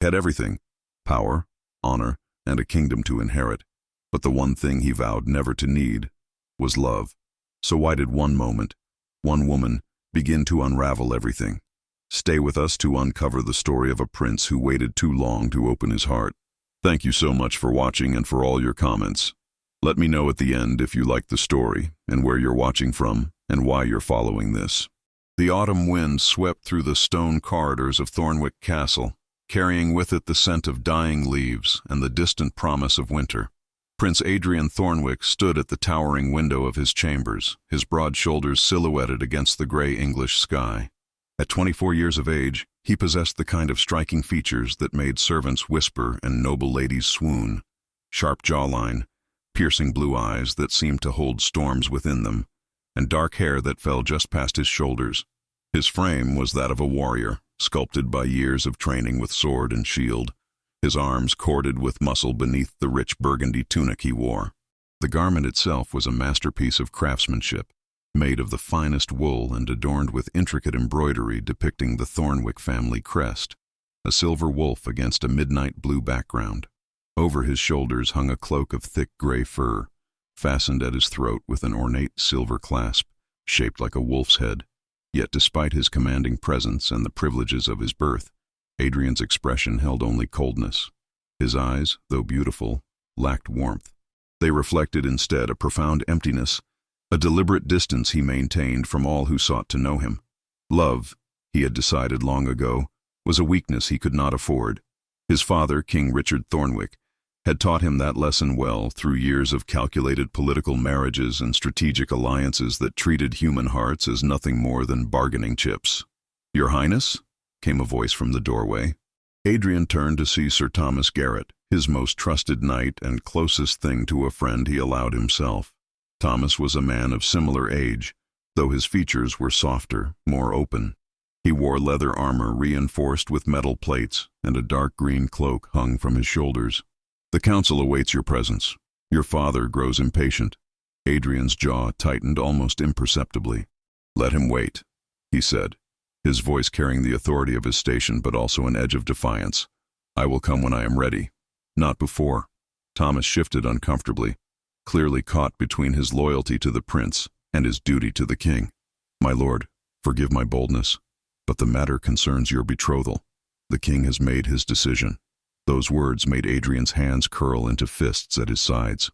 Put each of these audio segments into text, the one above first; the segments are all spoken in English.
He had everything: power, honor, and a kingdom to inherit. But the one thing he vowed never to need was love. So why did one moment, one woman, begin to unravel everything? Stay with us to uncover the story of a prince who waited too long to open his heart. Thank you so much for watching and for all your comments. Let me know at the end if you liked the story, and where you're watching from, and why you're following this. The autumn wind swept through the stone corridors of Thornwick Castle, carrying with it the scent of dying leaves and the distant promise of winter. Prince Adrian Thornwick stood at the towering window of his chambers, his broad shoulders silhouetted against the gray English sky. At 24 years of age, he possessed the kind of striking features that made servants whisper and noble ladies swoon: sharp jawline, piercing blue eyes that seemed to hold storms within them, and dark hair that fell just past his shoulders. His frame was that of a warrior, sculpted by years of training with sword and shield, his arms corded with muscle beneath the rich burgundy tunic he wore. The garment itself was a masterpiece of craftsmanship, made of the finest wool and adorned with intricate embroidery depicting the Thornwick family crest, a silver wolf against a midnight blue background. Over his shoulders hung a cloak of thick gray fur, fastened at his throat with an ornate silver clasp, shaped like a wolf's head. Yet despite his commanding presence and the privileges of his birth, Adrian's expression held only coldness. His eyes, though beautiful, lacked warmth. They reflected instead a profound emptiness, a deliberate distance he maintained from all who sought to know him. Love, he had decided long ago, was a weakness he could not afford. His father, King Richard Thornwick, had taught him that lesson well through years of calculated political marriages and strategic alliances that treated human hearts as nothing more than bargaining chips. "Your Highness?" came a voice from the doorway. Adrian turned to see Sir Thomas Garrett, his most trusted knight and closest thing to a friend he allowed himself. Thomas was a man of similar age, though his features were softer, more open. He wore leather armor reinforced with metal plates, and a dark green cloak hung from his shoulders. "The council awaits your presence. Your father grows impatient." Adrian's jaw tightened almost imperceptibly. "Let him wait," he said, his voice carrying the authority of his station but also an edge of defiance. "I will come when I am ready, not before." Thomas shifted uncomfortably, clearly caught between his loyalty to the prince and his duty to the king. "My lord, forgive my boldness, but the matter concerns your betrothal. The king has made his decision." Those words made Adrian's hands curl into fists at his sides.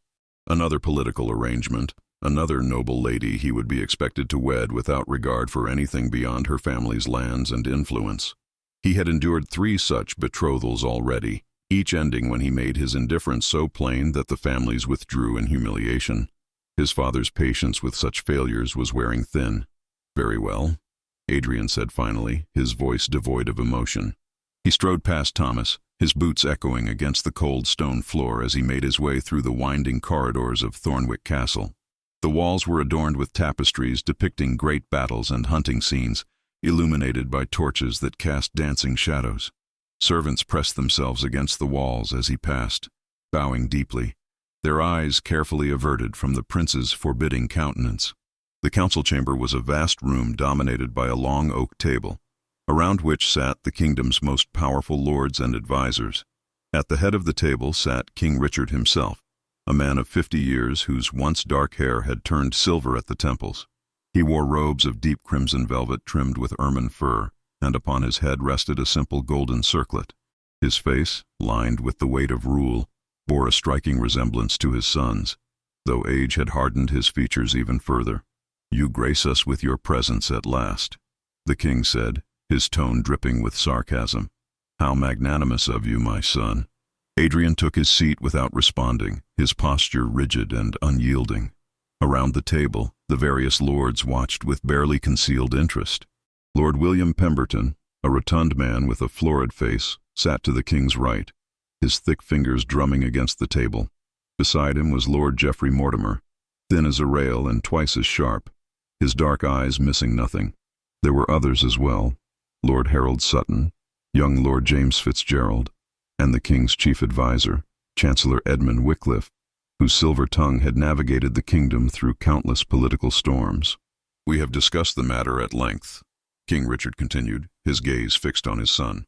Another political arrangement, another noble lady he would be expected to wed without regard for anything beyond her family's lands and influence. He had endured 3 such betrothals already, each ending when he made his indifference so plain that the families withdrew in humiliation. His father's patience with such failures was wearing thin. "Very well," Adrian said finally, his voice devoid of emotion. He strode past Thomas, his boots echoing against the cold stone floor as he made his way through the winding corridors of Thornwick Castle. The walls were adorned with tapestries depicting great battles and hunting scenes, illuminated by torches that cast dancing shadows. Servants pressed themselves against the walls as he passed, bowing deeply, their eyes carefully averted from the prince's forbidding countenance. The council chamber was a vast room dominated by a long oak table, around which sat the kingdom's most powerful lords and advisors. At the head of the table sat King Richard himself, a man of 50 years whose once dark hair had turned silver at the temples. He wore robes of deep crimson velvet trimmed with ermine fur, and upon his head rested a simple golden circlet. His face, lined with the weight of rule, bore a striking resemblance to his son's, though age had hardened his features even further. "You grace us with your presence at last," the king said, his tone dripping with sarcasm. "How magnanimous of you, my son." Adrian took his seat without responding, his posture rigid and unyielding. Around the table, the various lords watched with barely concealed interest. Lord William Pemberton, a rotund man with a florid face, sat to the king's right, his thick fingers drumming against the table. Beside him was Lord Geoffrey Mortimer, thin as a rail and twice as sharp, his dark eyes missing nothing. There were others as well: Lord Harold Sutton, young Lord James Fitzgerald, and the king's chief adviser, Chancellor Edmund Wickliffe, whose silver tongue had navigated the kingdom through countless political storms. "We have discussed the matter at length," King Richard continued, his gaze fixed on his son.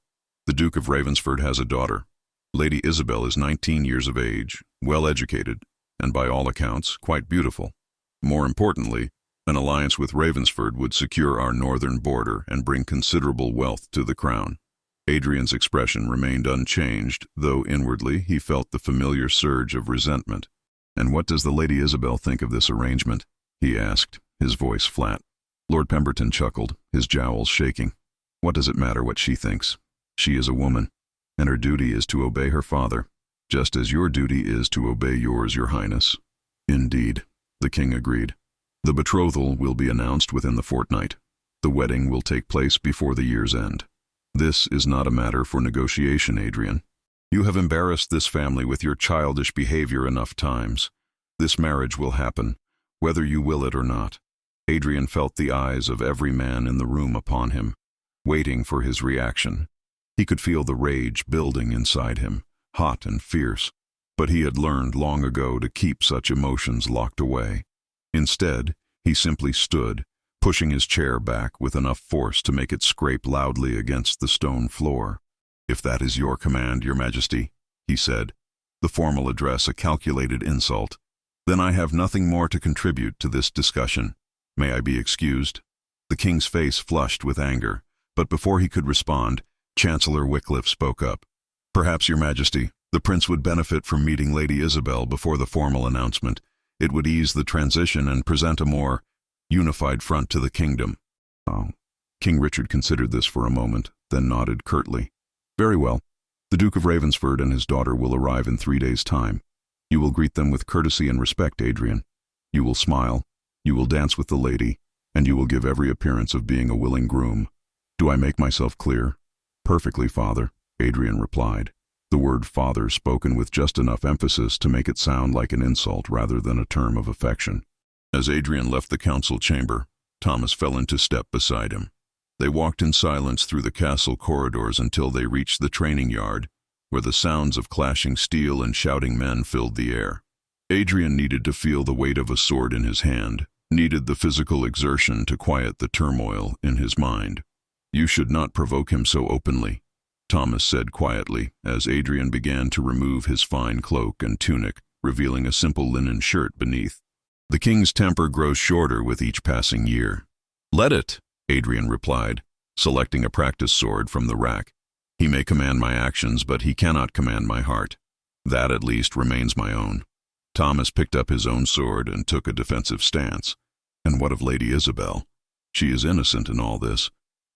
The Duke of Ravensford has a daughter. Lady Isabel is 19 years of age, well educated, and by all accounts, quite beautiful. More importantly, an alliance with Ravensford would secure our northern border and bring considerable wealth to the crown. Adrian's expression remained unchanged, though inwardly he felt the familiar surge of resentment. "And what does the Lady Isabel think of this arrangement?" he asked, his voice flat. Lord Pemberton chuckled, his jowls shaking. "What does it matter what she thinks? She is a woman, and her duty is to obey her father, just as your duty is to obey yours, Your Highness." "Indeed," the king agreed. "The betrothal will be announced within the fortnight. The wedding will take place before the year's end. This is not a matter for negotiation, Adrian. You have embarrassed this family with your childish behavior enough times. This marriage will happen, whether you will it or not." Adrian felt the eyes of every man in the room upon him, waiting for his reaction. He could feel the rage building inside him, hot and fierce, but he had learned long ago to keep such emotions locked away. Instead, he simply stood, pushing his chair back with enough force to make it scrape loudly against the stone floor. "If that is your command, Your Majesty," he said, the formal address a calculated insult, "then I have nothing more to contribute to this discussion. May I be excused?" The king's face flushed with anger, but before he could respond, Chancellor Wycliffe spoke up. "Perhaps, Your Majesty, the prince would benefit from meeting Lady Isabel before the formal announcement. It would ease the transition and present a more unified front to the kingdom." Oh. King Richard considered this for a moment, then nodded curtly. "Very well. The Duke of Ravensford and his daughter will arrive in 3 days' time. You will greet them with courtesy and respect, Adrian. You will smile, you will dance with the lady, and you will give every appearance of being a willing groom. Do I make myself clear?" "Perfectly, father," Adrian replied, the word father spoken with just enough emphasis to make it sound like an insult rather than a term of affection. As Adrian left the council chamber, Thomas fell into step beside him. They walked in silence through the castle corridors until they reached the training yard, where the sounds of clashing steel and shouting men filled the air. Adrian needed to feel the weight of a sword in his hand, needed the physical exertion to quiet the turmoil in his mind. "You should not provoke him so openly," Thomas said quietly, as Adrian began to remove his fine cloak and tunic, revealing a simple linen shirt beneath. "The king's temper grows shorter with each passing year." "Let it," Adrian replied, selecting a practice sword from the rack. "He may command my actions, but he cannot command my heart. That, at least, remains my own." Thomas picked up his own sword and took a defensive stance. "And what of Lady Isabel? She is innocent in all this.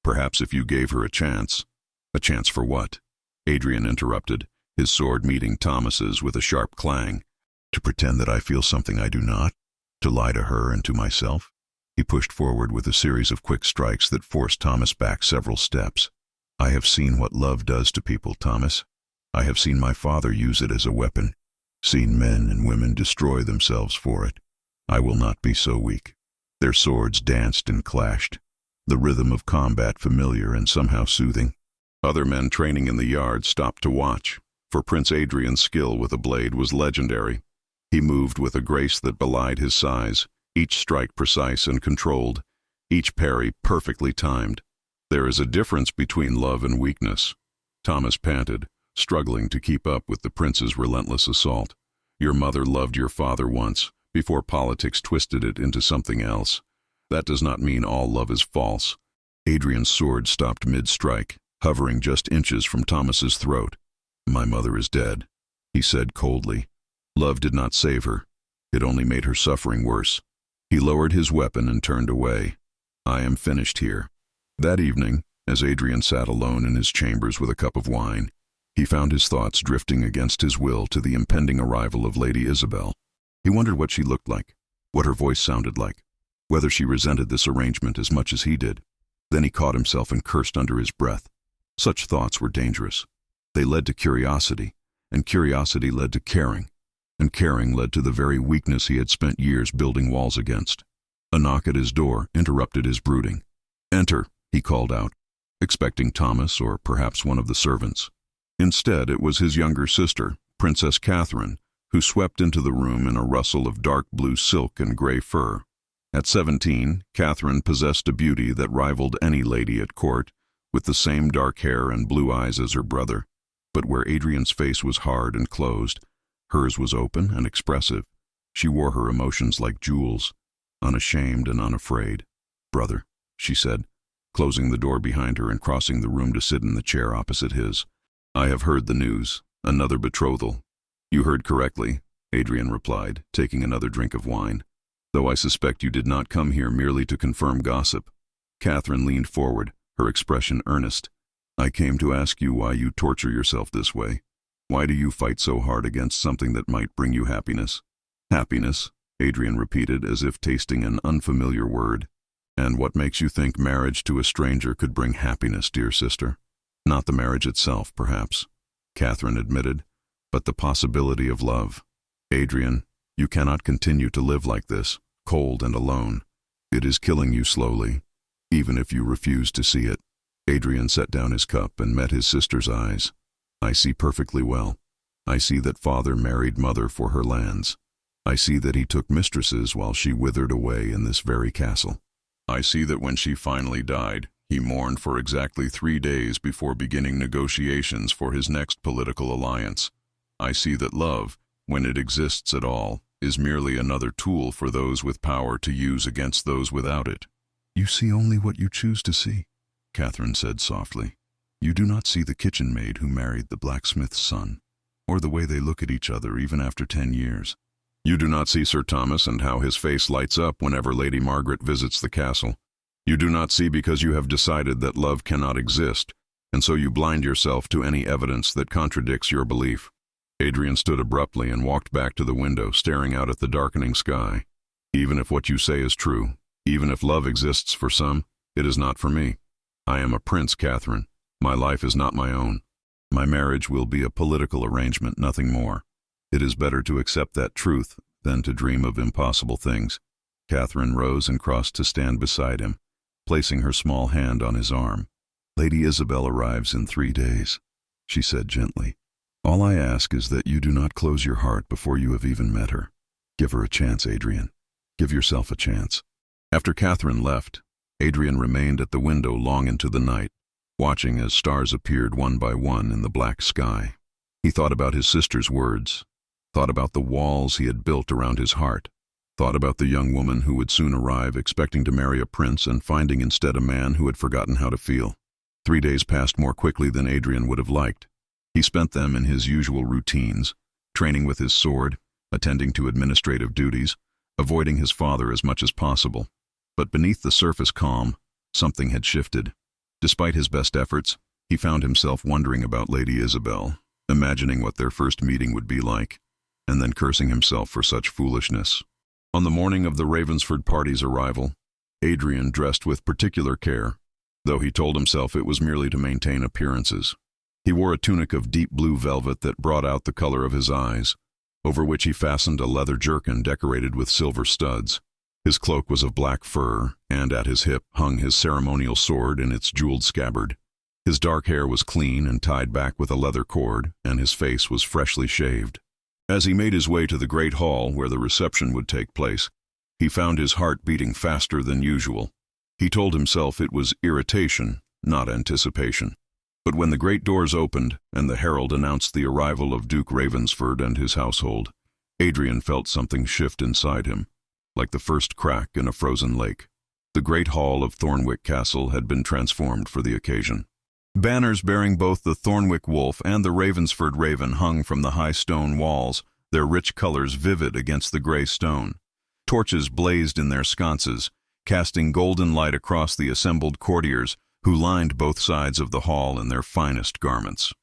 Perhaps if you gave her a chance—" "A chance for what?" Adrian interrupted, his sword meeting Thomas's with a sharp clang. "To pretend that I feel something I do not? To lie to her and to myself?" He pushed forward with a series of quick strikes that forced Thomas back several steps. "I have seen what love does to people, Thomas. I have seen my father use it as a weapon, seen men and women destroy themselves for it. I will not be so weak." Their swords danced and clashed, the rhythm of combat familiar and somehow soothing. Other men training in the yard stopped to watch, for Prince Adrian's skill with a blade was legendary. He moved with a grace that belied his size, each strike precise and controlled, each parry perfectly timed. "There is a difference between love and weakness," Thomas panted, struggling to keep up with the prince's relentless assault. "Your mother loved your father once, before politics twisted it into something else. That does not mean all love is false." Adrian's sword stopped mid-strike, hovering just inches from Thomas's throat. "My mother is dead," he said coldly. "Love did not save her. It only made her suffering worse." He lowered his weapon and turned away. "I am finished here." That evening, as Adrian sat alone in his chambers with a cup of wine, he found his thoughts drifting against his will to the impending arrival of Lady Isabel. He wondered what she looked like, what her voice sounded like, whether she resented this arrangement as much as he did. Then he caught himself and cursed under his breath. Such thoughts were dangerous. They led to curiosity, and curiosity led to caring, and caring led to the very weakness he had spent years building walls against. A knock at his door interrupted his brooding. "Enter," he called out, expecting Thomas or perhaps one of the servants. Instead, it was his younger sister, Princess Catherine, who swept into the room in a rustle of dark blue silk and gray fur. At 17, Catherine possessed a beauty that rivaled any lady at court, with the same dark hair and blue eyes as her brother. But where Adrian's face was hard and closed, hers was open and expressive. She wore her emotions like jewels, unashamed and unafraid. "Brother," she said, closing the door behind her and crossing the room to sit in the chair opposite his. "I have heard the news. Another betrothal." "You heard correctly," Adrian replied, taking another drink of wine. "Though I suspect you did not come here merely to confirm gossip." Catherine leaned forward, her expression earnest. "I came to ask you why you torture yourself this way. Why do you fight so hard against something that might bring you happiness?" "Happiness," Adrian repeated, as if tasting an unfamiliar word. "And what makes you think marriage to a stranger could bring happiness, dear sister?" "Not the marriage itself, perhaps," Catherine admitted, "but the possibility of love. Adrian, you cannot continue to live like this, cold and alone. It is killing you slowly, even if you refuse to see it." Adrian set down his cup and met his sister's eyes. "I see perfectly well. I see that father married mother for her lands. I see that he took mistresses while she withered away in this very castle. I see that when she finally died, he mourned for exactly 3 days before beginning negotiations for his next political alliance. I see that love, when it exists at all, is merely another tool for those with power to use against those without it." "You see only what you choose to see," Catherine said softly. "You do not see the kitchen maid who married the blacksmith's son, or the way they look at each other even after 10 years. You do not see Sir Thomas and how his face lights up whenever Lady Margaret visits the castle. You do not see because you have decided that love cannot exist, and so you blind yourself to any evidence that contradicts your belief." Adrian stood abruptly and walked back to the window, staring out at the darkening sky. "Even if what you say is true, even if love exists for some, it is not for me. I am a prince, Catherine. My life is not my own. My marriage will be a political arrangement, nothing more. It is better to accept that truth than to dream of impossible things." Catherine rose and crossed to stand beside him, placing her small hand on his arm. "Lady Isabel arrives in 3 days," she said gently. "All I ask is that you do not close your heart before you have even met her. Give her a chance, Adrian. Give yourself a chance." After Catherine left, Adrian remained at the window long into the night, watching as stars appeared one by one in the black sky. He thought about his sister's words, thought about the walls he had built around his heart, thought about the young woman who would soon arrive expecting to marry a prince and finding instead a man who had forgotten how to feel. 3 days passed more quickly than Adrian would have liked. He spent them in his usual routines, training with his sword, attending to administrative duties, avoiding his father as much as possible. But beneath the surface calm, something had shifted. Despite his best efforts, he found himself wondering about Lady Isabel, imagining what their first meeting would be like, and then cursing himself for such foolishness. On the morning of the Ravensford party's arrival, Adrian dressed with particular care, though he told himself it was merely to maintain appearances. He wore a tunic of deep blue velvet that brought out the color of his eyes, over which he fastened a leather jerkin decorated with silver studs. His cloak was of black fur, and at his hip hung his ceremonial sword in its jeweled scabbard. His dark hair was clean and tied back with a leather cord, and his face was freshly shaved. As he made his way to the great hall where the reception would take place, he found his heart beating faster than usual. He told himself it was irritation, not anticipation. But when the great doors opened and the herald announced the arrival of Duke Ravensford and his household, Adrian felt something shift inside him, like the first crack in a frozen lake. The great hall of Thornwick Castle had been transformed for the occasion. Banners bearing both the Thornwick wolf and the Ravensford raven hung from the high stone walls, their rich colors vivid against the gray stone. Torches blazed in their sconces, casting golden light across the assembled courtiers who lined both sides of the hall in their finest garments.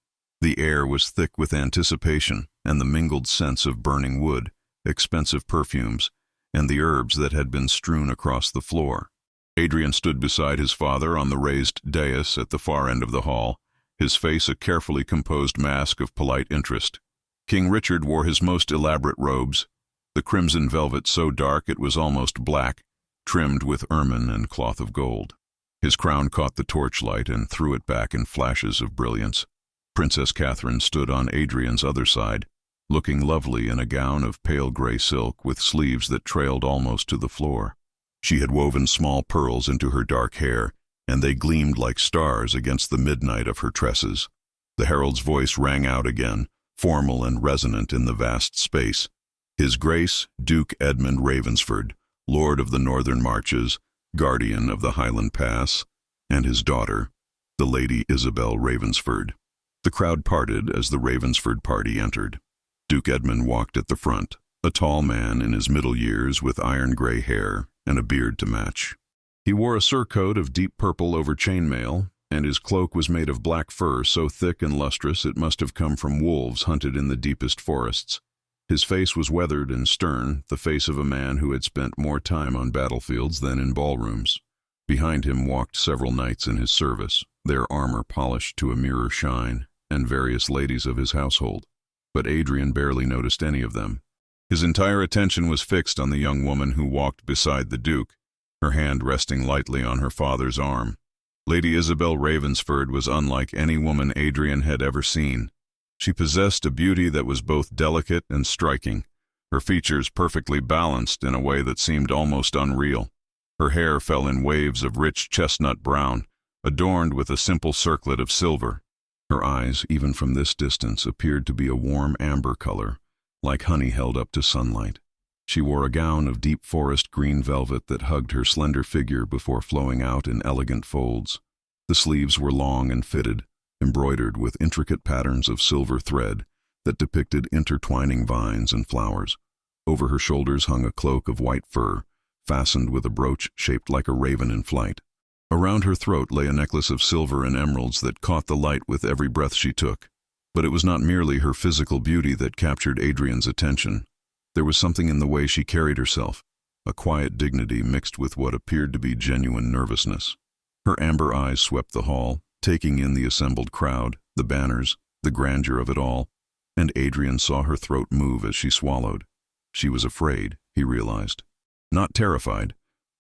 The air was thick with anticipation and the mingled scents of burning wood, expensive perfumes, and the herbs that had been strewn across the floor. Adrian stood beside his father on the raised dais at the far end of the hall, his face a carefully composed mask of polite interest. King Richard wore his most elaborate robes, the crimson velvet so dark it was almost black, trimmed with ermine and cloth of gold. His crown caught the torchlight and threw it back in flashes of brilliance. Princess Catherine stood on Adrian's other side, looking lovely in a gown of pale gray silk with sleeves that trailed almost to the floor. She had woven small pearls into her dark hair and they gleamed like stars against the midnight of her tresses. The herald's voice rang out again, formal and resonant in the vast space. His Grace, Duke Edmund Ravensford, Lord of the Northern Marches, Guardian of the Highland Pass, and his daughter, the Lady Isabel Ravensford. The crowd parted as the Ravensford party entered. Duke Edmund walked at the front, a tall man in his middle years with iron-gray hair and a beard to match. He wore a surcoat of deep purple over chainmail, and his cloak was made of black fur so thick and lustrous it must have come from wolves hunted in the deepest forests. His face was weathered and stern, the face of a man who had spent more time on battlefields than in ballrooms. Behind him walked several knights in his service, their armor polished to a mirror shine, and various ladies of his household. But Adrian barely noticed any of them. His entire attention was fixed on the young woman who walked beside the Duke, her hand resting lightly on her father's arm. Lady Isabel Ravensford was unlike any woman Adrian had ever seen. She possessed a beauty that was both delicate and striking, her features perfectly balanced in a way that seemed almost unreal. Her hair fell in waves of rich chestnut brown, adorned with a simple circlet of silver. Her eyes, even from this distance, appeared to be a warm amber color, like honey held up to sunlight. She wore a gown of deep forest green velvet that hugged her slender figure before flowing out in elegant folds. The sleeves were long and fitted, embroidered with intricate patterns of silver thread that depicted intertwining vines and flowers. Over her shoulders hung a cloak of white fur, fastened with a brooch shaped like a raven in flight. Around her throat lay a necklace of silver and emeralds that caught the light with every breath she took. But it was not merely her physical beauty that captured Adrian's attention. There was something in the way she carried herself, a quiet dignity mixed with what appeared to be genuine nervousness. Her amber eyes swept the hall, taking in the assembled crowd, the banners, the grandeur of it all, and Adrian saw her throat move as she swallowed. She was afraid, he realized. Not terrified,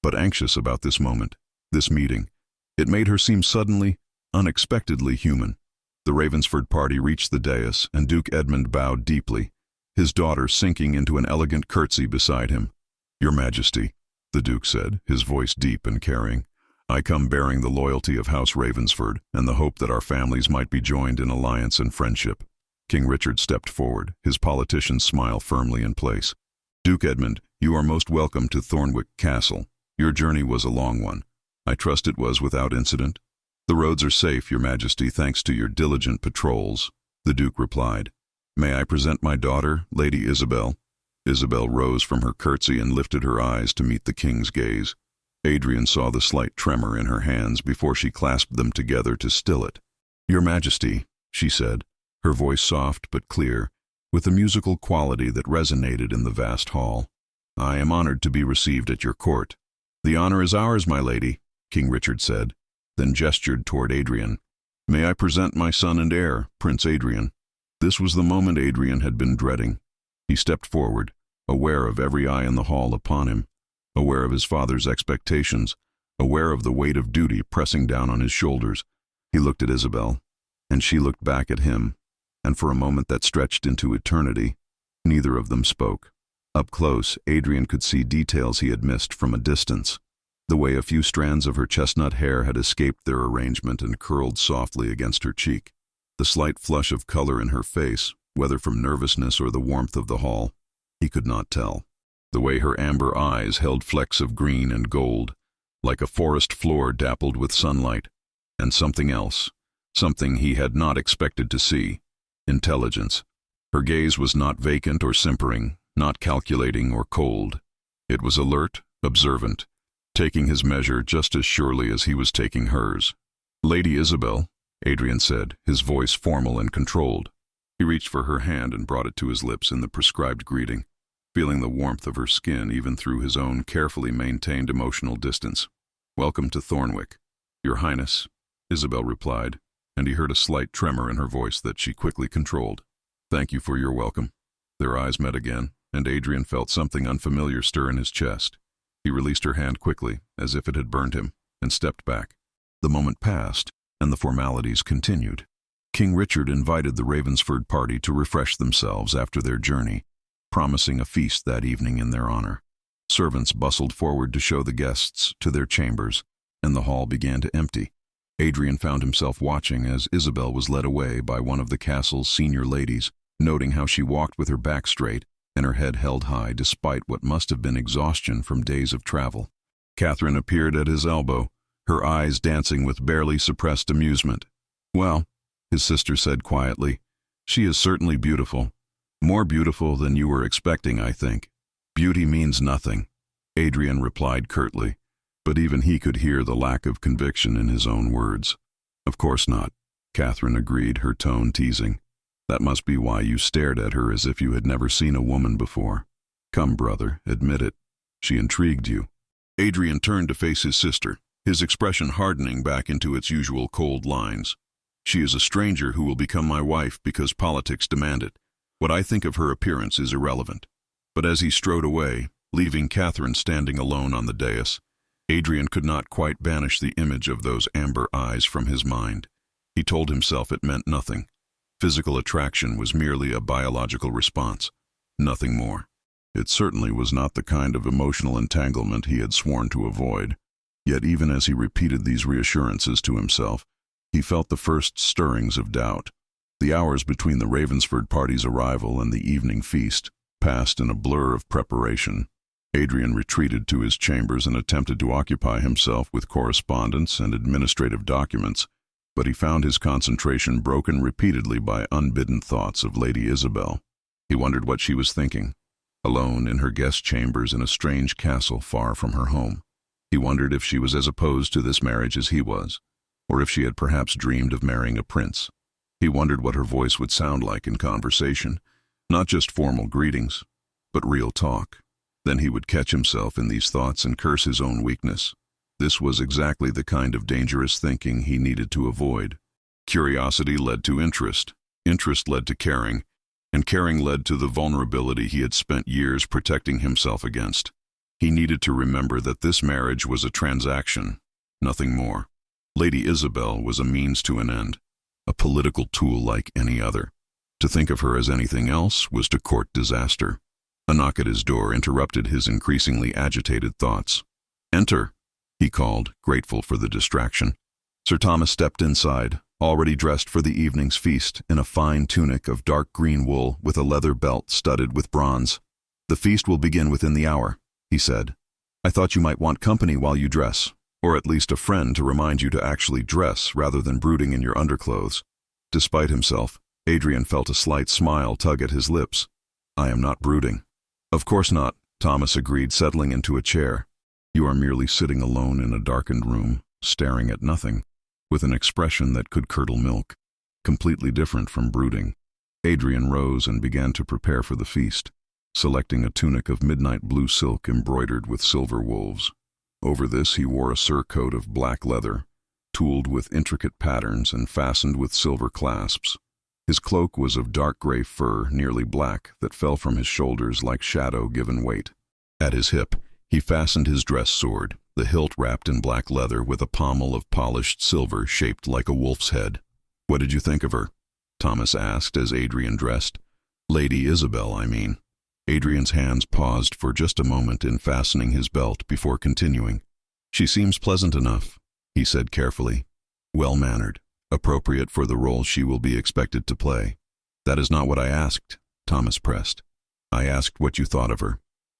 but anxious about this moment, this meeting. It made her seem suddenly, unexpectedly human. The Ravensford party reached the dais, and Duke Edmund bowed deeply, his daughter sinking into an elegant curtsy beside him. "Your Majesty," the Duke said, his voice deep and caring, "I come bearing the loyalty of House Ravensford and the hope that our families might be joined in alliance and friendship." King Richard stepped forward, his politician's smile firmly in place. "Duke Edmund, you are most welcome to Thornwick Castle. Your journey was a long one. I trust it was without incident." "The roads are safe, Your Majesty, thanks to your diligent patrols," the Duke replied. "May I present my daughter, Lady Isabel?" Isabel rose from her curtsy and lifted her eyes to meet the king's gaze. Adrian saw the slight tremor in her hands before she clasped them together to still it. "Your Majesty," she said, her voice soft but clear, with a musical quality that resonated in the vast hall. "I am honored to be received at your court." "The honor is ours, my lady," King Richard said, then gestured toward Adrian. "May I present my son and heir, Prince Adrian?" This was the moment Adrian had been dreading. He stepped forward, aware of every eye in the hall upon him, aware of his father's expectations, aware of the weight of duty pressing down on his shoulders. He looked at Isabel, and she looked back at him, and for a moment that stretched into eternity, neither of them spoke. Up close, Adrian could see details he had missed from a distance. The way a few strands of her chestnut hair had escaped their arrangement and curled softly against her cheek. The slight flush of color in her face, whether from nervousness or the warmth of the hall, he could not tell. The way her amber eyes held flecks of green and gold, like a forest floor dappled with sunlight, and something else, something he had not expected to see, intelligence. Her gaze was not vacant or simpering, not calculating or cold. It was alert, observant, taking his measure just as surely as he was taking hers. "Lady Isabel," Adrian said, his voice formal and controlled. He reached for her hand and brought it to his lips in the prescribed greeting, feeling the warmth of her skin even through his own carefully maintained emotional distance. "Welcome to Thornwick." "Your Highness," Isabel replied, and he heard a slight tremor in her voice that she quickly controlled. "Thank you for your welcome." Their eyes met again, and Adrian felt something unfamiliar stir in his chest. He released her hand quickly, as if it had burned him, and stepped back. The moment passed, and the formalities continued. King Richard invited the Ravensford party to refresh themselves after their journey, promising a feast that evening in their honor. Servants bustled forward to show the guests to their chambers, and the hall began to empty. Adrian found himself watching as Isabel was led away by one of the castle's senior ladies, noting how she walked with her back straight and her head held high despite what must have been exhaustion from days of travel. Catherine appeared at his elbow, her eyes dancing with barely suppressed amusement. "Well," his sister said quietly, "she is certainly beautiful. More beautiful than you were expecting, I think." "Beauty means nothing," Adrian replied curtly, but even he could hear the lack of conviction in his own words. "Of course not," Catherine agreed, her tone teasing. "That must be why you stared at her as if you had never seen a woman before. Come, brother, admit it. She intrigued you." Adrian turned to face his sister, his expression hardening back into its usual cold lines. "She is a stranger who will become my wife because politics demand it. What I think of her appearance is irrelevant." But as he strode away, leaving Catherine standing alone on the dais, Adrian could not quite banish the image of those amber eyes from his mind. He told himself it meant nothing. Physical attraction was merely a biological response, nothing more. It certainly was not the kind of emotional entanglement he had sworn to avoid. Yet even as he repeated these reassurances to himself, he felt the first stirrings of doubt. The hours between the Ravensford party's arrival and the evening feast passed in a blur of preparation. Adrian retreated to his chambers and attempted to occupy himself with correspondence and administrative documents, but he found his concentration broken repeatedly by unbidden thoughts of Lady Isabel. He wondered what she was thinking, alone in her guest chambers in a strange castle far from her home. He wondered if she was as opposed to this marriage as he was, or if she had perhaps dreamed of marrying a prince. He wondered what her voice would sound like in conversation, not just formal greetings, but real talk. Then he would catch himself in these thoughts and curse his own weakness. This was exactly the kind of dangerous thinking he needed to avoid. Curiosity led to interest led to caring, and caring led to the vulnerability he had spent years protecting himself against. He needed to remember that this marriage was a transaction, nothing more. Lady Isabel was a means to an end, a political tool like any other. To think of her as anything else was to court disaster. A knock at his door interrupted his increasingly agitated thoughts. "Enter," he called, grateful for the distraction. Sir Thomas stepped inside, already dressed for the evening's feast in a fine tunic of dark green wool with a leather belt studded with bronze. "The feast will begin within the hour," he said. "I thought you might want company while you dress, or at least a friend to remind you to actually dress rather than brooding in your underclothes." Despite himself, Adrian felt a slight smile tug at his lips. "I am not brooding." "Of course not," Thomas agreed, settling into a chair. "You are merely sitting alone in a darkened room, staring at nothing, with an expression that could curdle milk, completely different from brooding." Adrian rose and began to prepare for the feast, selecting a tunic of midnight blue silk embroidered with silver wolves. Over this he wore a surcoat of black leather, tooled with intricate patterns and fastened with silver clasps. His cloak was of dark gray fur, nearly black, that fell from his shoulders like shadow given weight. At his hip, he fastened his dress sword, the hilt wrapped in black leather with a pommel of polished silver shaped like a wolf's head. "What did you think of her?" Thomas asked as Adrian dressed. "Lady Isabel, I mean." Adrian's hands paused for just a moment in fastening his belt before continuing. "She seems pleasant enough," he said carefully. "Well-mannered, appropriate for the role she will be expected to play." "That is not what I asked," Thomas pressed. "I asked what you thought of her."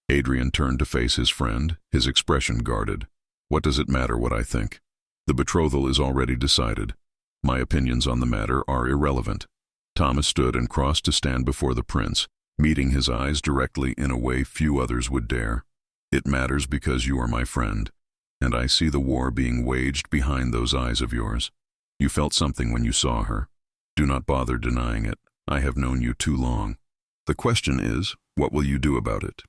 Adrian turned to face his friend, his expression guarded. "What does it matter what I think? The betrothal is already decided. My opinions on the matter are irrelevant." Thomas stood and crossed to stand before the prince, meeting his eyes directly in a way few others would dare. "It matters because you are my friend, and I see the war being waged behind those eyes of yours. You felt something when you saw her. Do not bother denying it. I have known you too long. The question is, what will you do about it?"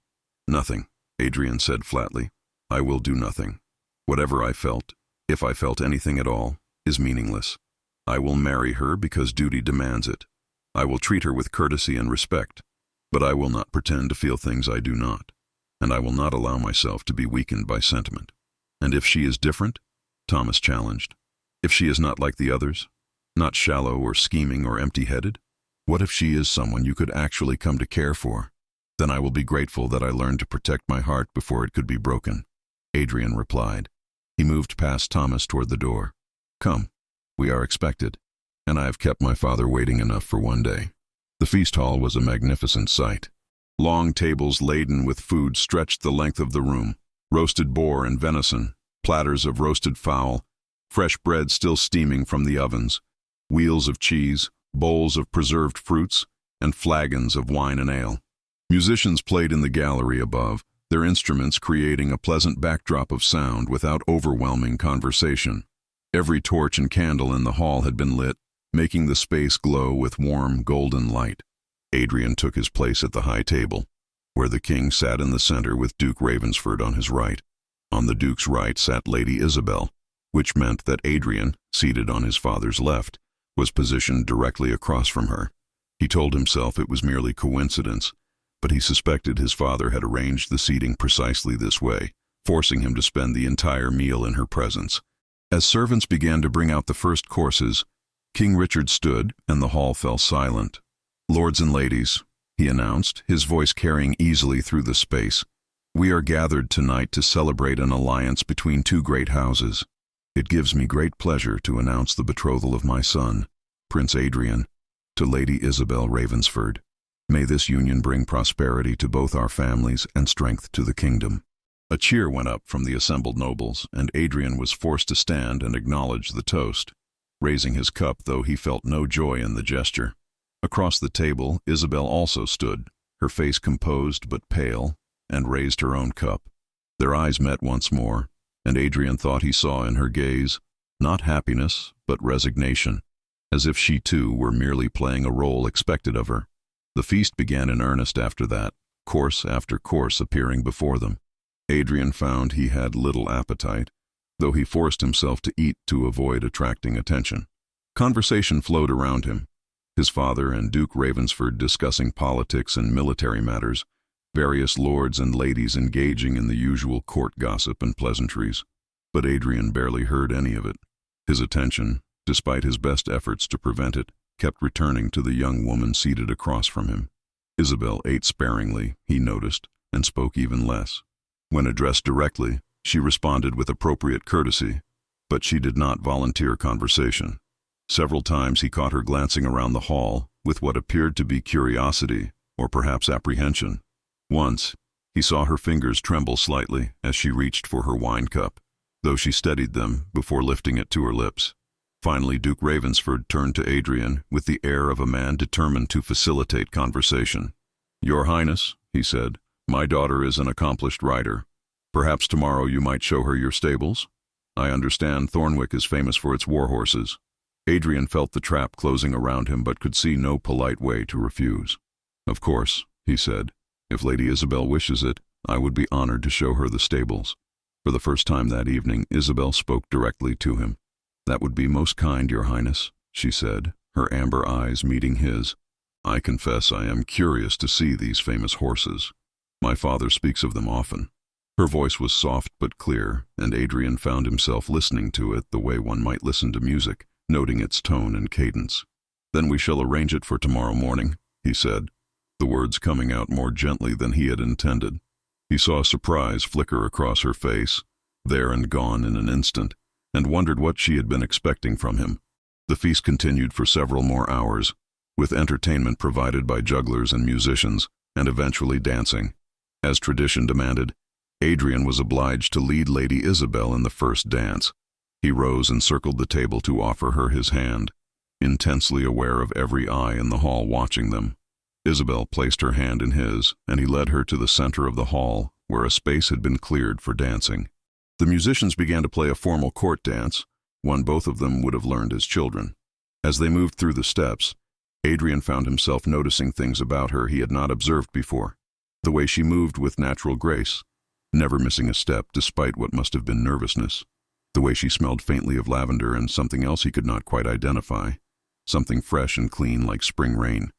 "Nothing," Adrian said flatly. "I will do nothing. Whatever I felt, if I felt anything at all, is meaningless. I will marry her because duty demands it. I will treat her with courtesy and respect, but I will not pretend to feel things I do not, and I will not allow myself to be weakened by sentiment." "And if she is different?" Thomas challenged. "If she is not like the others, not shallow or scheming or empty-headed? What if she is someone you could actually come to care for? Then I will be grateful that I learned to protect my heart before it could be broken," Adrian replied. He moved past Thomas toward the door. "Come, we are expected, and I have kept my father waiting enough for one day." The feast hall was a magnificent sight. Long tables laden with food stretched the length of the room. Roasted boar and venison, platters of roasted fowl, fresh bread still steaming from the ovens, wheels of cheese, bowls of preserved fruits, and flagons of wine and ale. Musicians played in the gallery above, their instruments creating a pleasant backdrop of sound without overwhelming conversation. Every torch and candle in the hall had been lit, making the space glow with warm, golden light. Adrian took his place at the high table, where the king sat in the center with Duke Ravensford on his right. On the Duke's right sat Lady Isabel, which meant that Adrian, seated on his father's left, was positioned directly across from her. He told himself it was merely coincidence, but he suspected his father had arranged the seating precisely this way, forcing him to spend the entire meal in her presence. As servants began to bring out the first courses, King Richard stood, and the hall fell silent. "Lords and ladies," he announced, his voice carrying easily through the space, "we are gathered tonight to celebrate an alliance between two great houses. It gives me great pleasure to announce the betrothal of my son, Prince Adrian, to Lady Isabel Ravensford. May this union bring prosperity to both our families and strength to the kingdom." A cheer went up from the assembled nobles, and Adrian was forced to stand and acknowledge the toast, raising his cup though he felt no joy in the gesture. Across the table, Isabel also stood, her face composed but pale, and raised her own cup. Their eyes met once more, and Adrian thought he saw in her gaze not happiness but resignation, as if she too were merely playing a role expected of her. The feast began in earnest after that, course after course appearing before them. Adrian found he had little appetite, though he forced himself to eat to avoid attracting attention. Conversation flowed around him, his father and Duke Ravensford discussing politics and military matters, various lords and ladies engaging in the usual court gossip and pleasantries. But Adrian barely heard any of it. His attention, despite his best efforts to prevent it, kept returning to the young woman seated across from him. Isabel ate sparingly, he noticed, and spoke even less. When addressed directly, she responded with appropriate courtesy, but she did not volunteer conversation. Several times he caught her glancing around the hall with what appeared to be curiosity or perhaps apprehension. Once, he saw her fingers tremble slightly as she reached for her wine cup, though she steadied them before lifting it to her lips. Finally, Duke Ravensford turned to Adrian with the air of a man determined to facilitate conversation. "Your Highness," he said, "my daughter is an accomplished rider. Perhaps tomorrow you might show her your stables? I understand Thornwick is famous for its war horses." Adrian felt the trap closing around him but could see no polite way to refuse. "Of course," he said, "if Lady Isabel wishes it, I would be honored to show her the stables." For the first time that evening, Isabel spoke directly to him. "That would be most kind, Your Highness," she said, her amber eyes meeting his. "I confess I am curious to see these famous horses. My father speaks of them often." Her voice was soft but clear, and Adrian found himself listening to it the way one might listen to music, noting its tone and cadence. "Then we shall arrange it for tomorrow morning," he said, the words coming out more gently than he had intended. He saw surprise flicker across her face, there and gone in an instant, and wondered what she had been expecting from him. The feast continued for several more hours, with entertainment provided by jugglers and musicians, and eventually dancing. As tradition demanded, Adrian was obliged to lead Lady Isabel in the first dance. He rose and circled the table to offer her his hand, intensely aware of every eye in the hall watching them. Isabel placed her hand in his, and he led her to the center of the hall, where a space had been cleared for dancing. The musicians began to play a formal court dance, one both of them would have learned as children. As they moved through the steps, Adrian found himself noticing things about her he had not observed before. The way she moved with natural grace, never missing a step despite what must have been nervousness. The way she smelled faintly of lavender and something else he could not quite identify, something fresh and clean like spring rain.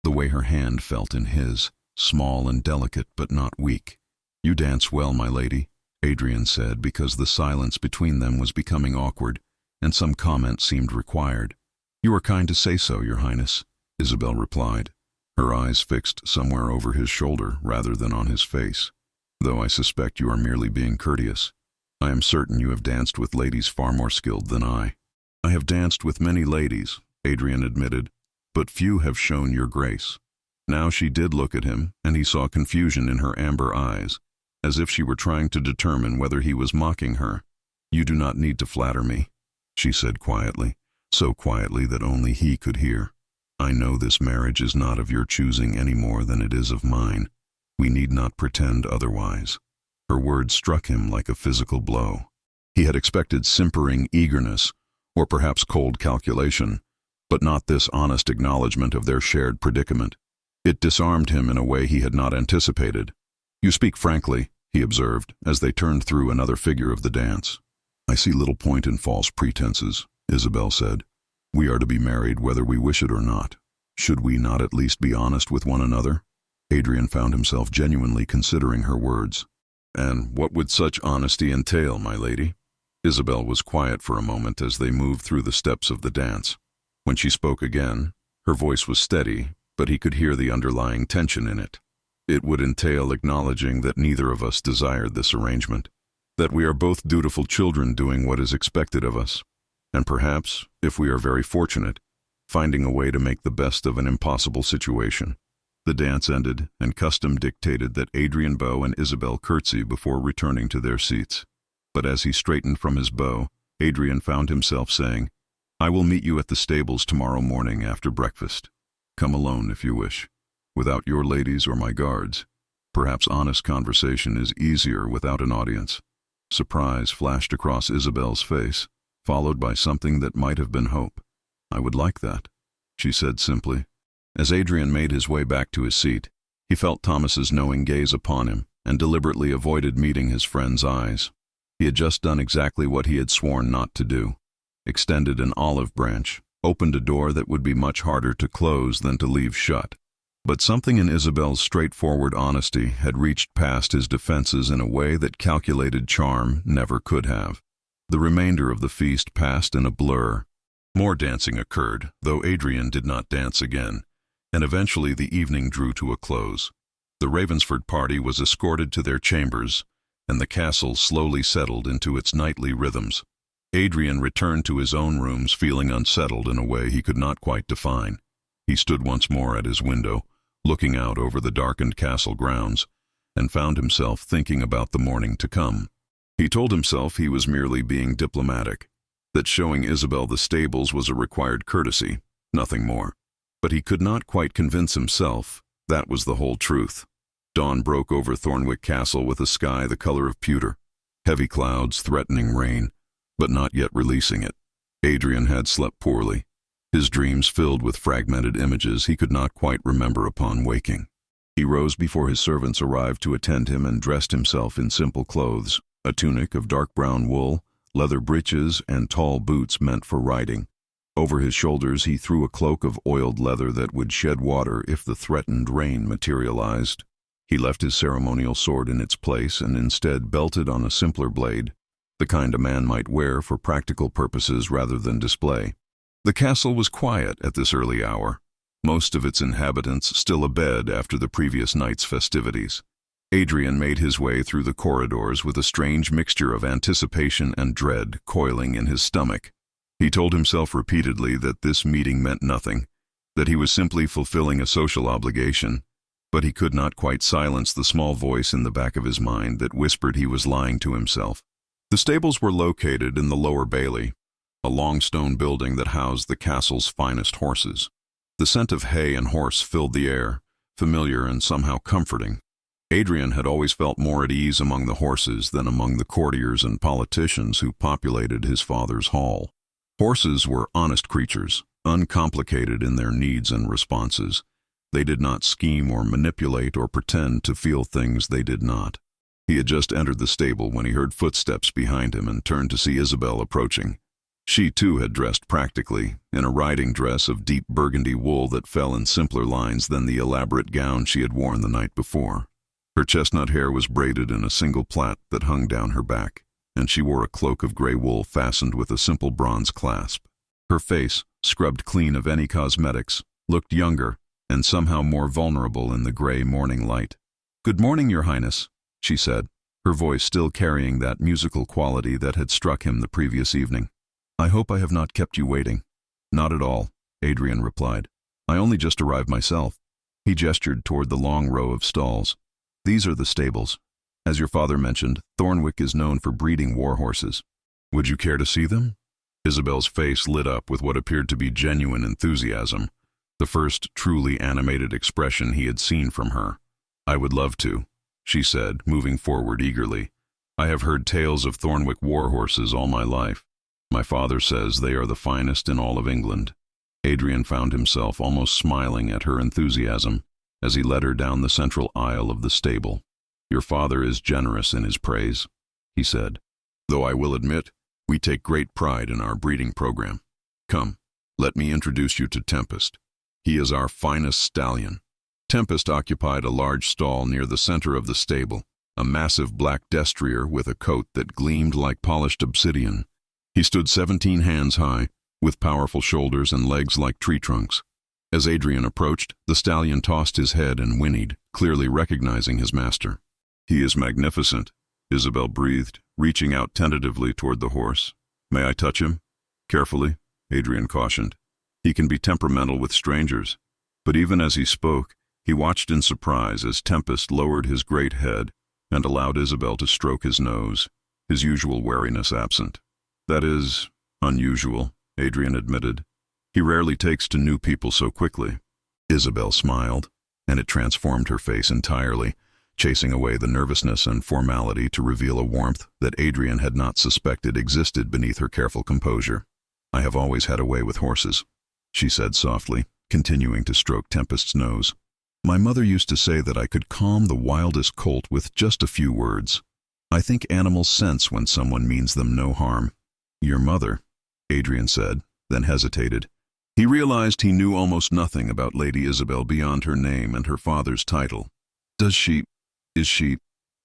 The way her hand felt in his, small and delicate but not weak. "You dance well, my lady," Adrian said, because the silence between them was becoming awkward, and some comment seemed required. "You are kind to say so, Your Highness," Isabel replied, her eyes fixed somewhere over his shoulder rather than on his face, "though I suspect you are merely being courteous." I am certain you have danced with ladies far more skilled than I. I have danced with many ladies, Adrian admitted, but few have shown your grace. Now she did look at him, and he saw confusion in her amber eyes, as if she were trying to determine whether he was mocking her. You do not need to flatter me, she said quietly, so quietly that only he could hear. I know this marriage is not of your choosing any more than it is of mine. We need not pretend otherwise. Her words struck him like a physical blow. He had expected simpering eagerness, or perhaps cold calculation, but not this honest acknowledgement of their shared predicament. It disarmed him in a way he had not anticipated. You speak frankly, he observed, as they turned through another figure of the dance. I see little point in false pretenses, Isabel said. We are to be married whether we wish it or not. Should we not at least be honest with one another? Adrian found himself genuinely considering her words. And what would such honesty entail, my lady? Isabel was quiet for a moment as they moved through the steps of the dance. When she spoke again, her voice was steady, but he could hear the underlying tension in it. It would entail acknowledging that neither of us desired this arrangement, that we are both dutiful children doing what is expected of us, and perhaps, if we are very fortunate, finding a way to make the best of an impossible situation. The dance ended, and custom dictated that Adrian bow and Isabel curtsy before returning to their seats. But as he straightened from his bow, Adrian found himself saying, I will meet you at the stables tomorrow morning after breakfast. Come alone if you wish, without your ladies or my guards. Perhaps honest conversation is easier without an audience. Surprise flashed across Isabel's face, followed by something that might have been hope. I would like that, she said simply. As Adrian made his way back to his seat, he felt Thomas's knowing gaze upon him and deliberately avoided meeting his friend's eyes. He had just done exactly what he had sworn not to do. Extended an olive branch, opened a door that would be much harder to close than to leave shut. But something in Isabel's straightforward honesty had reached past his defenses in a way that calculated charm never could have. The remainder of the feast passed in a blur. More dancing occurred, though Adrian did not dance again, and eventually the evening drew to a close. The Ravensford party was escorted to their chambers, and the castle slowly settled into its nightly rhythms. Adrian returned to his own rooms feeling unsettled in a way he could not quite define. He stood once more at his window, looking out over the darkened castle grounds, and found himself thinking about the morning to come. He told himself he was merely being diplomatic, that showing Isabel the stables was a required courtesy, nothing more. But he could not quite convince himself that was the whole truth. Dawn broke over Thornwick Castle with a sky the color of pewter, heavy clouds threatening rain, but not yet releasing it. Adrian had slept poorly, his dreams filled with fragmented images he could not quite remember upon waking. He rose before his servants arrived to attend him and dressed himself in simple clothes, a tunic of dark brown wool, leather breeches, and tall boots meant for riding. Over his shoulders he threw a cloak of oiled leather that would shed water if the threatened rain materialized. He left his ceremonial sword in its place and instead belted on a simpler blade, the kind a man might wear for practical purposes rather than display. The castle was quiet at this early hour, most of its inhabitants still abed after the previous night's festivities. Adrian made his way through the corridors with a strange mixture of anticipation and dread coiling in his stomach. He told himself repeatedly that this meeting meant nothing, that he was simply fulfilling a social obligation, but he could not quite silence the small voice in the back of his mind that whispered he was lying to himself. The stables were located in the lower bailey, a long stone building that housed the castle's finest horses. The scent of hay and horse filled the air, familiar and somehow comforting. Adrian had always felt more at ease among the horses than among the courtiers and politicians who populated his father's hall. Horses were honest creatures, uncomplicated in their needs and responses. They did not scheme or manipulate or pretend to feel things they did not. He had just entered the stable when he heard footsteps behind him and turned to see Isabel approaching. She too had dressed practically, in a riding dress of deep burgundy wool that fell in simpler lines than the elaborate gown she had worn the night before. Her chestnut hair was braided in a single plait that hung down her back, and she wore a cloak of gray wool fastened with a simple bronze clasp. Her face, scrubbed clean of any cosmetics, looked younger and somehow more vulnerable in the gray morning light. "Good morning, Your Highness," she said. her voice still carrying that musical quality that had struck him the previous evening. "I hope I have not kept you waiting." "Not at all," Adrian replied. "I only just arrived myself." He gestured toward the long row of stalls. "These are the stables. As your father mentioned, Thornwick is known for breeding war horses. Would you care to see them?" Isabel's face lit up with what appeared to be genuine enthusiasm, the first truly animated expression he had seen from her. "I would love to," she said, moving forward eagerly. "I have heard tales of Thornwick war horses all my life. My father says they are the finest in all of England." Adrian found himself almost smiling at her enthusiasm as he led her down the central aisle of the stable. "Your father is generous in his praise," he said, "though I will admit, we take great pride in our breeding program. Come, let me introduce you to Tempest. He is our finest stallion." Tempest occupied a large stall near the center of the stable, a massive black destrier with a coat that gleamed like polished obsidian. He stood 17 hands high, with powerful shoulders and legs like tree trunks. As Adrian approached, the stallion tossed his head and whinnied, clearly recognizing his master. "He is magnificent," Isabel breathed, reaching out tentatively toward the horse. "May I touch him?" "Carefully," Adrian cautioned. "He can be temperamental with strangers." But even as he spoke, he watched in surprise as Tempest lowered his great head and allowed Isabel to stroke his nose, his usual wariness absent. "That is unusual," Adrian admitted. "He rarely takes to new people so quickly." Isabel smiled, and it transformed her face entirely, chasing away the nervousness and formality to reveal a warmth that Adrian had not suspected existed beneath her careful composure. "I have always had a way with horses," she said softly, continuing to stroke Tempest's nose. "My mother used to say that I could calm the wildest colt with just a few words. I think animals sense when someone means them no harm." "Your mother," Adrian said, then hesitated. He realized he knew almost nothing about Lady Isabel beyond her name and her father's title. Is she?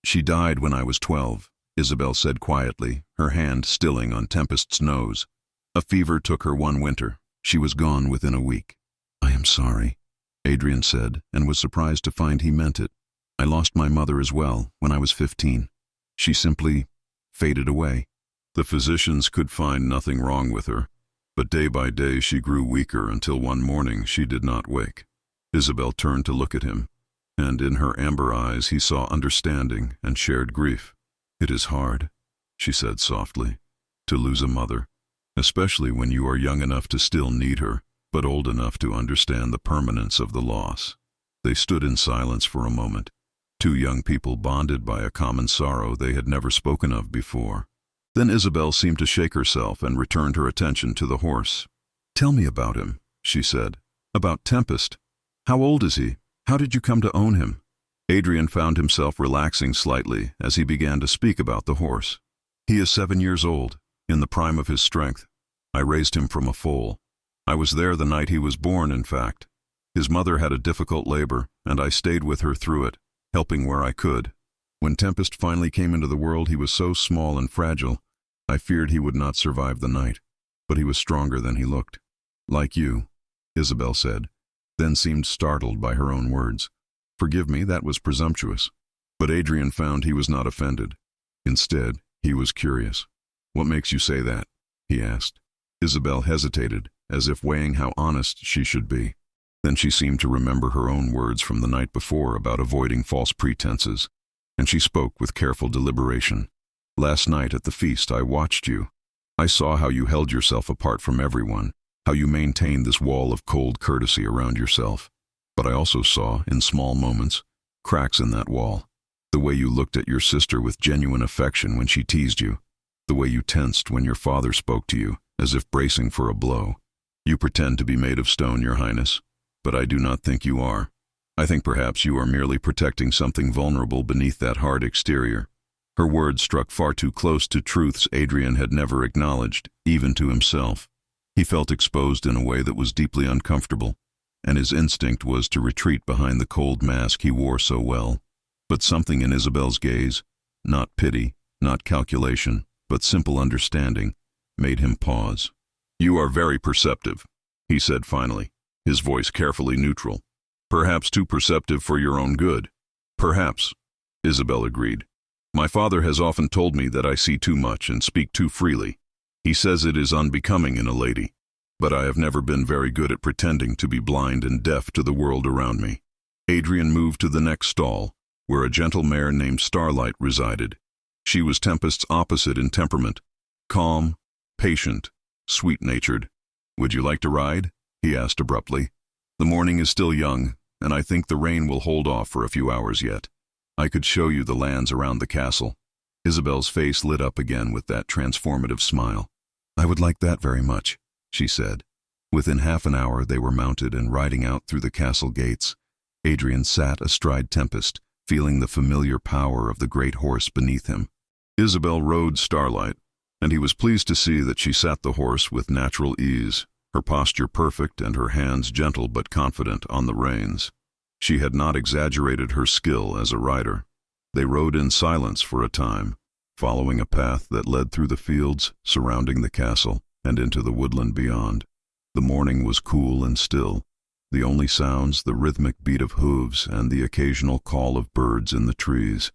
"She died when I was 12, Isabel said quietly, her hand stilling on Tempest's nose. "A fever took her one winter. She was gone within a week." "I am sorry," Adrian said, and was surprised to find he meant it. "I lost my mother as well when I was 15. She simply faded away." The physicians could find nothing wrong with her, but day by day she grew weaker until one morning she did not wake. Isabel turned to look at him, and in her amber eyes he saw understanding and shared grief. "It is hard," she said softly, "to lose a mother, especially when you are young enough to still need her, but old enough to understand the permanence of the loss." They stood in silence for a moment, two young people bonded by a common sorrow they had never spoken of before. Then Isabel seemed to shake herself and returned her attention to the horse. "Tell me about him," she said. "About Tempest. How old is he? How did you come to own him?" Adrian found himself relaxing slightly as he began to speak about the horse. "He is 7 years old, in the prime of his strength. I raised him from a foal. I was there the night he was born, in fact. His mother had a difficult labor, and I stayed with her through it, helping where I could. When Tempest finally came into the world, he was so small and fragile, I feared he would not survive the night, but he was stronger than he looked." "Like you," Isabel said, then seemed startled by her own words. "Forgive me, that was presumptuous." But Adrian found he was not offended. Instead, he was curious. "What makes you say that?" he asked. Isabel hesitated, as if weighing how honest she should be. Then she seemed to remember her own words from the night before about avoiding false pretenses, and she spoke with careful deliberation. "Last night at the feast I watched you. I saw how you held yourself apart from everyone, how you maintained this wall of cold courtesy around yourself. But I also saw, in small moments, cracks in that wall. The way you looked at your sister with genuine affection when she teased you. The way you tensed when your father spoke to you, as if bracing for a blow. You pretend to be made of stone, Your Highness, but I do not think you are. I think perhaps you are merely protecting something vulnerable beneath that hard exterior." Her words struck far too close to truths Adrian had never acknowledged, even to himself. He felt exposed in a way that was deeply uncomfortable, and his instinct was to retreat behind the cold mask he wore so well. But something in Isabel's gaze, not pity, not calculation, but simple understanding, made him pause. "You are very perceptive," he said finally, his voice carefully neutral. "Perhaps too perceptive for your own good." "Perhaps," Isabel agreed. My father has often told me that I see too much and speak too freely. He says it is unbecoming in a lady, but I have never been very good at pretending to be blind and deaf to the world around me. Adrian moved to the next stall, where a gentle mare named Starlight resided. She was Tempest's opposite in temperament, calm, patient, sweet-natured. "Would you like to ride?" he asked abruptly. "The morning is still young, and I think the rain will hold off for a few hours yet. I could show you the lands around the castle." Isabel's face lit up again with that transformative smile. "I would like that very much," she said. Within half an hour they were mounted and riding out through the castle gates. Adrian sat astride Tempest, feeling the familiar power of the great horse beneath him. Isabel rode Starlight, and he was pleased to see that she sat the horse with natural ease, her posture perfect and her hands gentle but confident on the reins. She had not exaggerated her skill as a rider. They rode in silence for a time, following a path that led through the fields surrounding the castle and into the woodland beyond. The morning was cool and still, the only sounds the rhythmic beat of hooves and the occasional call of birds in the trees.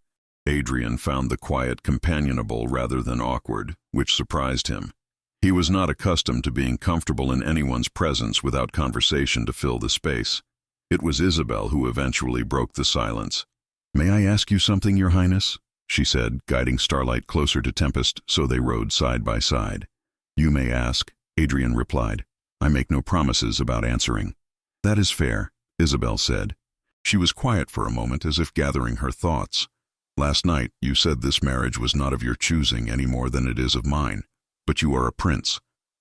Adrian found the quiet companionable rather than awkward, which surprised him. He was not accustomed to being comfortable in anyone's presence without conversation to fill the space. It was Isabel who eventually broke the silence. "May I ask you something, Your Highness?" she said, guiding Starlight closer to Tempest so they rode side by side. "You may ask," Adrian replied. "I make no promises about answering." "That is fair," Isabel said. She was quiet for a moment as if gathering her thoughts. "Last night you said this marriage was not of your choosing any more than it is of mine. But you are a prince.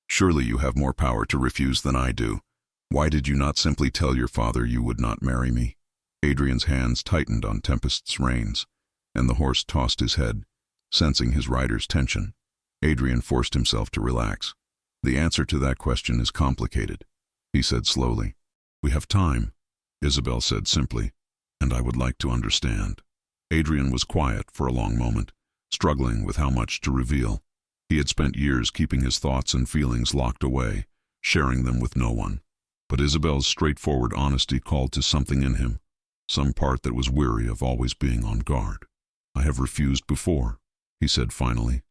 Surely you have more power to refuse than I do. Why did you not simply tell your father you would not marry me?" Adrian's hands tightened on Tempest's reins, and the horse tossed his head, sensing his rider's tension. Adrian forced himself to relax. "The answer to that question is complicated," he said slowly. "We have time," Isabel said simply, "and I would like to understand." Adrian was quiet for a long moment, struggling with how much to reveal. He had spent years keeping his thoughts and feelings locked away, sharing them with no one. But Isabel's straightforward honesty called to something in him, some part that was weary of always being on guard. "I have refused before," he said finally.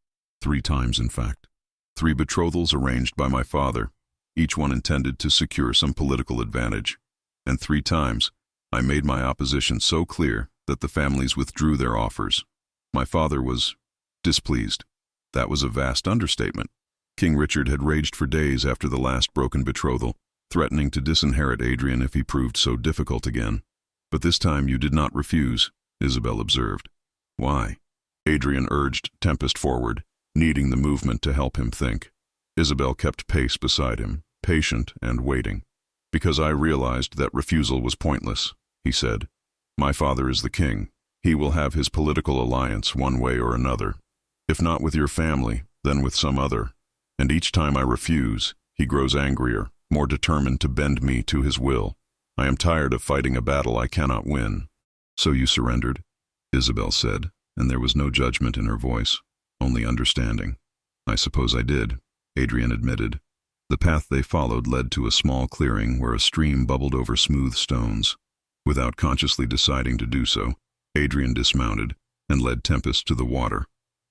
3 times, in fact. 3 betrothals arranged by my father, each one intended to secure some political advantage. And 3 times, I made my opposition so clear that the families withdrew their offers. My father was displeased. That was a vast understatement. King Richard had raged for days after the last broken betrothal, threatening to disinherit Adrian if he proved so difficult again. "But this time you did not refuse," Isabel observed. "Why?" Adrian urged Tempest forward, needing the movement to help him think. Isabel kept pace beside him, patient and waiting. "Because I realized that refusal was pointless," he said. "My father is the king. He will have his political alliance one way or another. If not with your family, then with some other. And each time I refuse, he grows angrier, more determined to bend me to his will. I am tired of fighting a battle I cannot win." "So you surrendered?" Isabel said, and there was no judgment in her voice, only understanding. "I suppose I did," Adrian admitted. The path they followed led to a small clearing where a stream bubbled over smooth stones. Without consciously deciding to do so, Adrian dismounted and led Tempest to the water.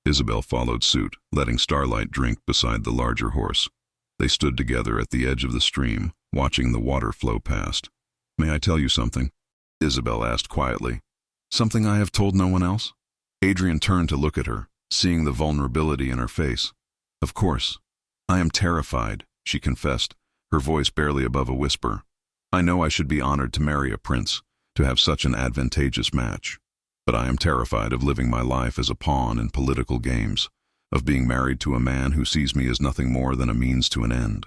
Isabel followed suit, letting Starlight drink beside the larger horse. They stood together at the edge of the stream, watching the water flow past. "May I tell you something?" Isabel asked quietly. "Something I have told no one else?" Adrian turned to look at her, seeing the vulnerability in her face. "Of course. I am terrified," she confessed, her voice barely above a whisper. "I know I should be honored to marry a prince, to have such an advantageous match. But I am terrified of living my life as a pawn in political games, of being married to a man who sees me as nothing more than a means to an end.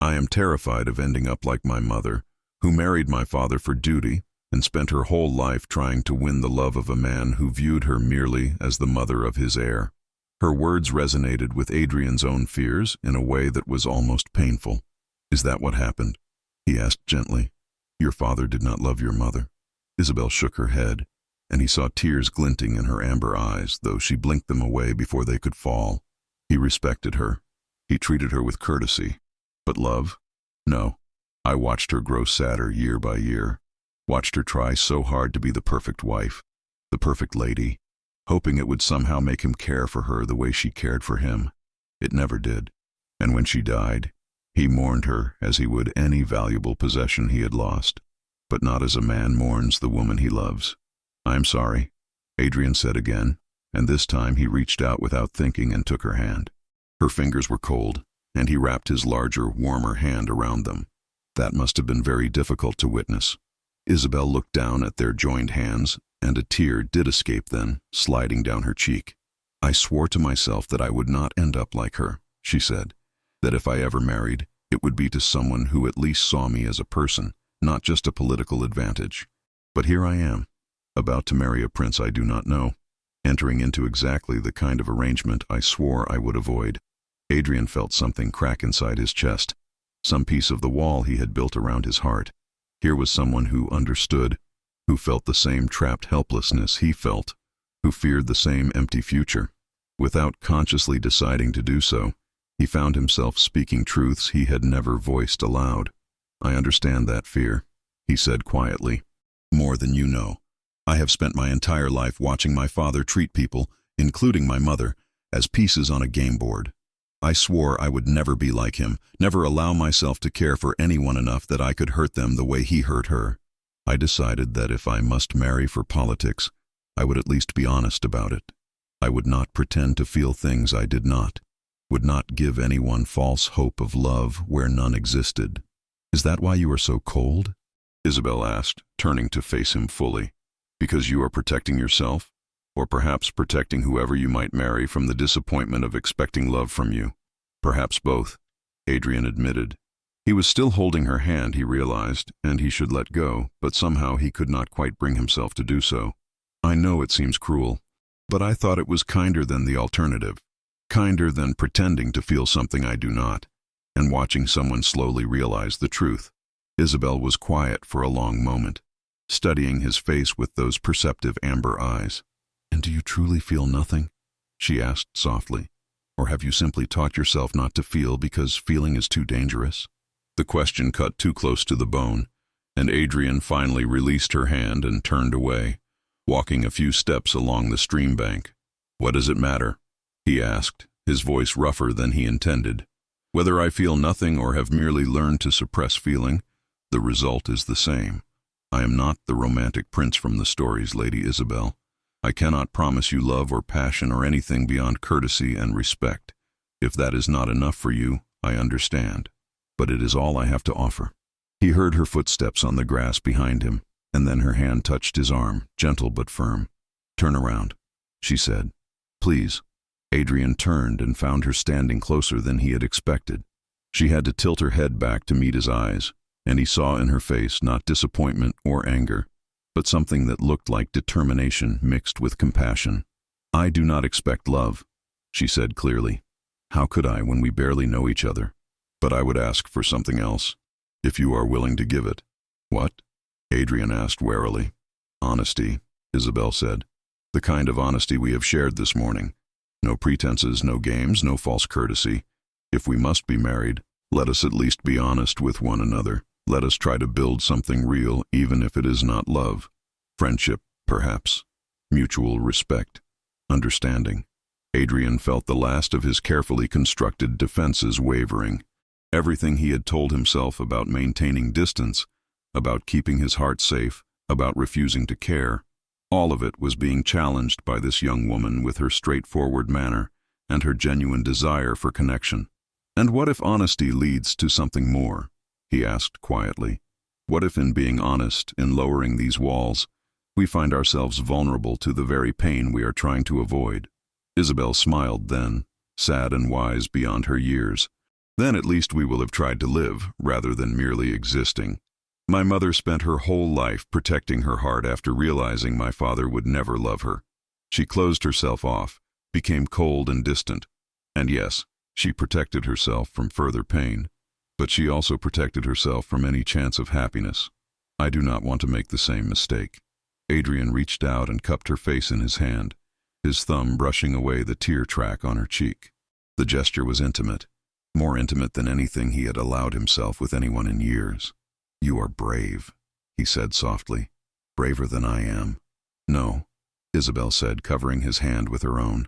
I am terrified of ending up like my mother, who married my father for duty and spent her whole life trying to win the love of a man who viewed her merely as the mother of his heir." Her words resonated with Adrian's own fears in a way that was almost painful. "Is that what happened?" he asked gently. "Your father did not love your mother?" Isabel shook her head, and he saw tears glinting in her amber eyes, though she blinked them away before they could fall. He respected her. He treated her with courtesy. But love? No. I watched her grow sadder year by year, watched her try so hard to be the perfect wife, the perfect lady, hoping it would somehow make him care for her the way she cared for him. It never did. And when she died, he mourned her as he would any valuable possession he had lost, but not as a man mourns the woman he loves. "I'm sorry," Adrian said again, and this time he reached out without thinking and took her hand. Her fingers were cold, and he wrapped his larger, warmer hand around them. That must have been very difficult to witness. Isabel looked down at their joined hands, and a tear did escape then, sliding down her cheek. "I swore to myself that I would not end up like her," she said, "that if I ever married, it would be to someone who at least saw me as a person, not just a political advantage. But here I am, about to marry a prince I do not know, entering into exactly the kind of arrangement I swore I would avoid." Adrian felt something crack inside his chest, some piece of the wall he had built around his heart. Here was someone who understood, who felt the same trapped helplessness he felt, who feared the same empty future. Without consciously deciding to do so, he found himself speaking truths he had never voiced aloud. "I understand that fear," he said quietly. "More than you know. I have spent my entire life watching my father treat people, including my mother, as pieces on a game board. I swore I would never be like him, never allow myself to care for anyone enough that I could hurt them the way he hurt her. I decided that if I must marry for politics, I would at least be honest about it. I would not pretend to feel things I did not, would not give anyone false hope of love where none existed." "Is that why you are so cold?" Isabel asked, turning to face him fully. "Because you are protecting yourself? Or perhaps protecting whoever you might marry from the disappointment of expecting love from you?" "Perhaps both," Adrian admitted. He was still holding her hand, he realized, and he should let go, but somehow he could not quite bring himself to do so. "I know it seems cruel, but I thought it was kinder than the alternative, kinder than pretending to feel something I do not, and watching someone slowly realize the truth." Isabel was quiet for a long moment, studying his face with those perceptive amber eyes. "And do you truly feel nothing?" she asked softly. "Or have you simply taught yourself not to feel because feeling is too dangerous?" The question cut too close to the bone, and Adrian finally released her hand and turned away, walking a few steps along the stream bank. "What does it matter?" he asked, his voice rougher than he intended. "Whether I feel nothing or have merely learned to suppress feeling, the result is the same. I am not the romantic prince from the stories, Lady Isabel. I cannot promise you love or passion or anything beyond courtesy and respect. If that is not enough for you, I understand. But it is all I have to offer." He heard her footsteps on the grass behind him, and then her hand touched his arm, gentle but firm. "Turn around," she said. "Please." Adrian turned and found her standing closer than he had expected. She had to tilt her head back to meet his eyes, and he saw in her face not disappointment or anger, but something that looked like determination mixed with compassion. "I do not expect love," she said clearly. "How could I when we barely know each other? But I would ask for something else, if you are willing to give it." "What?" Adrian asked warily. "Honesty," Isabel said. "The kind of honesty we have shared this morning. No pretenses, no games, no false courtesy. If we must be married, let us at least be honest with one another. Let us try to build something real, even if it is not love. Friendship, perhaps. Mutual respect. Understanding." Adrian felt the last of his carefully constructed defenses wavering. Everything he had told himself about maintaining distance, about keeping his heart safe, about refusing to care, all of it was being challenged by this young woman with her straightforward manner and her genuine desire for connection. "And what if honesty leads to something more?" he asked quietly. "What if in being honest, in lowering these walls, we find ourselves vulnerable to the very pain we are trying to avoid?" Isabel smiled then, sad and wise beyond her years. "Then at least we will have tried to live, rather than merely existing. My mother spent her whole life protecting her heart after realizing my father would never love her. She closed herself off, became cold and distant. And yes, she protected herself from further pain. But she also protected herself from any chance of happiness. I do not want to make the same mistake." Adrian reached out and cupped her face in his hand, his thumb brushing away the tear track on her cheek. The gesture was intimate, more intimate than anything he had allowed himself with anyone in years. "You are brave," he said softly. "Braver than I am." "No, Isabel said, covering his hand with her own.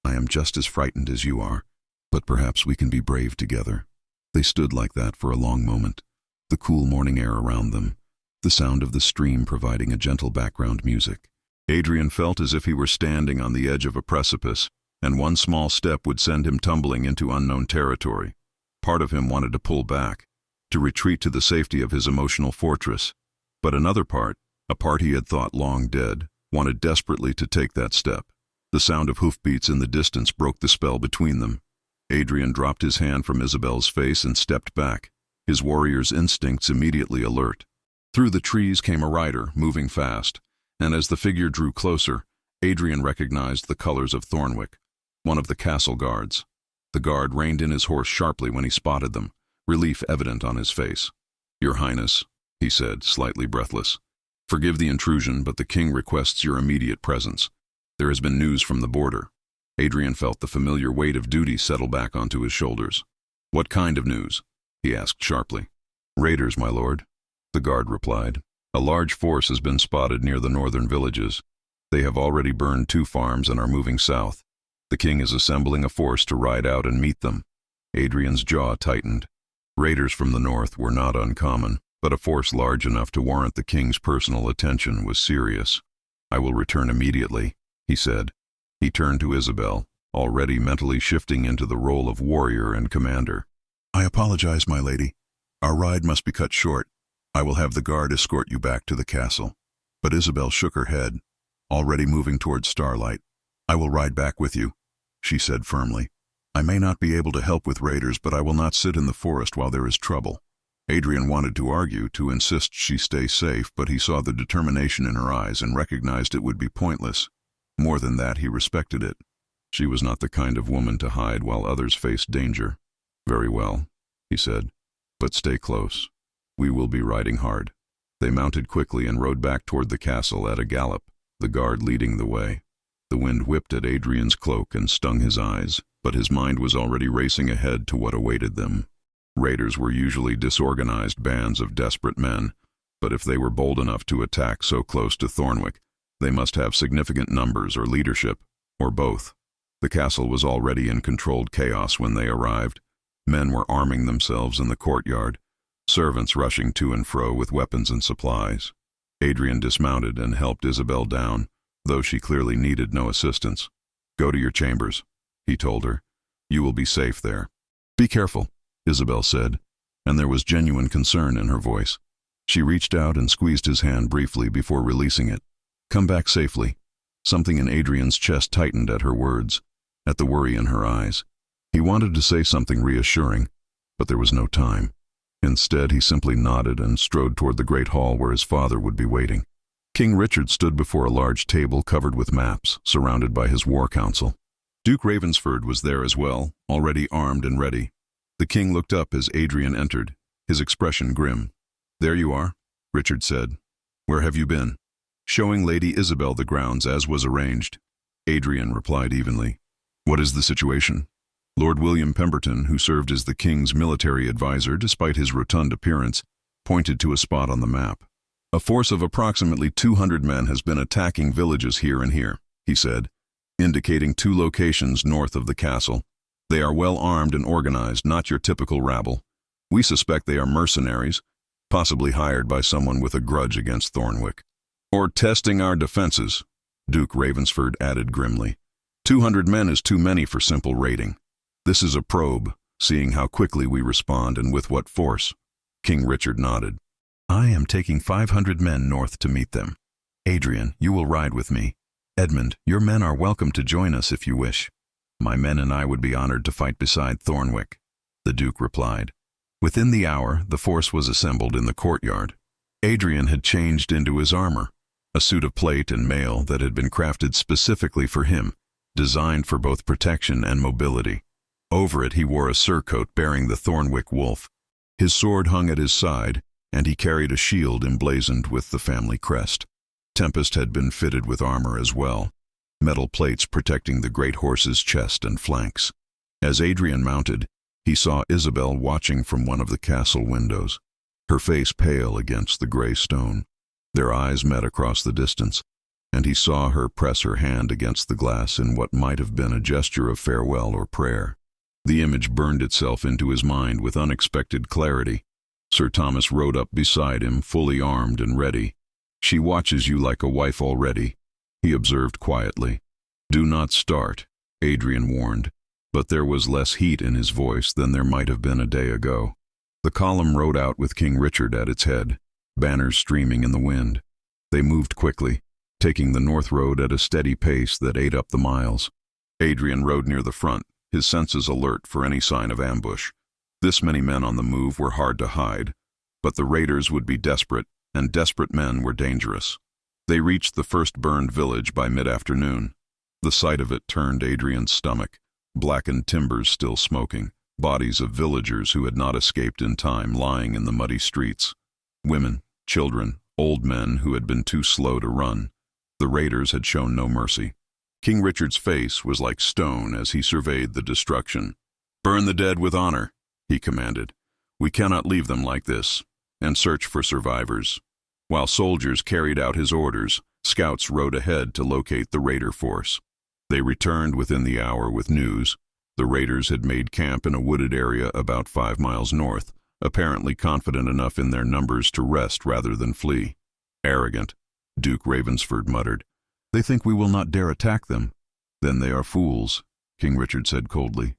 I am just as frightened as you are, but perhaps we can be brave together. They stood like that for a long moment, the cool morning air around them, the sound of the stream providing a gentle background music. Adrian felt as if he were standing on the edge of a precipice, and one small step would send him tumbling into unknown territory. Part of him wanted to pull back, to retreat to the safety of his emotional fortress, but another part, a part he had thought long dead, wanted desperately to take that step. The sound of hoofbeats in the distance broke the spell between them. Adrian dropped his hand from Isabel's face and stepped back, his warrior's instincts immediately alert. Through the trees came a rider, moving fast, and as the figure drew closer, Adrian recognized the colors of Thornwick, one of the castle guards. The guard reined in his horse sharply when he spotted them, relief evident on his face. Your Highness, he said, slightly breathless. Forgive the intrusion, but the king requests your immediate presence. There has been news from the border. Adrian felt the familiar weight of duty settle back onto his shoulders. What kind of news? He asked sharply. Raiders, my lord, the guard replied. A large force has been spotted near the northern villages. They have already burned 2 farms and are moving south. The king is assembling a force to ride out and meet them. Adrian's jaw tightened. Raiders from the north were not uncommon, but a force large enough to warrant the king's personal attention was serious. I will return immediately, he said. He turned to Isabel, already mentally shifting into the role of warrior and commander. I apologize, my lady. Our ride must be cut short. I will have the guard escort you back to the castle. But Isabel shook her head, already moving towards Starlight. I will ride back with you, she said firmly. I may not be able to help with raiders, but I will not sit in the forest while there is trouble. Adrian wanted to argue, to insist she stay safe, but he saw the determination in her eyes and recognized it would be pointless. More than that, he respected it. She was not the kind of woman to hide while others faced danger. Very well, he said, but stay close. We will be riding hard. They mounted quickly and rode back toward the castle at a gallop, the guard leading the way. The wind whipped at Adrian's cloak and stung his eyes, but his mind was already racing ahead to what awaited them. Raiders were usually disorganized bands of desperate men, but if they were bold enough to attack so close to Thornwick, they must have significant numbers or leadership, or both. The castle was already in controlled chaos when they arrived. Men were arming themselves in the courtyard, servants rushing to and fro with weapons and supplies. Adrian dismounted and helped Isabel down, though she clearly needed no assistance. Go to your chambers, he told her. You will be safe there. Be careful, Isabel said, and there was genuine concern in her voice. She reached out and squeezed his hand briefly before releasing it. Come back safely. Something in Adrian's chest tightened at her words, at the worry in her eyes. He wanted to say something reassuring, but there was no time. Instead, he simply nodded and strode toward the great hall where his father would be waiting. King Richard stood before a large table covered with maps, surrounded by his war council. Duke Ravensford was there as well, already armed and ready. The king looked up as Adrian entered, his expression grim. There you are, Richard said. Where have you been? Showing Lady Isabel the grounds as was arranged. Adrian replied evenly. What is the situation? Lord William Pemberton, who served as the king's military advisor despite his rotund appearance, pointed to a spot on the map. A force of approximately 200 men has been attacking villages here and here, he said, indicating 2 locations north of the castle. They are well armed and organized, not your typical rabble. We suspect they are mercenaries, possibly hired by someone with a grudge against Thornwick. Or testing our defenses, Duke Ravensford added grimly. 200 men is too many for simple raiding. This is a probe, seeing how quickly we respond and with what force. King Richard nodded. I am taking 500 men north to meet them. Adrian, you will ride with me. Edmund, your men are welcome to join us if you wish. My men and I would be honored to fight beside Thornwick, the Duke replied. Within the hour, the force was assembled in the courtyard. Adrian had changed into his armor, a suit of plate and mail that had been crafted specifically for him, designed for both protection and mobility. Over it he wore a surcoat bearing the Thornwick wolf. His sword hung at his side, and he carried a shield emblazoned with the family crest. Tempest had been fitted with armor as well, metal plates protecting the great horse's chest and flanks. As Adrian mounted, he saw Isabel watching from one of the castle windows, her face pale against the gray stone. Their eyes met across the distance, and he saw her press her hand against the glass in what might have been a gesture of farewell or prayer. The image burned itself into his mind with unexpected clarity. Sir Thomas rode up beside him, fully armed and ready. "She watches you like a wife already," he observed quietly. "Do not start," Adrian warned, but there was less heat in his voice than there might have been a day ago. The column rode out with King Richard at its head, banners streaming in the wind. They moved quickly, taking the north road at a steady pace that ate up the miles. Adrian rode near the front, his senses alert for any sign of ambush. This many men on the move were hard to hide, but the raiders would be desperate, and desperate men were dangerous. They reached the first burned village by mid-afternoon. The sight of it turned Adrian's stomach, blackened timbers still smoking, bodies of villagers who had not escaped in time lying in the muddy streets. Women, children, old men who had been too slow to run. The raiders had shown no mercy. King Richard's face was like stone as he surveyed the destruction. "Burn the dead with honor," he commanded. "We cannot leave them like this, and search for survivors." While soldiers carried out his orders, scouts rode ahead to locate the raider force. They returned within the hour with news. The raiders had made camp in a wooded area about 5 miles north, apparently confident enough in their numbers to rest rather than flee. "Arrogant," Duke Ravensford muttered. "They think we will not dare attack them." "Then they are fools," King Richard said coldly.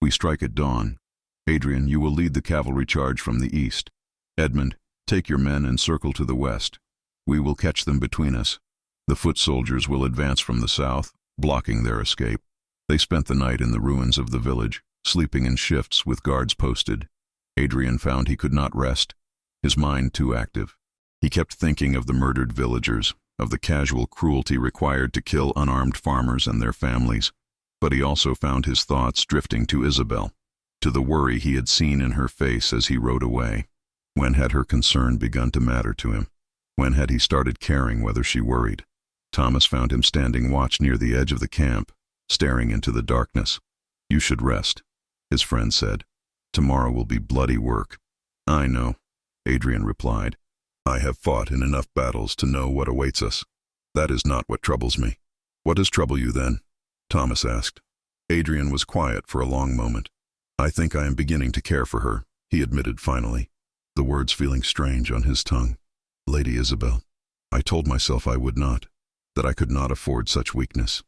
"We strike at dawn. Adrian, you will lead the cavalry charge from the east. Edmund, take your men and circle to the west. We will catch them between us. The foot soldiers will advance from the south, blocking their escape." They spent the night in the ruins of the village, sleeping in shifts with guards posted. Adrian found he could not rest, his mind too active. He kept thinking of the murdered villagers, of the casual cruelty required to kill unarmed farmers and their families. But he also found his thoughts drifting to Isabel, to the worry he had seen in her face as he rode away. When had her concern begun to matter to him? When had he started caring whether she worried? Thomas found him standing watch near the edge of the camp, staring into the darkness. "You should rest," his friend said. "Tomorrow will be bloody work." "I know," Adrian replied. "I have fought in enough battles to know what awaits us. That is not what troubles me." "What does trouble you then?" Thomas asked. Adrian was quiet for a long moment. "I think I am beginning to care for her," he admitted finally, the words feeling strange on his tongue. "Lady Isabel, I told myself I would not, that I could not afford such weakness.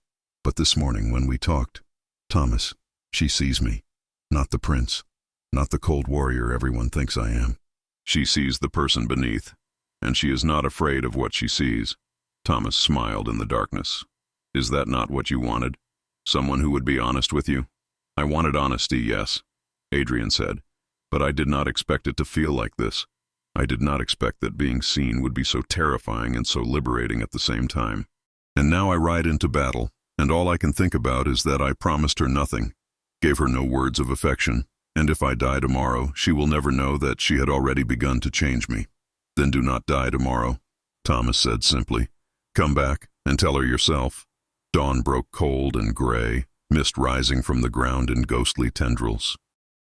But this morning when we talked, Thomas, she sees me, not the prince, not the cold warrior everyone thinks I am. She sees the person beneath, and she is not afraid of what she sees." Thomas smiled in the darkness. "Is that not what you wanted? Someone who would be honest with you?" "I wanted honesty, yes," Adrian said, "but I did not expect it to feel like this. I did not expect that being seen would be so terrifying and so liberating at the same time. And now I ride into battle, and all I can think about is that I promised her nothing, gave her no words of affection, and if I die tomorrow, she will never know that she had already begun to change me." "Then do not die tomorrow," Thomas said simply. "Come back and tell her yourself." Dawn broke cold and gray, mist rising from the ground in ghostly tendrils.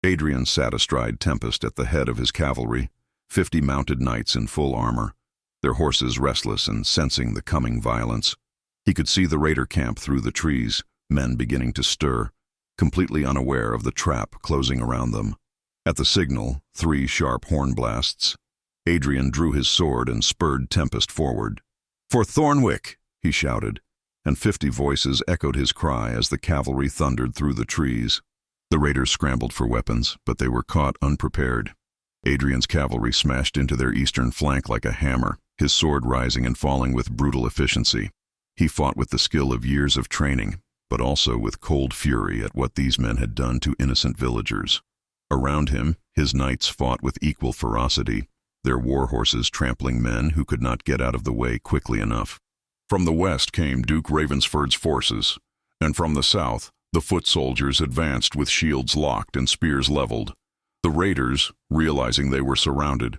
Adrian sat astride Tempest at the head of his cavalry, 50 mounted knights in full armor, their horses restless and sensing the coming violence. He could see the raider camp through the trees, men beginning to stir, completely unaware of the trap closing around them. At the signal, 3 sharp horn blasts, Adrian drew his sword and spurred Tempest forward. "For Thornwick!" he shouted, and 50 voices echoed his cry as the cavalry thundered through the trees. The raiders scrambled for weapons, but they were caught unprepared. Adrian's cavalry smashed into their eastern flank like a hammer, his sword rising and falling with brutal efficiency. He fought with the skill of years of training, but also with cold fury at what these men had done to innocent villagers. Around him, his knights fought with equal ferocity, their war horses trampling men who could not get out of the way quickly enough. From the west came Duke Ravensford's forces, and from the south, the foot soldiers advanced with shields locked and spears leveled. The raiders, realizing they were surrounded,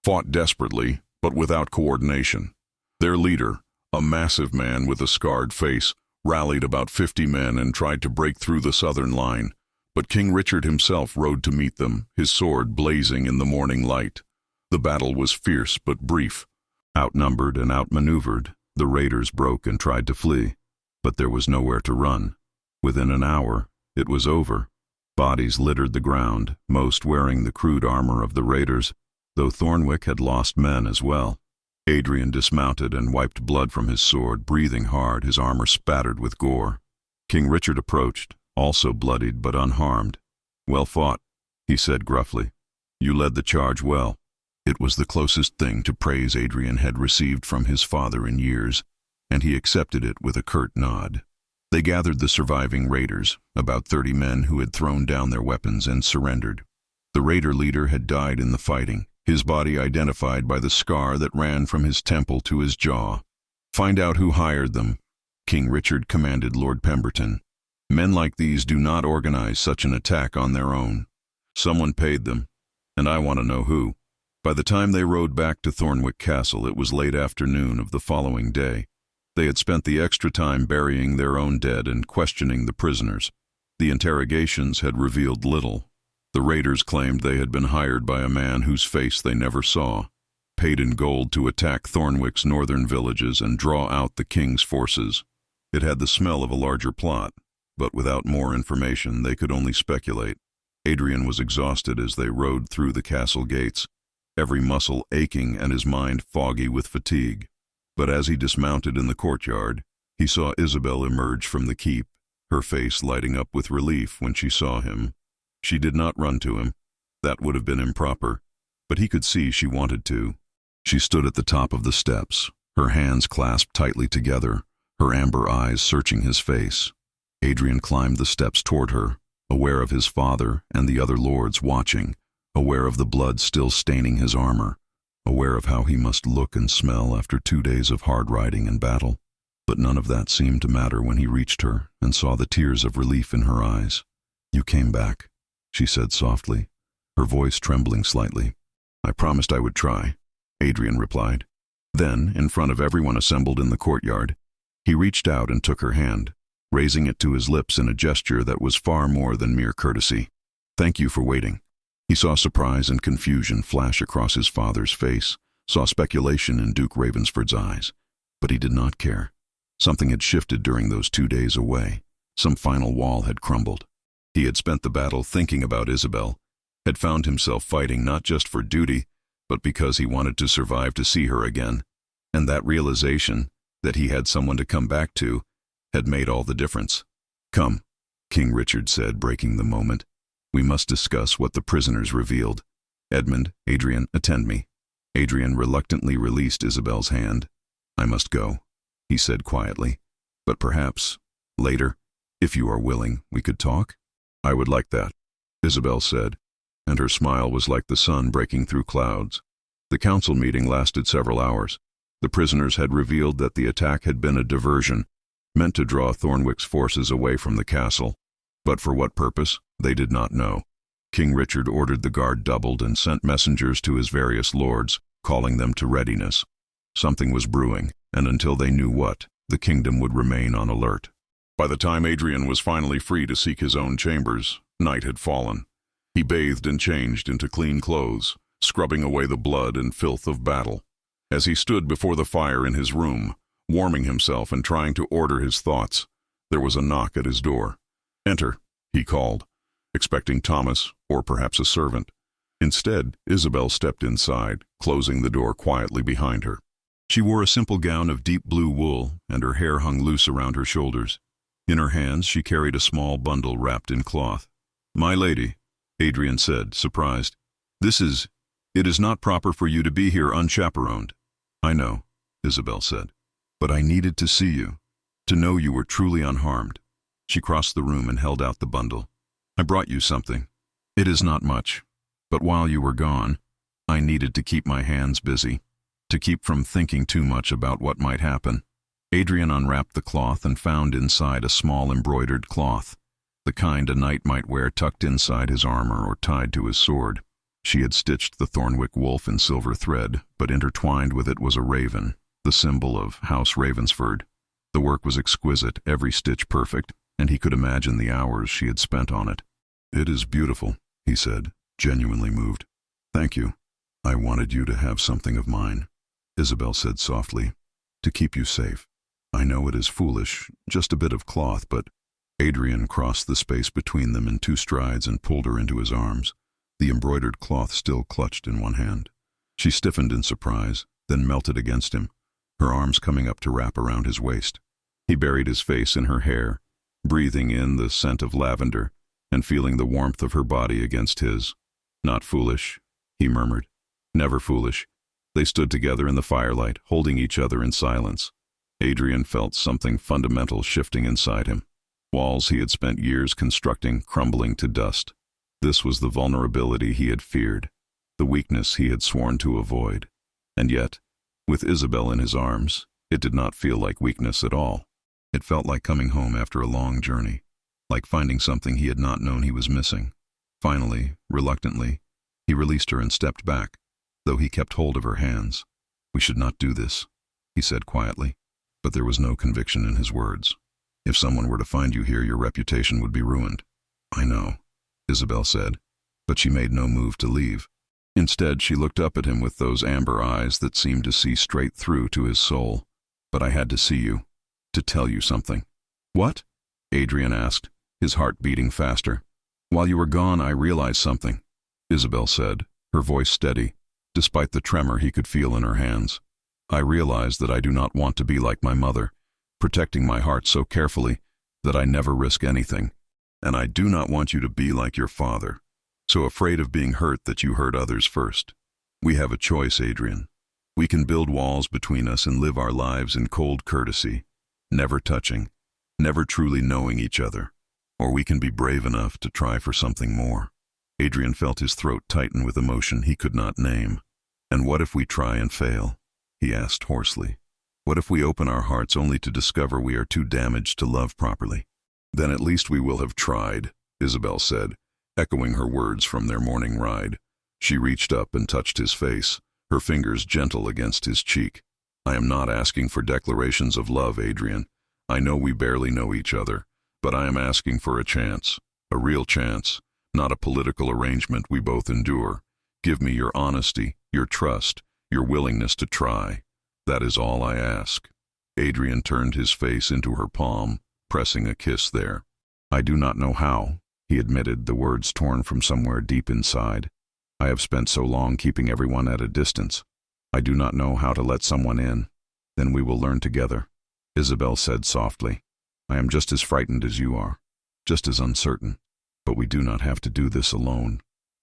fought desperately, but without coordination. Their leader, a massive man with a scarred face, rallied about 50 men and tried to break through the southern line, but King Richard himself rode to meet them, his sword blazing in the morning light. The battle was fierce but brief. Outnumbered and outmaneuvered, The raiders broke and tried to flee, but there was nowhere to run. Within an hour, it was over. Bodies littered the ground, most wearing the crude armor of the raiders, though Thornwick had lost men as well. Adrian dismounted and wiped blood from his sword, breathing hard, his armor spattered with gore. King Richard approached, also bloodied but unharmed. "Well fought," he said gruffly. "You led the charge well." It was the closest thing to praise Adrian had received from his father in years, and he accepted it with a curt nod. They gathered the surviving raiders, about 30 men who had thrown down their weapons and surrendered. The raider leader had died in the fighting, his body identified by the scar that ran from his temple to his jaw. "Find out who hired them," King Richard commanded Lord Pemberton. "Men like these do not organize such an attack on their own. Someone paid them, and I want to know who." By the time they rode back to Thornwick Castle, it was late afternoon of the following day. They had spent the extra time burying their own dead and questioning the prisoners. The interrogations had revealed little. The raiders claimed they had been hired by a man whose face they never saw, paid in gold to attack Thornwick's northern villages and draw out the king's forces. It had the smell of a larger plot, but without more information they could only speculate. Adrian was exhausted as they rode through the castle gates, every muscle aching and his mind foggy with fatigue. But as he dismounted in the courtyard, he saw Isabel emerge from the keep, her face lighting up with relief when she saw him. She did not run to him. That would have been improper, but he could see she wanted to. She stood at the top of the steps, her hands clasped tightly together, her amber eyes searching his face. Adrian climbed the steps toward her, aware of his father and the other lords watching, aware of the blood still staining his armor, aware of how he must look and smell after 2 days of hard riding and battle. But none of that seemed to matter when he reached her and saw the tears of relief in her eyes. "You came back," she said softly, her voice trembling slightly. "I promised I would try," Adrian replied. Then, in front of everyone assembled in the courtyard, he reached out and took her hand, raising it to his lips in a gesture that was far more than mere courtesy. "Thank you for waiting." He saw surprise and confusion flash across his father's face, saw speculation in Duke Ravensford's eyes, but he did not care. Something had shifted during those 2 days away. Some final wall had crumbled. He had spent the battle thinking about Isabel, had found himself fighting not just for duty, but because he wanted to survive to see her again. And that realization, that he had someone to come back to, had made all the difference. "Come," King Richard said, breaking the moment. "We must discuss what the prisoners revealed. Edmund, Adrian, attend me." Adrian reluctantly released Isabel's hand. "I must go," he said quietly. "But perhaps, later, if you are willing, we could talk?" "I would like that," Isabel said, and her smile was like the sun breaking through clouds. The council meeting lasted several hours. The prisoners had revealed that the attack had been a diversion, meant to draw Thornwick's forces away from the castle. But for what purpose, they did not know. King Richard ordered the guard doubled and sent messengers to his various lords, calling them to readiness. Something was brewing, and until they knew what, the kingdom would remain on alert. By the time Adrian was finally free to seek his own chambers, night had fallen. He bathed and changed into clean clothes, scrubbing away the blood and filth of battle. As he stood before the fire in his room, warming himself and trying to order his thoughts, there was a knock at his door. "Enter," he called, expecting Thomas or perhaps a servant. Instead, Isabel stepped inside, closing the door quietly behind her. She wore a simple gown of deep blue wool, and her hair hung loose around her shoulders. In her hands she carried a small bundle wrapped in cloth. "My lady," Adrian said, surprised, "it is not proper for you to be here unchaperoned." "I know," Isabel said, "but I needed to see you, to know you were truly unharmed." She crossed the room and held out the bundle. "I brought you something. It is not much, but while you were gone, I needed to keep my hands busy, to keep from thinking too much about what might happen." Adrian unwrapped the cloth and found inside a small embroidered cloth, the kind a knight might wear tucked inside his armor or tied to his sword. She had stitched the Thornwick wolf in silver thread, but intertwined with it was a raven, the symbol of House Ravensford. The work was exquisite, every stitch perfect, and he could imagine the hours she had spent on it. "It is beautiful," he said, genuinely moved. "Thank you. I wanted you to have something of mine," Isabel said softly. To keep you safe. I know it is foolish, just a bit of cloth, but Adrian crossed the space between them in 2 strides and pulled her into his arms, the embroidered cloth still clutched in one hand. She stiffened in surprise, then melted against him, her arms coming up to wrap around his waist. He buried his face in her hair, breathing in the scent of lavender and feeling the warmth of her body against his. Not foolish, he murmured. Never foolish. They stood together in the firelight, holding each other in silence. Adrian felt something fundamental shifting inside him. Walls he had spent years constructing crumbling to dust. This was the vulnerability he had feared, the weakness he had sworn to avoid. And yet, with Isabel in his arms, it did not feel like weakness at all. It felt like coming home after a long journey, like finding something he had not known he was missing. Finally, reluctantly, he released her and stepped back, though he kept hold of her hands. "We should not do this," he said quietly, but there was no conviction in his words. "If someone were to find you here, your reputation would be ruined." "I know," Isabel said, but she made no move to leave. Instead, she looked up at him with those amber eyes that seemed to see straight through to his soul. "But I had to see you, to tell you something." "What?" Adrian asked, his heart beating faster. "While you were gone, I realized something," Isabel said, her voice steady, despite the tremor he could feel in her hands. "I realized that I do not want to be like my mother, protecting my heart so carefully that I never risk anything. And I do not want you to be like your father, so afraid of being hurt that you hurt others first. We have a choice, Adrian. We can build walls between us and live our lives in cold courtesy, never touching, never truly knowing each other. Or we can be brave enough to try for something more." Adrian felt his throat tighten with emotion he could not name. "And what if we try and fail?" he asked hoarsely. "What if we open our hearts only to discover we are too damaged to love properly?" "Then at least we will have tried," Isabel said, echoing her words from their morning ride. She reached up and touched his face, her fingers gentle against his cheek. "I am not asking for declarations of love, Adrian. I know we barely know each other, but I am asking for a chance, a real chance, not a political arrangement we both endure. Give me your honesty, your trust, your willingness to try. That is all I ask." Adrian turned his face into her palm, pressing a kiss there. "I do not know how," he admitted, the words torn from somewhere deep inside. "I have spent so long keeping everyone at a distance. I do not know how to let someone in." "Then we will learn together," Isabel said softly. "I am just as frightened as you are, just as uncertain. But we do not have to do this alone.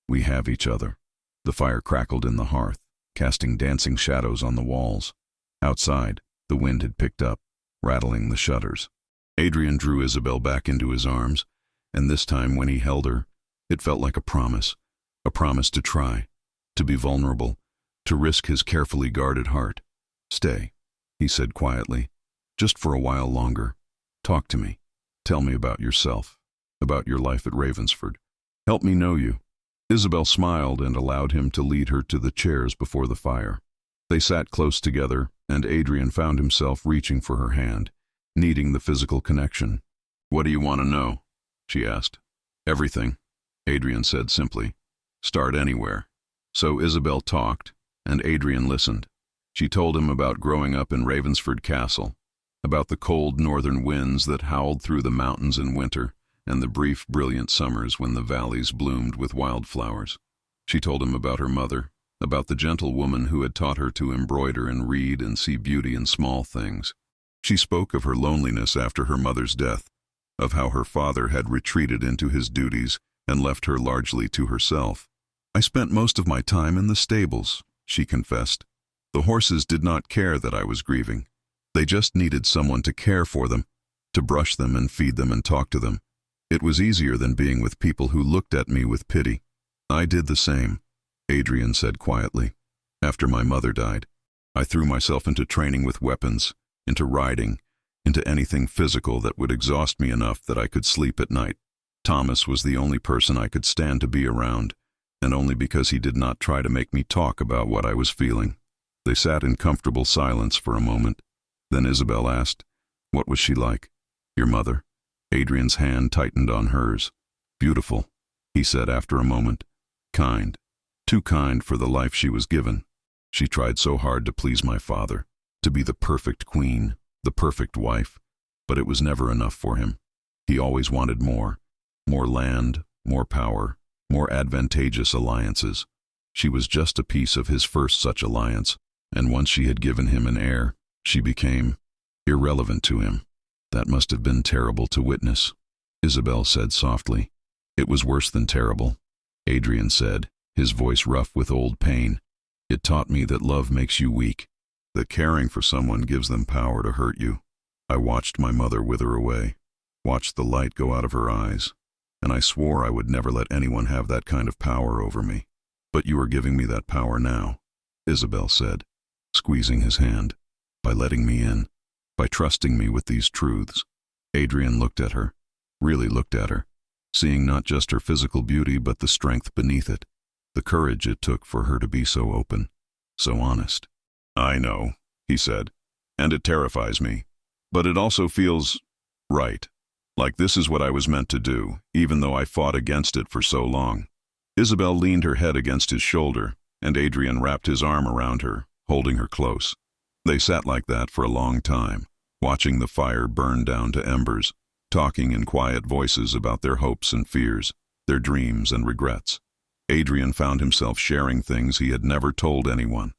We have each other." The fire crackled in the hearth, casting dancing shadows on the walls. Outside, the wind had picked up, rattling the shutters. Adrian drew Isabel back into his arms, and this time when he held her, it felt like a promise to try, to be vulnerable, to risk his carefully guarded heart. "Stay," he said quietly, "just for a while longer. Talk to me. Tell me about yourself, about your life at Ravensford. Help me know you." Isabel smiled and allowed him to lead her to the chairs before the fire. They sat close together, and Adrian found himself reaching for her hand, needing the physical connection. "What do you want to know?" she asked. "Everything," Adrian said simply. "Start anywhere." So Isabel talked, and Adrian listened. She told him about growing up in Ravensford Castle, about the cold northern winds that howled through the mountains in winter, and the brief, brilliant summers when the valleys bloomed with wildflowers. She told him about her mother, about the gentle woman who had taught her to embroider and read and see beauty in small things. She spoke of her loneliness after her mother's death, of how her father had retreated into his duties and left her largely to herself. "I spent most of my time in the stables," she confessed. "The horses did not care that I was grieving. They just needed someone to care for them, to brush them and feed them and talk to them. It was easier than being with people who looked at me with pity." "I did the same," Adrian said quietly. "After my mother died, I threw myself into training with weapons, into riding, into anything physical that would exhaust me enough that I could sleep at night. Thomas was the only person I could stand to be around, and only because he did not try to make me talk about what I was feeling." They sat in comfortable silence for a moment. Then Isabel asked, "What was she like?" "Your mother?" Adrian's hand tightened on hers. "Beautiful," he said after a moment. "Kind. Too kind for the life she was given. She tried so hard to please my father. to be the perfect queen, the perfect wife, but it was never enough for him. He always wanted more. More land, more power, more advantageous alliances. She was just a piece of his first such alliance, and once she had given him an heir, she became irrelevant to him. That must have been terrible to witness, Isabel said softly. It was worse than terrible, Adrian said, his voice rough with old pain. It taught me that love makes you weak, that caring for someone gives them power to hurt you. I watched my mother wither away, watched the light go out of her eyes, and I swore I would never let anyone have that kind of power over me. But you are giving me that power now, Isabel said, squeezing his hand, by letting me in, by trusting me with these truths. Adrian looked at her, really looked at her, seeing not just her physical beauty but the strength beneath it, the courage it took for her to be so open, so honest. I know, he said, and it terrifies me, but it also feels right, like this is what I was meant to do, even though I fought against it for so long. Isabel leaned her head against his shoulder, and Adrian wrapped his arm around her, holding her close. They sat like that for a long time, watching the fire burn down to embers, talking in quiet voices about their hopes and fears, their dreams and regrets. Adrian found himself sharing things he had never told anyone,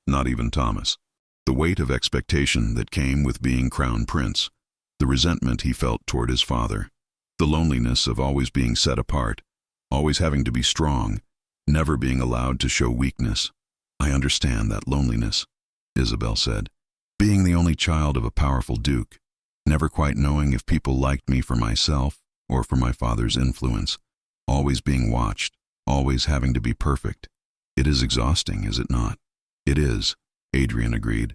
not even Thomas. The weight of expectation that came with being crown prince, the resentment he felt toward his father, the loneliness of always being set apart, always having to be strong, never being allowed to show weakness. I understand that loneliness, Isabel said. Being the only child of a powerful duke, never quite knowing if people liked me for myself or for my father's influence, always being watched, always having to be perfect. It is exhausting, is it not? It is, Adrian agreed.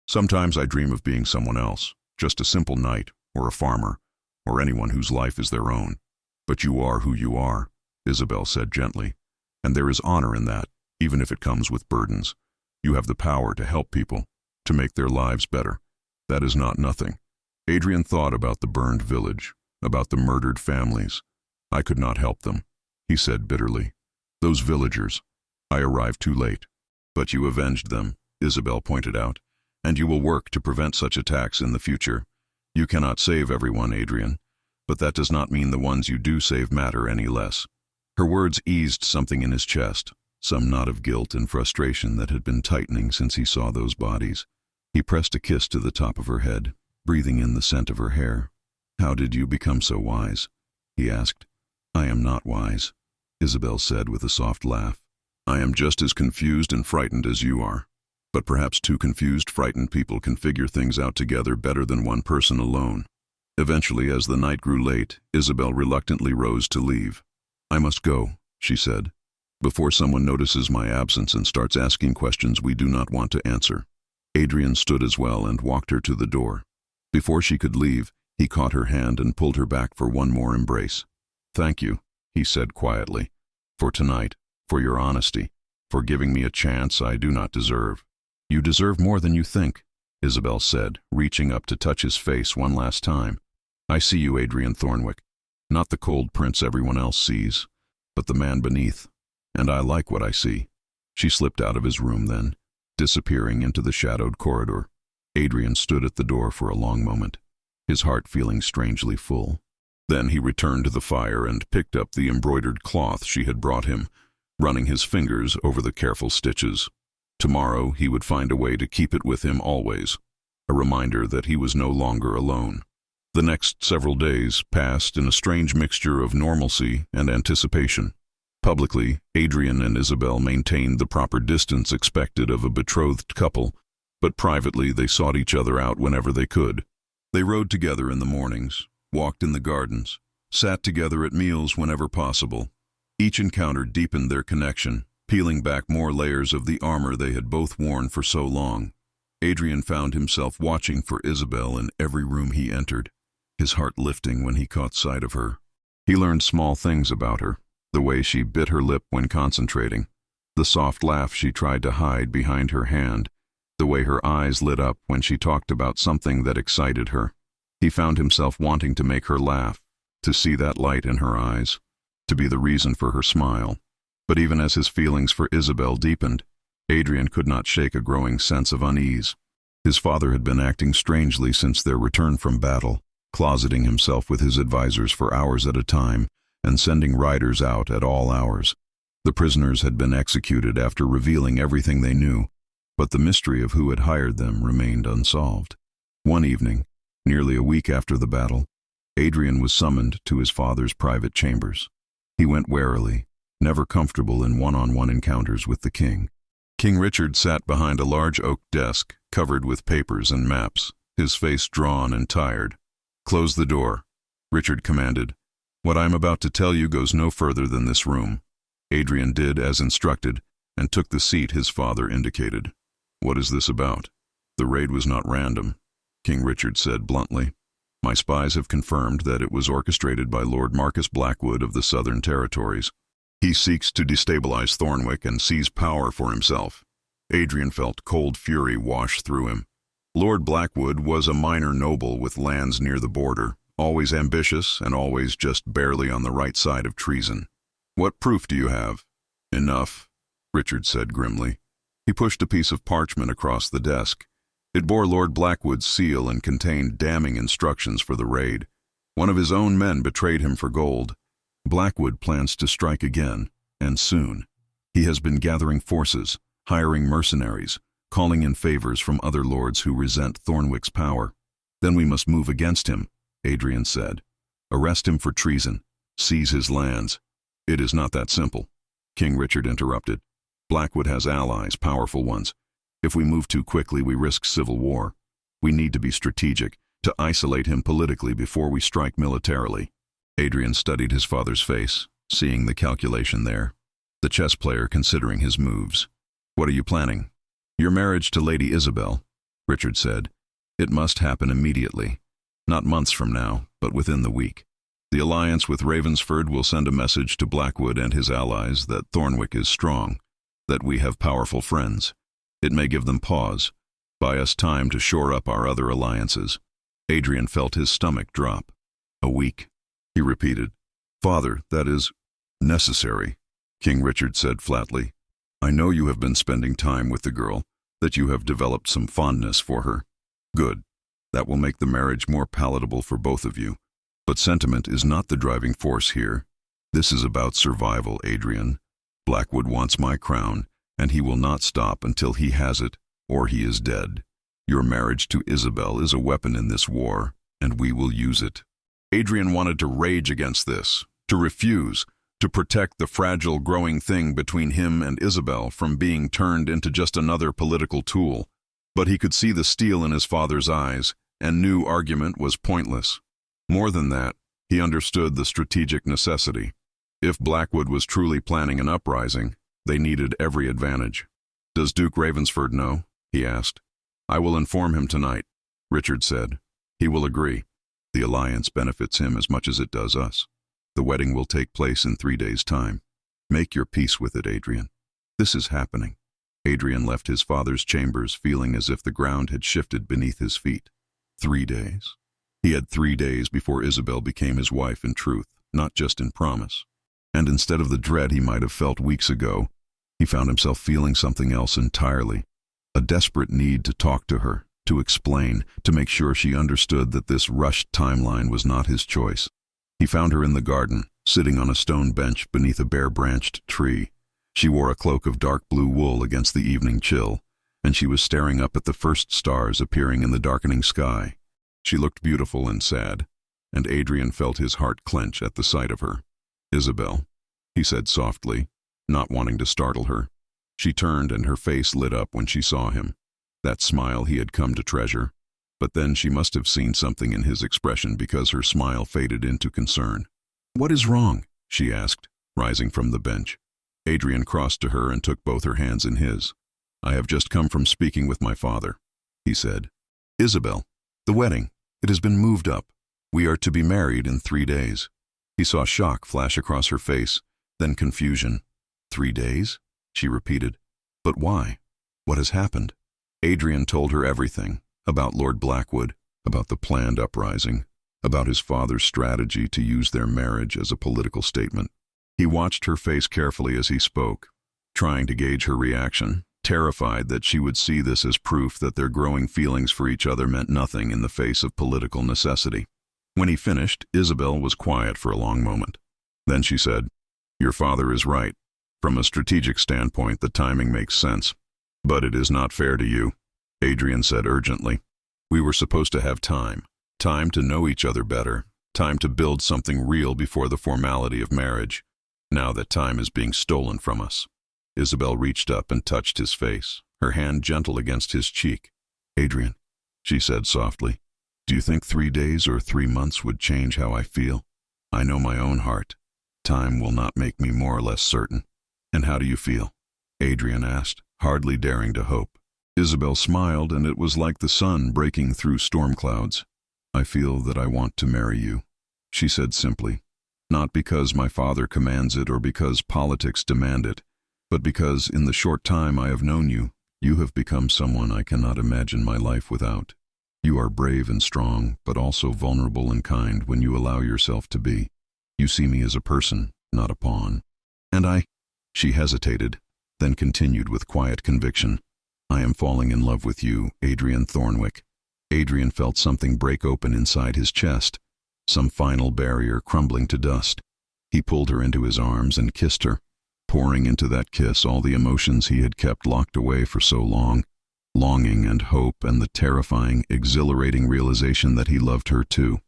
Sometimes I dream of being someone else, just a simple knight, or a farmer, or anyone whose life is their own. But you are who you are, Isabel said gently, and there is honor in that, even if it comes with burdens. You have the power to help people, to make their lives better. That is not nothing. Adrian thought about the burned village, about the murdered families. I could not help them, he said bitterly. Those villagers. I arrived too late. But you avenged them, Isabel pointed out, and you will work to prevent such attacks in the future. You cannot save everyone, Adrian, but that does not mean the ones you do save matter any less. Her words eased something in his chest, some knot of guilt and frustration that had been tightening since he saw those bodies. He pressed a kiss to the top of her head, breathing in the scent of her hair. How did you become so wise? He asked. I am not wise, Isabel said with a soft laugh. I am just as confused and frightened as you are. But perhaps two confused, frightened people can figure things out together better than one person alone. Eventually, as the night grew late, Isabel reluctantly rose to leave. I must go, she said, before someone notices my absence and starts asking questions we do not want to answer. Adrian stood as well and walked her to the door. Before she could leave, he caught her hand and pulled her back for one more embrace. Thank you, he said quietly, for tonight, for your honesty, for giving me a chance I do not deserve. You deserve more than you think, Isabel said, reaching up to touch his face one last time. I see you, Adrian Thornwick. Not the cold prince everyone else sees, but the man beneath. And I like what I see. She slipped out of his room then, disappearing into the shadowed corridor. Adrian stood at the door for a long moment, his heart feeling strangely full. Then he returned to the fire and picked up the embroidered cloth she had brought him, running his fingers over the careful stitches. Tomorrow he would find a way to keep it with him always, a reminder that he was no longer alone. The next several days passed in a strange mixture of normalcy and anticipation. Publicly, Adrian and Isabel maintained the proper distance expected of a betrothed couple, but privately they sought each other out whenever they could. They rode together in the mornings, walked in the gardens, sat together at meals whenever possible. Each encounter deepened their connection, peeling back more layers of the armor they had both worn for so long. Adrian found himself watching for Isabel in every room he entered, his heart lifting when he caught sight of her. He learned small things about her, the way she bit her lip when concentrating, the soft laugh she tried to hide behind her hand, the way her eyes lit up when she talked about something that excited her. He found himself wanting to make her laugh, to see that light in her eyes, to be the reason for her smile. But even as his feelings for Isabel deepened, Adrian could not shake a growing sense of unease. His father had been acting strangely since their return from battle, closeting himself with his advisors for hours at a time and sending riders out at all hours. The prisoners had been executed after revealing everything they knew, but the mystery of who had hired them remained unsolved. One evening, nearly a week after the battle, Adrian was summoned to his father's private chambers. He went warily, never comfortable in one-on-one encounters with the king. King Richard sat behind a large oak desk covered with papers and maps, his face drawn and tired. "Close the door," Richard commanded. "What I am about to tell you goes no further than this room." Adrian did as instructed and took the seat his father indicated. "What is this about?" "The raid was not random," King Richard said bluntly. "My spies have confirmed that it was orchestrated by Lord Marcus Blackwood of the Southern Territories. He seeks to destabilize Thornwick and seize power for himself." Adrian felt cold fury wash through him. Lord Blackwood was a minor noble with lands near the border, always ambitious and always just barely on the right side of treason. "What proof do you have?" "Enough," Richard said grimly. He pushed a piece of parchment across the desk. It bore Lord Blackwood's seal and contained damning instructions for the raid. One of his own men betrayed him for gold. Blackwood plans to strike again, and soon. He has been gathering forces, hiring mercenaries, calling in favors from other lords who resent Thornwick's power. "Then we must move against him," Adrian said. "Arrest him for treason, seize his lands." "It is not that simple," King Richard interrupted. "Blackwood has allies, powerful ones. If we move too quickly, we risk civil war. We need to be strategic, to isolate him politically before we strike militarily." Adrian studied his father's face, seeing the calculation there. The chess player considering his moves. "What are you planning?" "Your marriage to Lady Isabel," Richard said. "It must happen immediately. Not months from now, but within the week. The alliance with Ravensford will send a message to Blackwood and his allies that Thornwick is strong, that we have powerful friends. It may give them pause, buy us time to shore up our other alliances." Adrian felt his stomach drop. "A week," he repeated. "Father, that is necessary," King Richard said flatly. "I know you have been spending time with the girl, that you have developed some fondness for her. Good. That will make the marriage more palatable for both of you. But sentiment is not the driving force here. This is about survival, Adrian. Blackwood wants my crown, and he will not stop until he has it, or he is dead. Your marriage to Isabel is a weapon in this war, and we will use it." Adrian wanted to rage against this, to refuse, to protect the fragile, growing thing between him and Isabel from being turned into just another political tool. But he could see the steel in his father's eyes, and knew argument was pointless. More than that, he understood the strategic necessity. If Blackwood was truly planning an uprising, they needed every advantage. "Does Duke Ravensford know?" he asked. "I will inform him tonight," Richard said. "He will agree. The alliance benefits him as much as it does us. The wedding will take place in 3 days' time. Make your peace with it, Adrian. This is happening." Adrian left his father's chambers feeling as if the ground had shifted beneath his feet. 3 days. He had 3 days before Isabel became his wife in truth, not just in promise. And instead of the dread he might have felt weeks ago, he found himself feeling something else entirely. A desperate need to talk to her, to explain, to make sure she understood that this rushed timeline was not his choice. He found her in the garden, sitting on a stone bench beneath a bare-branched tree. She wore a cloak of dark blue wool against the evening chill, and she was staring up at the first stars appearing in the darkening sky. She looked beautiful and sad, and Adrian felt his heart clench at the sight of her. "Isabel," he said softly, not wanting to startle her. She turned and her face lit up when she saw him. That smile he had come to treasure. But then she must have seen something in his expression because her smile faded into concern. "What is wrong?" she asked, rising from the bench. Adrian crossed to her and took both her hands in his. "I have just come from speaking with my father," he said. "Isabel, the wedding, it has been moved up. We are to be married in 3 days." He saw shock flash across her face, then confusion. 3 days? She repeated. "But why? What has happened?" Adrian told her everything, about Lord Blackwood, about the planned uprising, about his father's strategy to use their marriage as a political statement. He watched her face carefully as he spoke, trying to gauge her reaction, terrified that she would see this as proof that their growing feelings for each other meant nothing in the face of political necessity. When he finished, Isabel was quiet for a long moment. Then she said, "Your father is right. From a strategic standpoint, the timing makes sense. But it is not fair to you," Adrian said urgently. "We were supposed to have time to know each other better, time to build something real before the formality of marriage. Now that time is being stolen from us." Isabel reached up and touched his face, her hand gentle against his cheek. "Adrian," she said softly, "do you think 3 days or 3 months would change how I feel? I know my own heart. Time will not make me more or less certain." "And how do you feel?" Adrian asked, hardly daring to hope. Isabel smiled, and it was like the sun breaking through storm clouds. "I feel that I want to marry you," she said simply. "Not because my father commands it or because politics demand it, but because in the short time I have known you, you have become someone I cannot imagine my life without. You are brave and strong, but also vulnerable and kind when you allow yourself to be. You see me as a person, not a pawn. And She hesitated, then continued with quiet conviction. "I am falling in love with you, Adrian Thornwick." Adrian felt something break open inside his chest, some final barrier crumbling to dust. He pulled her into his arms and kissed her, pouring into that kiss all the emotions he had kept locked away for so long, longing and hope and the terrifying, exhilarating realization that he loved her too.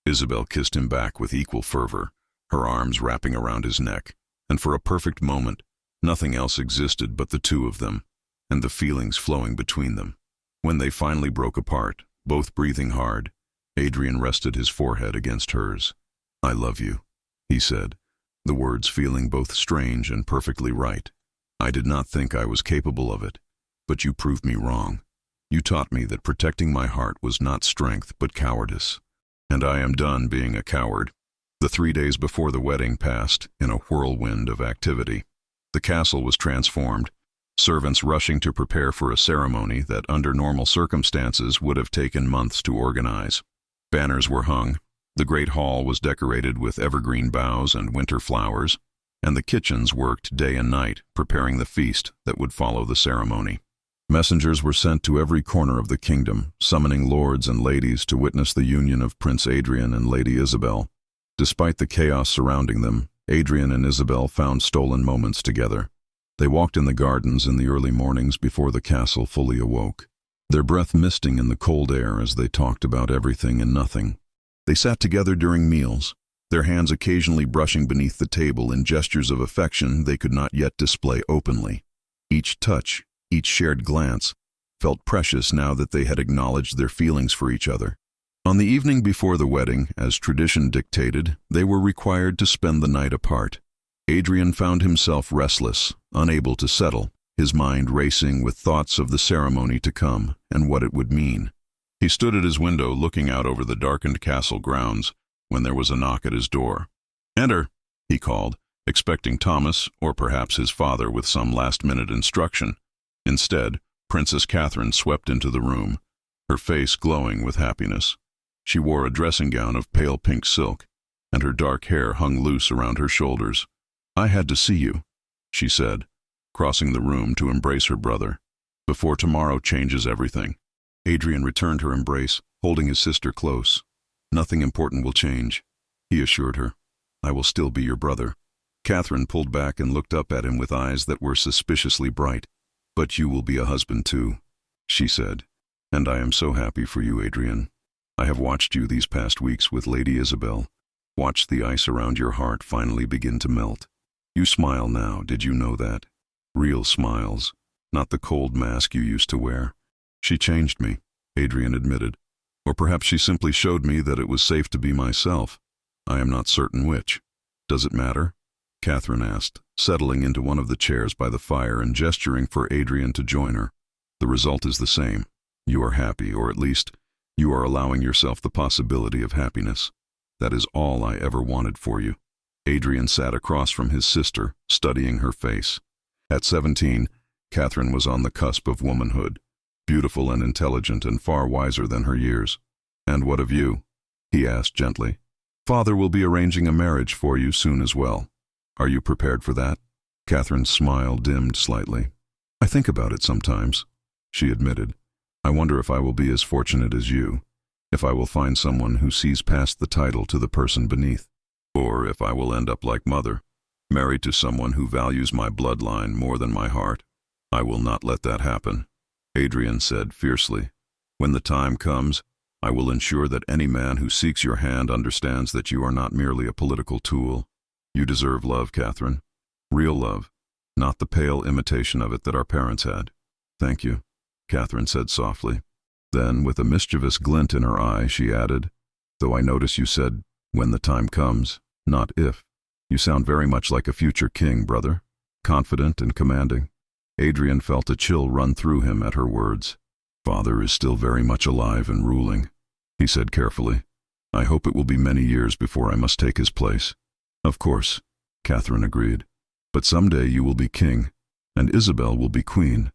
Isabel kissed him back with equal fervor, her arms wrapping around his neck, and for a perfect moment, nothing else existed but the two of them, and the feelings flowing between them. When they finally broke apart, both breathing hard, Adrian rested his forehead against hers. "I love you," he said, the words feeling both strange and perfectly right. "I did not think I was capable of it, but you proved me wrong. You taught me that protecting my heart was not strength but cowardice. And I am done being a coward." The 3 days before the wedding passed in a whirlwind of activity. The castle was transformed, servants rushing to prepare for a ceremony that under normal circumstances would have taken months to organize. Banners were hung, the great hall was decorated with evergreen boughs and winter flowers, and the kitchens worked day and night, preparing the feast that would follow the ceremony. Messengers were sent to every corner of the kingdom, summoning lords and ladies to witness the union of Prince Adrian and Lady Isabel. Despite the chaos surrounding them, Adrian and Isabel found stolen moments together. They walked in the gardens in the early mornings before the castle fully awoke, their breath misting in the cold air as they talked about everything and nothing. They sat together during meals, their hands occasionally brushing beneath the table in gestures of affection they could not yet display openly. Each touch, each shared glance, felt precious now that they had acknowledged their feelings for each other. On the evening before the wedding, as tradition dictated, they were required to spend the night apart. Adrian found himself restless, unable to settle, his mind racing with thoughts of the ceremony to come and what it would mean. He stood at his window looking out over the darkened castle grounds when there was a knock at his door. "Enter," he called, expecting Thomas or perhaps his father with some last-minute instruction. Instead, Princess Catherine swept into the room, her face glowing with happiness. She wore a dressing gown of pale pink silk, and her dark hair hung loose around her shoulders. "I had to see you," she said, crossing the room to embrace her brother. "Before tomorrow changes everything." Adrian returned her embrace, holding his sister close. "Nothing important will change," he assured her. "I will still be your brother." Catherine pulled back and looked up at him with eyes that were suspiciously bright. "But you will be a husband too," she said. "And I am so happy for you, Adrian. I have watched you these past weeks with Lady Isabel, watched the ice around your heart finally begin to melt. You smile now, did you know that? Real smiles, not the cold mask you used to wear." "She changed me," Adrian admitted. "Or perhaps she simply showed me that it was safe to be myself. I am not certain which." "Does it matter?" Catherine asked, settling into one of the chairs by the fire and gesturing for Adrian to join her. "The result is the same. You are happy, or at least, you are allowing yourself the possibility of happiness. That is all I ever wanted for you." Adrian sat across from his sister, studying her face. At 17, Catherine was on the cusp of womanhood, beautiful and intelligent and far wiser than her years. "And what of you?" he asked gently. "Father will be arranging a marriage for you soon as well. Are you prepared for that?" Catherine's smile dimmed slightly. I think about it sometimes, she admitted. I wonder if I will be as fortunate as you, if I will find someone who sees past the title to the person beneath, or if I will end up like Mother, married to someone who values my bloodline more than my heart. I will not let that happen, Adrian said fiercely. When the time comes, I will ensure that any man who seeks your hand understands that you are not merely a political tool. You deserve love, Catherine. Real love, not the pale imitation of it that our parents had. Thank you, Catherine said softly. Then, with a mischievous glint in her eye, she added, though I notice you said, when the time comes, not if. You sound very much like a future king, brother, confident and commanding. Adrian felt a chill run through him at her words. Father is still very much alive and ruling, he said carefully. I hope it will be many years before I must take his place. Of course, Catherine agreed. But someday you will be king, and Isabel will be queen.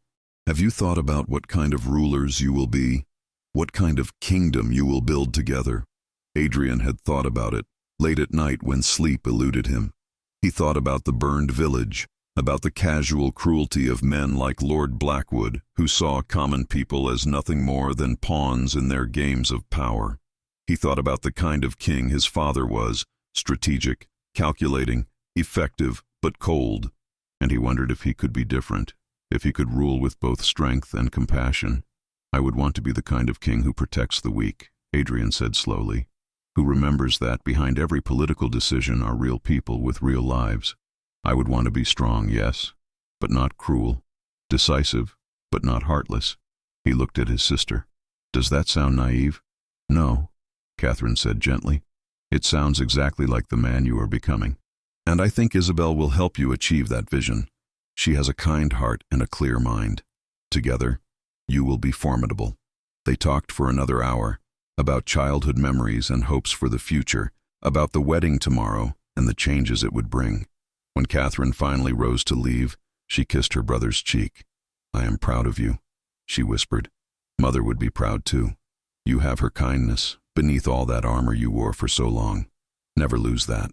Have you thought about what kind of rulers you will be? What kind of kingdom you will build together? Adrian had thought about it, late at night when sleep eluded him. He thought about the burned village, about the casual cruelty of men like Lord Blackwood, who saw common people as nothing more than pawns in their games of power. He thought about the kind of king his father was, strategic, calculating, effective, but cold, and he wondered if he could be different, if he could rule with both strength and compassion. I would want to be the kind of king who protects the weak, Adrian said slowly, who remembers that behind every political decision are real people with real lives. I would want to be strong, yes, but not cruel, decisive, but not heartless. He looked at his sister. Does that sound naive? No, Catherine said gently. It sounds exactly like the man you are becoming. And I think Isabel will help you achieve that vision. She has a kind heart and a clear mind. Together, you will be formidable. They talked for another hour, about childhood memories and hopes for the future, about the wedding tomorrow and the changes it would bring. When Catherine finally rose to leave, she kissed her brother's cheek. I am proud of you, she whispered. Mother would be proud too. You have her kindness, beneath all that armor you wore for so long. Never lose that.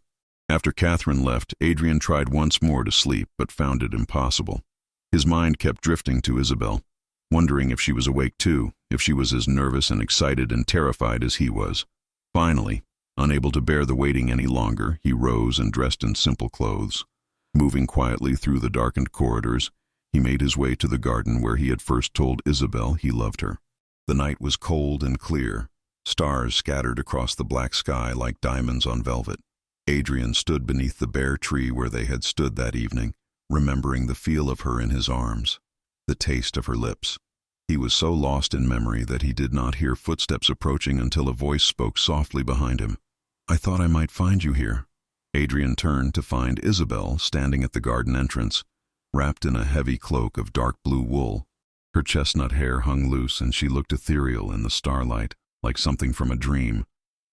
After Catherine left, Adrian tried once more to sleep, but found it impossible. His mind kept drifting to Isabel, wondering if she was awake too, if she was as nervous and excited and terrified as he was. Finally, unable to bear the waiting any longer, he rose and dressed in simple clothes. Moving quietly through the darkened corridors, he made his way to the garden where he had first told Isabel he loved her. The night was cold and clear, stars scattered across the black sky like diamonds on velvet. Adrian stood beneath the bare tree where they had stood that evening, remembering the feel of her in his arms, the taste of her lips. He was so lost in memory that he did not hear footsteps approaching until a voice spoke softly behind him. I thought I might find you here. Adrian turned to find Isabel standing at the garden entrance, wrapped in a heavy cloak of dark blue wool. Her chestnut hair hung loose and she looked ethereal in the starlight, like something from a dream.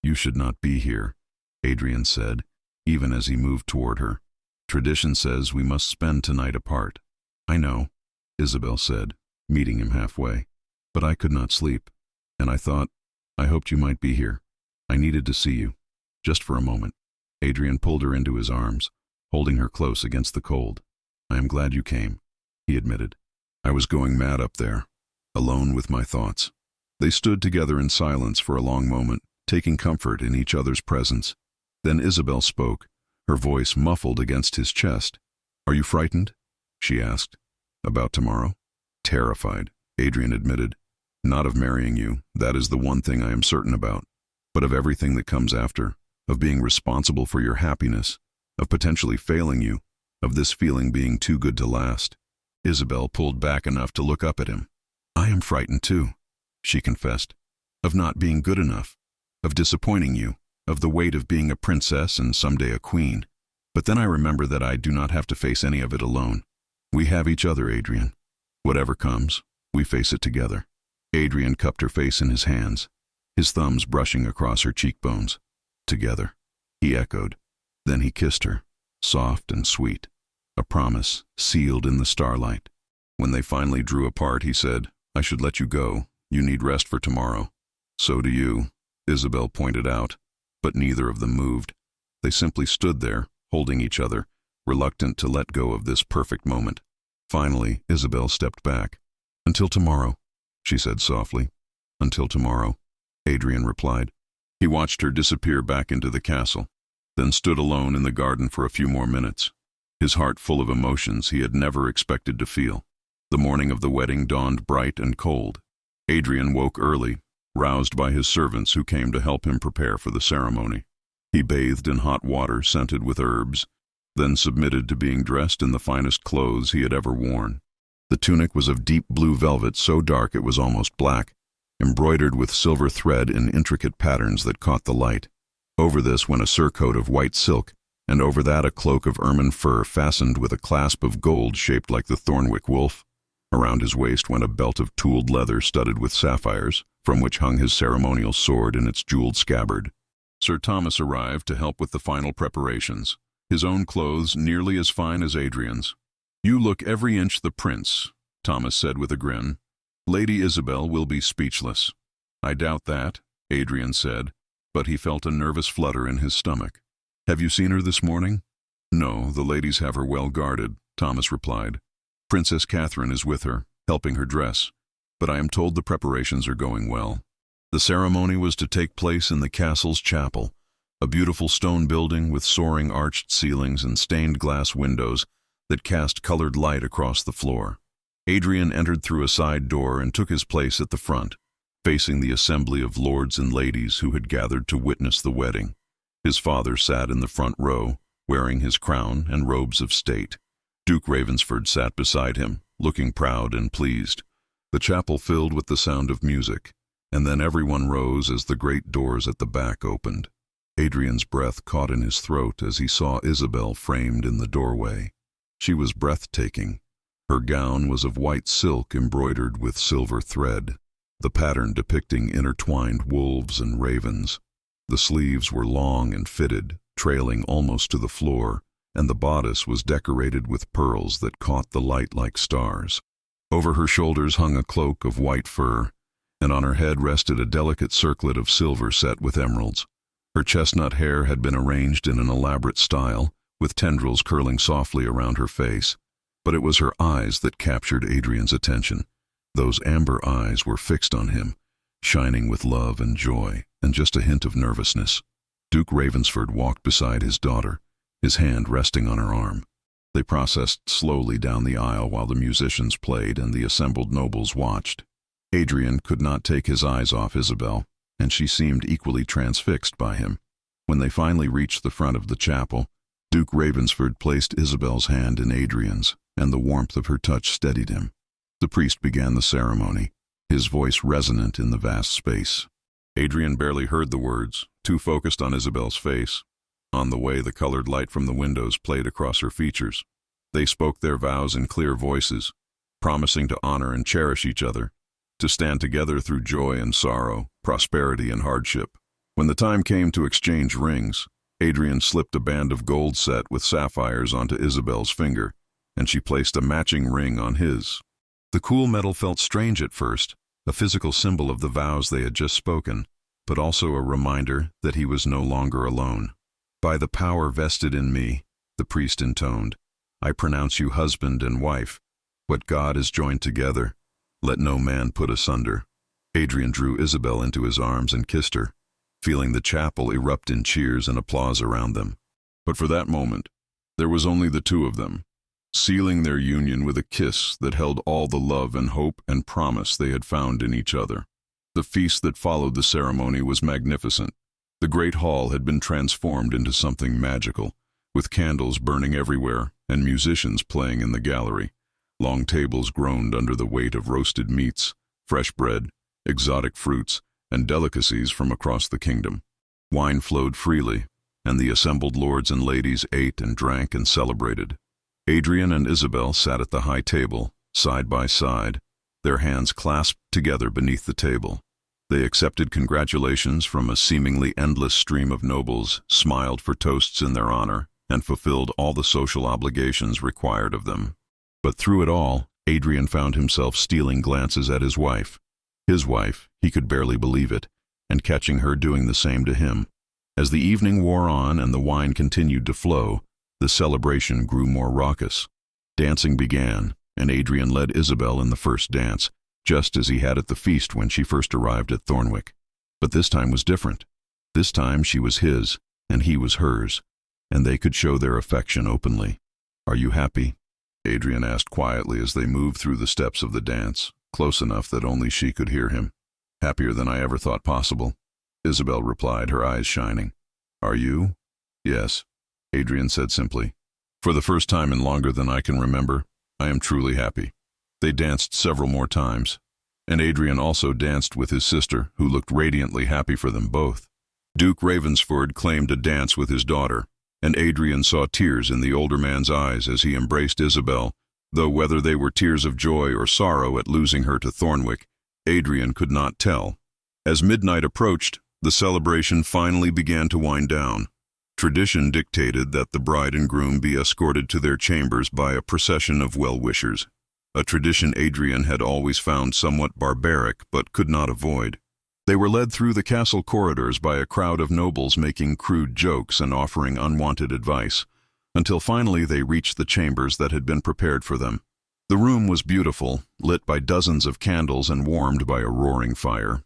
You should not be here, Adrian said, even as he moved toward her. Tradition says we must spend tonight apart. I know, Isabel said, meeting him halfway. But I could not sleep, and I thought, I hoped you might be here. I needed to see you, just for a moment. Adrian pulled her into his arms, holding her close against the cold. I am glad you came, he admitted. I was going mad up there, alone with my thoughts. They stood together in silence for a long moment, taking comfort in each other's presence. Then Isabel spoke, her voice muffled against his chest. Are you frightened? She asked. About tomorrow? Terrified, Adrian admitted. Not of marrying you, that is the one thing I am certain about, but of everything that comes after, of being responsible for your happiness, of potentially failing you, of this feeling being too good to last. Isabel pulled back enough to look up at him. I am frightened too, she confessed, of not being good enough, of disappointing you, of the weight of being a princess and someday a queen. But then I remember that I do not have to face any of it alone. We have each other, Adrian. Whatever comes, we face it together. Adrian cupped her face in his hands, his thumbs brushing across her cheekbones. Together, he echoed. Then he kissed her, soft and sweet, a promise sealed in the starlight. When they finally drew apart, he said, I should let you go. You need rest for tomorrow. So do you, Isabel pointed out, but neither of them moved. They simply stood there, holding each other, reluctant to let go of this perfect moment. Finally, Isabel stepped back. "Until tomorrow," she said softly. "Until tomorrow," Adrian replied. He watched her disappear back into the castle, then stood alone in the garden for a few more minutes, his heart full of emotions he had never expected to feel. The morning of the wedding dawned bright and cold. Adrian woke early, roused by his servants who came to help him prepare for the ceremony. He bathed in hot water scented with herbs, then submitted to being dressed in the finest clothes he had ever worn. The tunic was of deep blue velvet so dark it was almost black, embroidered with silver thread in intricate patterns that caught the light. Over this went a surcoat of white silk, and over that a cloak of ermine fur fastened with a clasp of gold shaped like the Thornwick wolf. Around his waist went a belt of tooled leather studded with sapphires, from which hung his ceremonial sword in its jeweled scabbard. Sir Thomas arrived to help with the final preparations, his own clothes nearly as fine as Adrian's. "You look every inch the prince," Thomas said with a grin. "Lady Isabel will be speechless." "I doubt that," Adrian said, but he felt a nervous flutter in his stomach. "Have you seen her this morning?" "No, the ladies have her well guarded," Thomas replied. "Princess Catherine is with her, helping her dress, but I am told the preparations are going well." The ceremony was to take place in the castle's chapel, a beautiful stone building with soaring arched ceilings and stained glass windows that cast colored light across the floor. Adrian entered through a side door and took his place at the front, facing the assembly of lords and ladies who had gathered to witness the wedding. His father sat in the front row, wearing his crown and robes of state. Duke Ravensford sat beside him, looking proud and pleased. The chapel filled with the sound of music, and then everyone rose as the great doors at the back opened. Adrian's breath caught in his throat as he saw Isabel framed in the doorway. She was breathtaking. Her gown was of white silk embroidered with silver thread, the pattern depicting intertwined wolves and ravens. The sleeves were long and fitted, trailing almost to the floor, and the bodice was decorated with pearls that caught the light like stars. Over her shoulders hung a cloak of white fur, and on her head rested a delicate circlet of silver set with emeralds. Her chestnut hair had been arranged in an elaborate style, with tendrils curling softly around her face, but it was her eyes that captured Adrian's attention. Those amber eyes were fixed on him, shining with love and joy, and just a hint of nervousness. Duke Ravensford walked beside his daughter, his hand resting on her arm. They processed slowly down the aisle while the musicians played and the assembled nobles watched. Adrian could not take his eyes off Isabel, and she seemed equally transfixed by him. When they finally reached the front of the chapel, Duke Ravensford placed Isabel's hand in Adrian's, and the warmth of her touch steadied him. The priest began the ceremony, his voice resonant in the vast space. Adrian barely heard the words, too focused on Isabel's face. On the way, the colored light from the windows played across her features. They spoke their vows in clear voices, promising to honor and cherish each other, to stand together through joy and sorrow, prosperity and hardship. When the time came to exchange rings, Adrian slipped a band of gold set with sapphires onto Isabel's finger, and she placed a matching ring on his. The cool metal felt strange at first, a physical symbol of the vows they had just spoken, but also a reminder that he was no longer alone. "By the power vested in me," the priest intoned, "I pronounce you husband and wife. What God has joined together, let no man put asunder." Adrian drew Isabel into his arms and kissed her, feeling the chapel erupt in cheers and applause around them. But for that moment, there was only the two of them, sealing their union with a kiss that held all the love and hope and promise they had found in each other. The feast that followed the ceremony was magnificent. The great hall had been transformed into something magical, with candles burning everywhere and musicians playing in the gallery. Long tables groaned under the weight of roasted meats, fresh bread, exotic fruits, and delicacies from across the kingdom. Wine flowed freely, and the assembled lords and ladies ate and drank and celebrated. Adrian and Isabel sat at the high table, side by side, their hands clasped together beneath the table. They accepted congratulations from a seemingly endless stream of nobles, smiled for toasts in their honor, and fulfilled all the social obligations required of them. But through it all, Adrian found himself stealing glances at his wife. His wife, he could barely believe it, and catching her doing the same to him. As the evening wore on and the wine continued to flow, the celebration grew more raucous. Dancing began, and Adrian led Isabel in the first dance, just as he had at the feast when she first arrived at Thornwick. But this time was different. This time she was his, and he was hers, and they could show their affection openly. "Are you happy?" Adrian asked quietly as they moved through the steps of the dance, close enough that only she could hear him. "Happier than I ever thought possible," Isabel replied, her eyes shining. "Are you?" "Yes," Adrian said simply. "For the first time in longer than I can remember, I am truly happy." They danced several more times, and Adrian also danced with his sister, who looked radiantly happy for them both. Duke Ravensford claimed a dance with his daughter, and Adrian saw tears in the older man's eyes as he embraced Isabel, though whether they were tears of joy or sorrow at losing her to Thornwick, Adrian could not tell. As midnight approached, the celebration finally began to wind down. Tradition dictated that the bride and groom be escorted to their chambers by a procession of well-wishers, a tradition Adrian had always found somewhat barbaric but could not avoid. They were led through the castle corridors by a crowd of nobles making crude jokes and offering unwanted advice, until finally they reached the chambers that had been prepared for them. The room was beautiful, lit by dozens of candles and warmed by a roaring fire.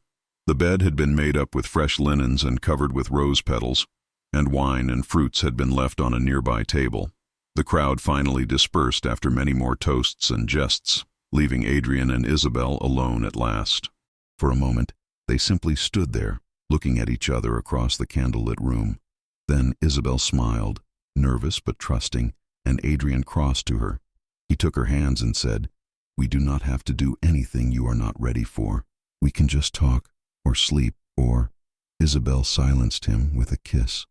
The bed had been made up with fresh linens and covered with rose petals, and wine and fruits had been left on a nearby table. The crowd finally dispersed after many more toasts and jests, leaving Adrian and Isabel alone at last. For a moment, they simply stood there, looking at each other across the candlelit room. Then Isabel smiled, nervous but trusting, and Adrian crossed to her. He took her hands and said, "We do not have to do anything you are not ready for. We can just talk, or sleep, or—" Isabel silenced him with a kiss.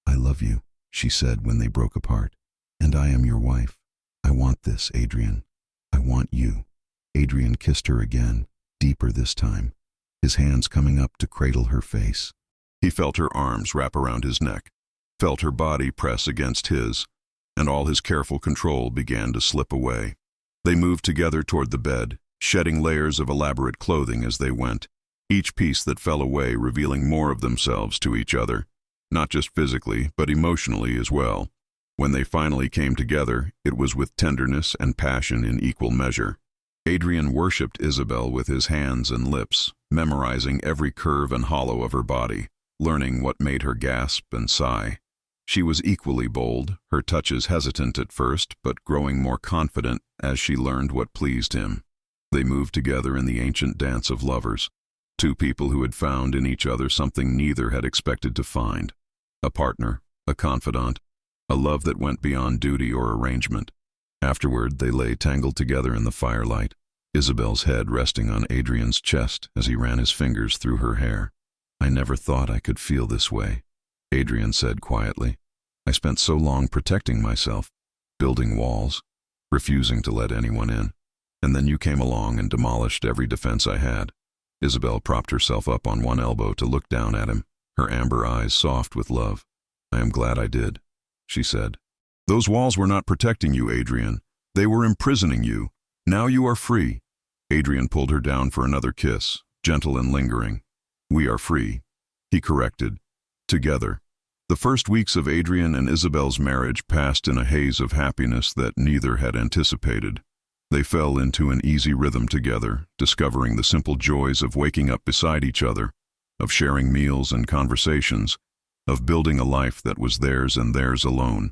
"I love you," she said when they broke apart. "And I am your wife. I want this, Adrian. I want you." Adrian kissed her again, deeper this time, his hands coming up to cradle her face. He felt her arms wrap around his neck, felt her body press against his, and all his careful control began to slip away. They moved together toward the bed, shedding layers of elaborate clothing as they went, each piece that fell away revealing more of themselves to each other, not just physically, but emotionally as well. When they finally came together, it was with tenderness and passion in equal measure. Adrian worshipped Isabel with his hands and lips, memorizing every curve and hollow of her body, learning what made her gasp and sigh. She was equally bold, her touches hesitant at first, but growing more confident as she learned what pleased him. They moved together in the ancient dance of lovers, two people who had found in each other something neither had expected to find: a partner, a confidant, a love that went beyond duty or arrangement. Afterward, they lay tangled together in the firelight, Isabel's head resting on Adrian's chest as he ran his fingers through her hair. "I never thought I could feel this way," Adrian said quietly. "I spent so long protecting myself, building walls, refusing to let anyone in. And then you came along and demolished every defense I had." Isabel propped herself up on one elbow to look down at him, her amber eyes soft with love. "I am glad I did," she said. "Those walls were not protecting you, Adrian. They were imprisoning you. Now you are free." Adrian pulled her down for another kiss, gentle and lingering. "We are free," he corrected. Together. The first weeks of Adrian and Isabel's marriage passed in a haze of happiness that neither had anticipated. They fell into an easy rhythm together, discovering the simple joys of waking up beside each other, of sharing meals and conversations, of building a life that was theirs and theirs alone.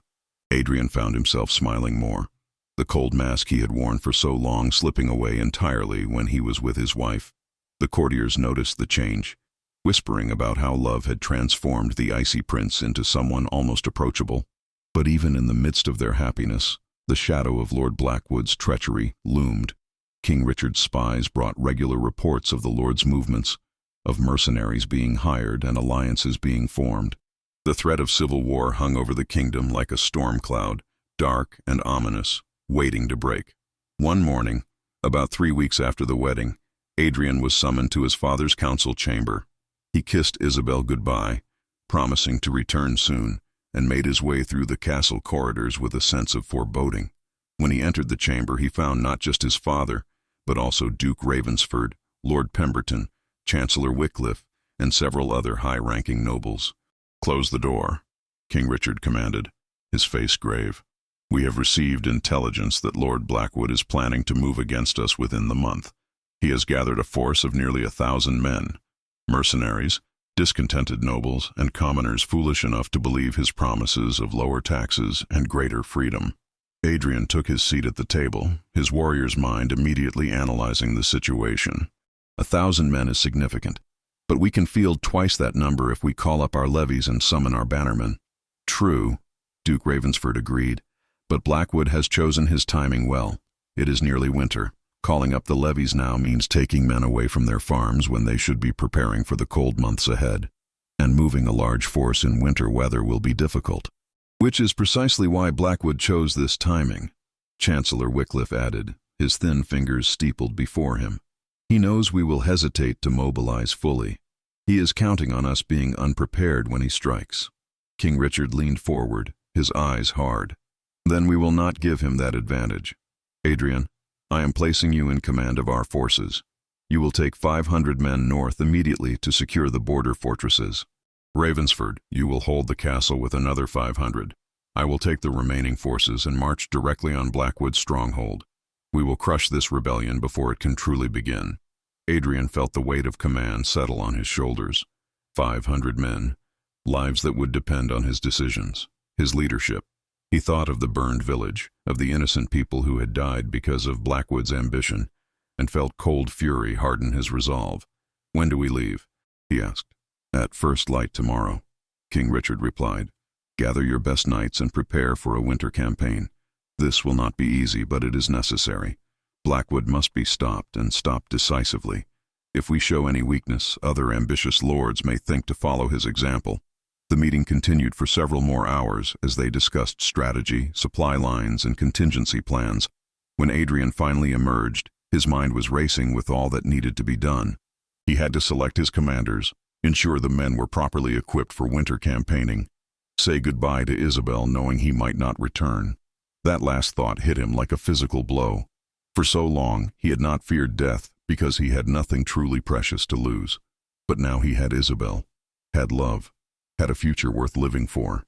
Adrian found himself smiling more, the cold mask he had worn for so long slipping away entirely when he was with his wife. The courtiers noticed the change, whispering about how love had transformed the icy prince into someone almost approachable. But even in the midst of their happiness, the shadow of Lord Blackwood's treachery loomed. King Richard's spies brought regular reports of the Lord's movements, of mercenaries being hired and alliances being formed. The threat of civil war hung over the kingdom like a storm cloud, dark and ominous, waiting to break. One morning, about 3 weeks after the wedding, Adrian was summoned to his father's council chamber. He kissed Isabel goodbye, promising to return soon, and made his way through the castle corridors with a sense of foreboding. When he entered the chamber, he found not just his father, but also Duke Ravensford, Lord Pemberton, Chancellor Wycliffe, and several other high-ranking nobles. "Close the door," King Richard commanded, his face grave. We have received intelligence that Lord Blackwood is planning to move against us within the month. He has gathered a force of nearly 1,000 men, mercenaries, discontented nobles, and commoners foolish enough to believe his promises of lower taxes and greater freedom. Adrian took his seat at the table, his warrior's mind immediately analyzing the situation. 1,000 men is significant, but we can field twice that number if we call up our levies and summon our bannermen. True, Duke Ravensford agreed, but Blackwood has chosen his timing well. It is nearly winter. Calling up the levies now means taking men away from their farms when they should be preparing for the cold months ahead, and moving a large force in winter weather will be difficult. Which is precisely why Blackwood chose this timing, Chancellor Wycliffe added, his thin fingers steepled before him. He knows we will hesitate to mobilize fully. He is counting on us being unprepared when he strikes. King Richard leaned forward, his eyes hard. Then we will not give him that advantage. Adrian, I am placing you in command of our forces. You will take 500 men north immediately to secure the border fortresses. Ravensford, you will hold the castle with another 500. I will take the remaining forces and march directly on Blackwood's stronghold. We will crush this rebellion before it can truly begin. Adrian felt the weight of command settle on his shoulders. 500 men, lives that would depend on his decisions, his leadership. He thought of the burned village, of the innocent people who had died because of Blackwood's ambition, and felt cold fury harden his resolve. When do we leave? He asked. At first light tomorrow, King Richard replied. Gather your best knights and prepare for a winter campaign. This will not be easy, but it is necessary. Blackwood must be stopped, and stopped decisively. If we show any weakness, other ambitious lords may think to follow his example. The meeting continued for several more hours as they discussed strategy, supply lines, and contingency plans. When Adrian finally emerged, his mind was racing with all that needed to be done. He had to select his commanders, ensure the men were properly equipped for winter campaigning, say goodbye to Isabel knowing he might not return. That last thought hit him like a physical blow. For so long, he had not feared death because he had nothing truly precious to lose. But now he had Isabel, had love, had a future worth living for.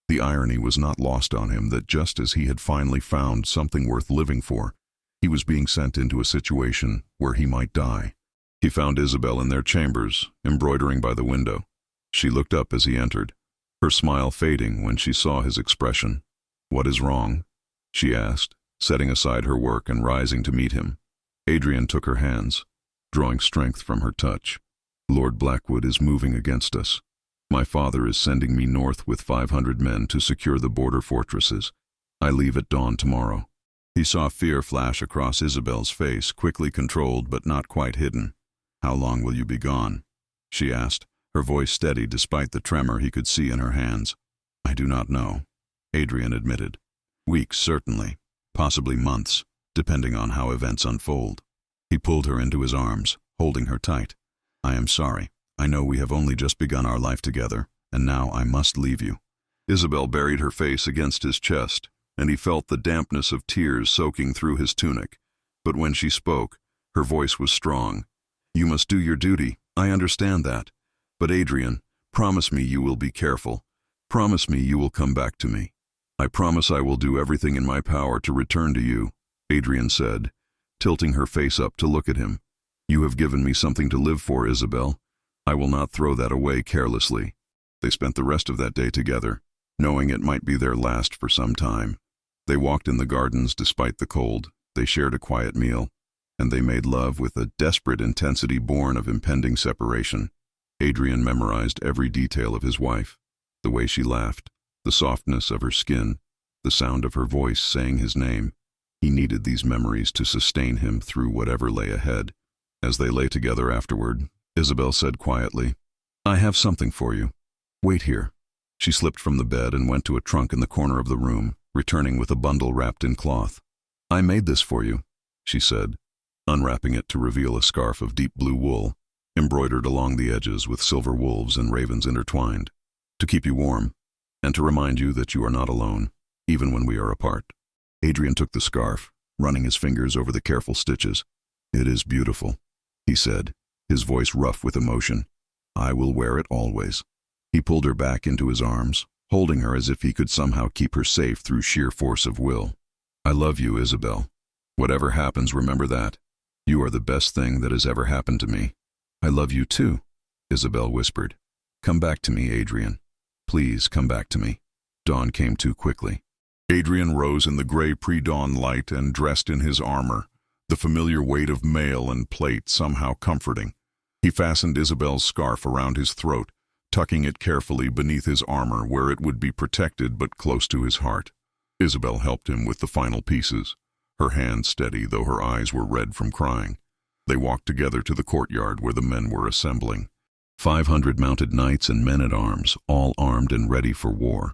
The irony was not lost on him that just as he had finally found something worth living for, he was being sent into a situation where he might die. He found Isabel in their chambers, embroidering by the window. She looked up as he entered, her smile fading when she saw his expression. "What is wrong?" she asked, setting aside her work and rising to meet him. Adrian took her hands, drawing strength from her touch. "Lord Blackwood is moving against us. My father is sending me north with 500 men to secure the border fortresses. I leave at dawn tomorrow." He saw fear flash across Isabel's face, quickly controlled but not quite hidden. "How long will you be gone?" she asked, her voice steady despite the tremor he could see in her hands. "I do not know," Adrian admitted. "Weeks, certainly. Possibly months, depending on how events unfold." He pulled her into his arms, holding her tight. "I am sorry. I know we have only just begun our life together, and now I must leave you." Isabel buried her face against his chest, and he felt the dampness of tears soaking through his tunic. But when she spoke, her voice was strong. "You must do your duty. I understand that. But Adrian, promise me you will be careful. Promise me you will come back to me." "I promise I will do everything in my power to return to you," Adrian said, tilting her face up to look at him. "You have given me something to live for, Isabel. I will not throw that away carelessly." They spent the rest of that day together, knowing it might be their last for some time. They walked in the gardens despite the cold, they shared a quiet meal, and they made love with a desperate intensity born of impending separation. Adrian memorized every detail of his wife, the way she laughed, the softness of her skin, the sound of her voice saying his name. He needed these memories to sustain him through whatever lay ahead. As they lay together afterward, Isabel said quietly, "I have something for you. Wait here." She slipped from the bed and went to a trunk in the corner of the room, returning with a bundle wrapped in cloth. "I made this for you," she said, unwrapping it to reveal a scarf of deep blue wool, embroidered along the edges with silver wolves and ravens intertwined, "to keep you warm, and to remind you that you are not alone, even when we are apart." Adrian took the scarf, running his fingers over the careful stitches. "It is beautiful," he said, his voice rough with emotion. "I will wear it always." He pulled her back into his arms, holding her as if he could somehow keep her safe through sheer force of will. "I love you, Isabel. Whatever happens, remember that. You are the best thing that has ever happened to me." "I love you too," Isabel whispered. "Come back to me, Adrian. Please come back to me." Dawn came too quickly. Adrian rose in the gray pre-dawn light and dressed in his armor, the familiar weight of mail and plate somehow comforting. He fastened Isabel's scarf around his throat, tucking it carefully beneath his armor where it would be protected but close to his heart. Isabel helped him with the final pieces, her hand steady though her eyes were red from crying. They walked together to the courtyard where the men were assembling. 500 mounted knights and men-at-arms, all armed and ready for war.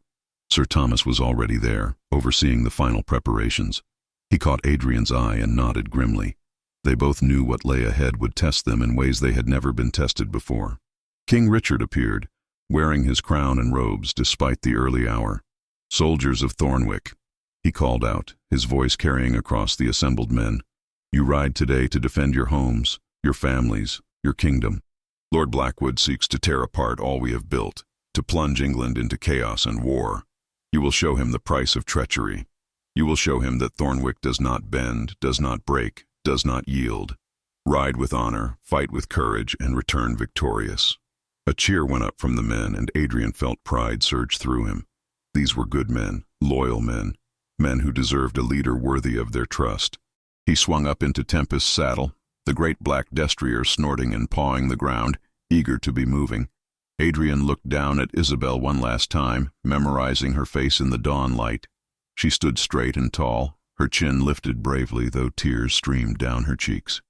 Sir Thomas was already there, overseeing the final preparations. He caught Adrian's eye and nodded grimly. They both knew what lay ahead would test them in ways they had never been tested before. King Richard appeared, wearing his crown and robes despite the early hour. "Soldiers of Thornwick," he called out, his voice carrying across the assembled men. "You ride today to defend your homes, your families, your kingdom. Lord Blackwood seeks to tear apart all we have built, to plunge England into chaos and war. You will show him the price of treachery. You will show him that Thornwick does not bend, does not break, does not yield. Ride with honor, fight with courage, and return victorious." A cheer went up from the men, and Adrian felt pride surge through him. These were good men, loyal men, men who deserved a leader worthy of their trust. He swung up into Tempest's saddle, the great black destrier snorting and pawing the ground, eager to be moving. Adrian looked down at Isabel one last time, memorizing her face in the dawn light. She stood straight and tall, her chin lifted bravely though tears streamed down her cheeks.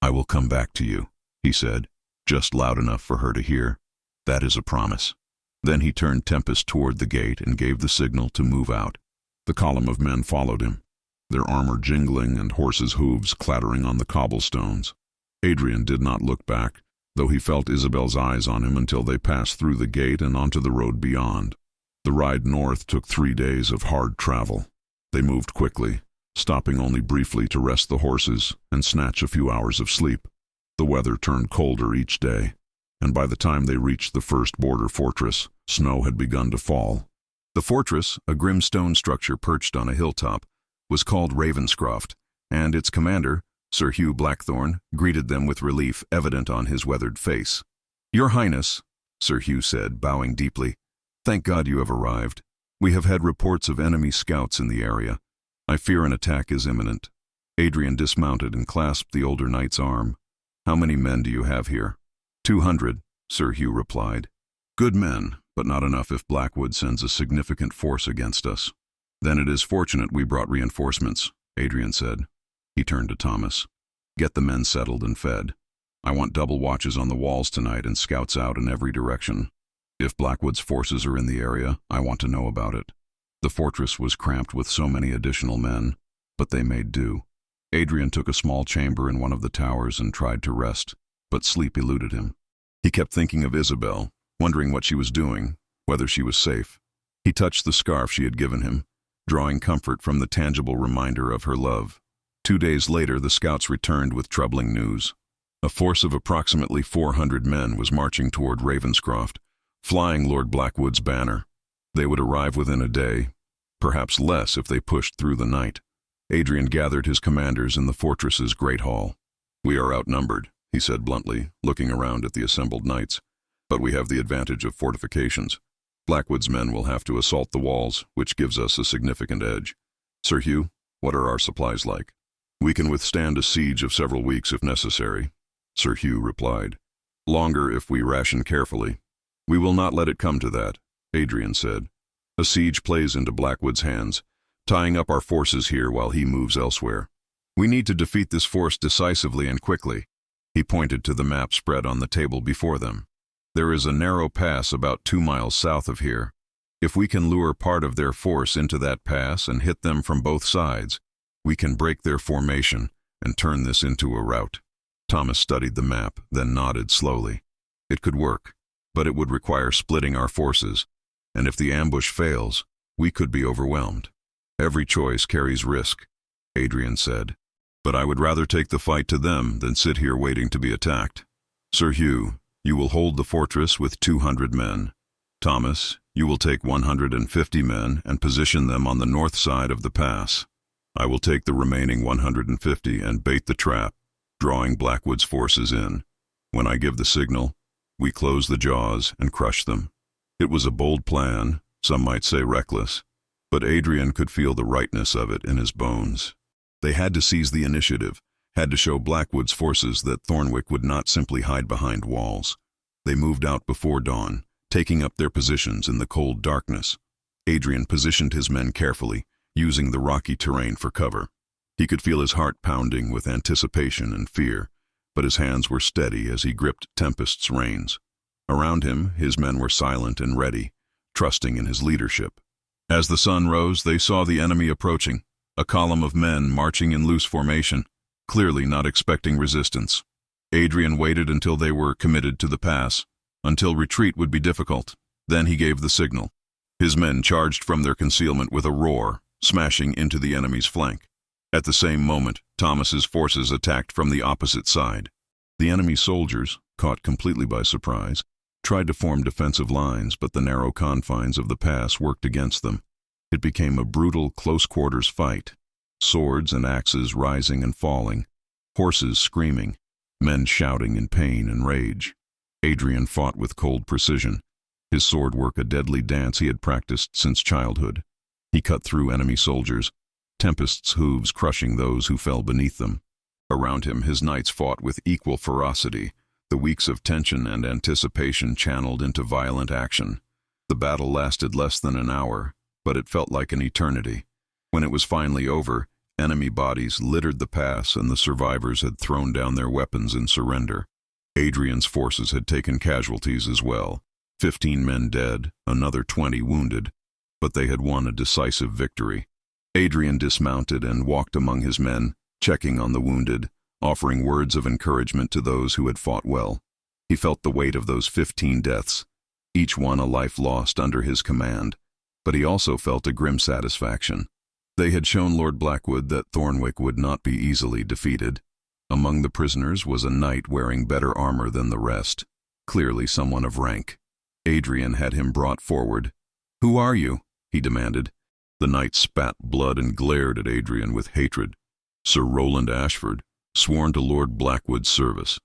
"I will come back to you," he said, just loud enough for her to hear. "That is a promise." Then he turned Tempest toward the gate and gave the signal to move out. The column of men followed him, their armor jingling and horses' hooves clattering on the cobblestones. Adrian did not look back, though he felt Isabel's eyes on him until they passed through the gate and onto the road beyond. The ride north took 3 days of hard travel. They moved quickly, stopping only briefly to rest the horses and snatch a few hours of sleep. The weather turned colder each day, and by the time they reached the first border fortress, snow had begun to fall. The fortress, a grim stone structure perched on a hilltop, was called Ravenscroft, and its commander, Sir Hugh Blackthorne, greeted them with relief evident on his weathered face. "Your Highness," Sir Hugh said, bowing deeply, "thank God you have arrived. We have had reports of enemy scouts in the area. I fear an attack is imminent." Adrian dismounted and clasped the older knight's arm. "How many men do you have here?" 200, Sir Hugh replied. "Good men, but not enough if Blackwood sends a significant force against us." "Then it is fortunate we brought reinforcements," Adrian said. He turned to Thomas. "Get the men settled and fed. I want double watches on the walls tonight and scouts out in every direction. If Blackwood's forces are in the area, I want to know about it." The fortress was cramped with so many additional men, but they made do. Adrian took a small chamber in one of the towers and tried to rest, but sleep eluded him. He kept thinking of Isabel, wondering what she was doing, whether she was safe. He touched the scarf she had given him, drawing comfort from the tangible reminder of her love. 2 days later, the scouts returned with troubling news. A force of approximately 400 men was marching toward Ravenscroft, flying Lord Blackwood's banner. They would arrive within a day, perhaps less if they pushed through the night. Adrian gathered his commanders in the fortress's great hall. "We are outnumbered," he said bluntly, looking around at the assembled knights. "But we have the advantage of fortifications. Blackwood's men will have to assault the walls, which gives us a significant edge. Sir Hugh, what are our supplies like?" "We can withstand a siege of several weeks if necessary," Sir Hugh replied. "Longer if we ration carefully." "We will not let it come to that," Adrian said. "A siege plays into Blackwood's hands, tying up our forces here while he moves elsewhere. We need to defeat this force decisively and quickly." He pointed to the map spread on the table before them. "There is a narrow pass about 2 miles south of here. If we can lure part of their force into that pass and hit them from both sides, we can break their formation and turn this into a rout." Thomas studied the map, then nodded slowly. "It could work, but it would require splitting our forces, and if the ambush fails, we could be overwhelmed." "Every choice carries risk," Adrian said. "But I would rather take the fight to them than sit here waiting to be attacked. Sir Hugh, you will hold the fortress with 200 men. Thomas, you will take 150 men and position them on the north side of the pass. I will take the remaining 150 and bait the trap, drawing Blackwood's forces in. When I give the signal, we close the jaws and crush them. It was a bold plan, some might say reckless, but Adrian could feel the rightness of it in his bones. They had to seize the initiative, had to show Blackwood's forces that Thornwick would not simply hide behind walls. They moved out before dawn, taking up their positions in the cold darkness. Adrian positioned his men carefully, using the rocky terrain for cover. He could feel his heart pounding with anticipation and fear, but his hands were steady as he gripped Tempest's reins. Around him, his men were silent and ready, trusting in his leadership. As the sun rose, they saw the enemy approaching, a column of men marching in loose formation, clearly not expecting resistance. Adrian waited until they were committed to the pass, until retreat would be difficult. Then he gave the signal. His men charged from their concealment with a roar, smashing into the enemy's flank. At the same moment, Thomas's forces attacked from the opposite side. The enemy soldiers, caught completely by surprise, tried to form defensive lines, but the narrow confines of the pass worked against them. It became a brutal, close-quarters fight. Swords and axes rising and falling, horses screaming, men shouting in pain and rage. Adrian fought with cold precision, his sword work a deadly dance he had practiced since childhood. He cut through enemy soldiers, Tempest's hooves crushing those who fell beneath them. Around him, his knights fought with equal ferocity, the weeks of tension and anticipation channeled into violent action. The battle lasted less than an hour, but it felt like an eternity. When it was finally over, enemy bodies littered the pass and the survivors had thrown down their weapons in surrender. Adrian's forces had taken casualties as well, 15 men dead, another 20 wounded, but they had won a decisive victory. Adrian dismounted and walked among his men, checking on the wounded, offering words of encouragement to those who had fought well. He felt the weight of those 15 deaths, each one a life lost under his command, but he also felt a grim satisfaction. They had shown Lord Blackwood that Thornwick would not be easily defeated. Among the prisoners was a knight wearing better armor than the rest, clearly someone of rank. Adrian had him brought forward. "Who are you?" he demanded. The knight spat blood and glared at Adrian with hatred. "Sir Roland Ashford, sworn to Lord Blackwood's service."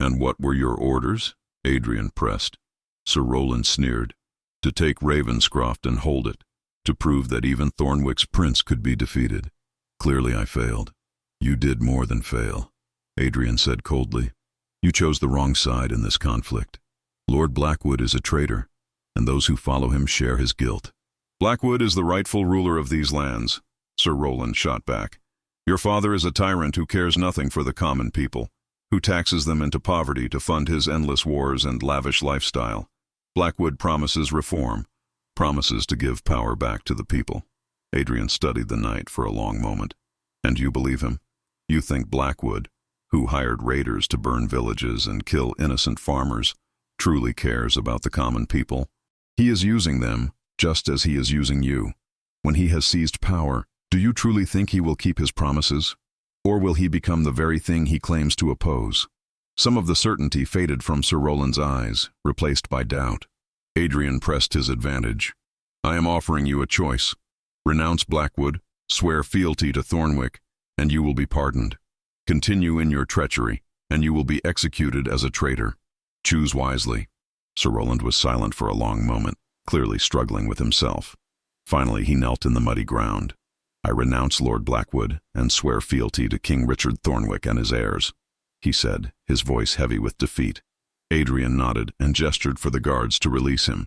"And what were your orders?" Adrian pressed. Sir Roland sneered. "To take Ravenscroft and hold it, to prove that even Thornwick's prince could be defeated. Clearly I failed." "You did more than fail," Adrian said coldly. "You chose the wrong side in this conflict. Lord Blackwood is a traitor, and those who follow him share his guilt." "Blackwood is the rightful ruler of these lands," Sir Roland shot back. "Your father is a tyrant who cares nothing for the common people, who taxes them into poverty to fund his endless wars and lavish lifestyle. Blackwood promises reform, promises to give power back to the people." Adrian studied the knight for a long moment. "And you believe him? You think Blackwood, who hired raiders to burn villages and kill innocent farmers, truly cares about the common people? He is using them, just as he is using you. When he has seized power, do you truly think he will keep his promises? Or will he become the very thing he claims to oppose?" Some of the certainty faded from Sir Roland's eyes, replaced by doubt. Adrian pressed his advantage. "I am offering you a choice. Renounce Blackwood, swear fealty to Thornwick, and you will be pardoned. Continue in your treachery, and you will be executed as a traitor. Choose wisely." Sir Roland was silent for a long moment, clearly struggling with himself. Finally he knelt in the muddy ground. "I renounce Lord Blackwood and swear fealty to King Richard Thornwick and his heirs," he said, his voice heavy with defeat. Adrian nodded and gestured for the guards to release him.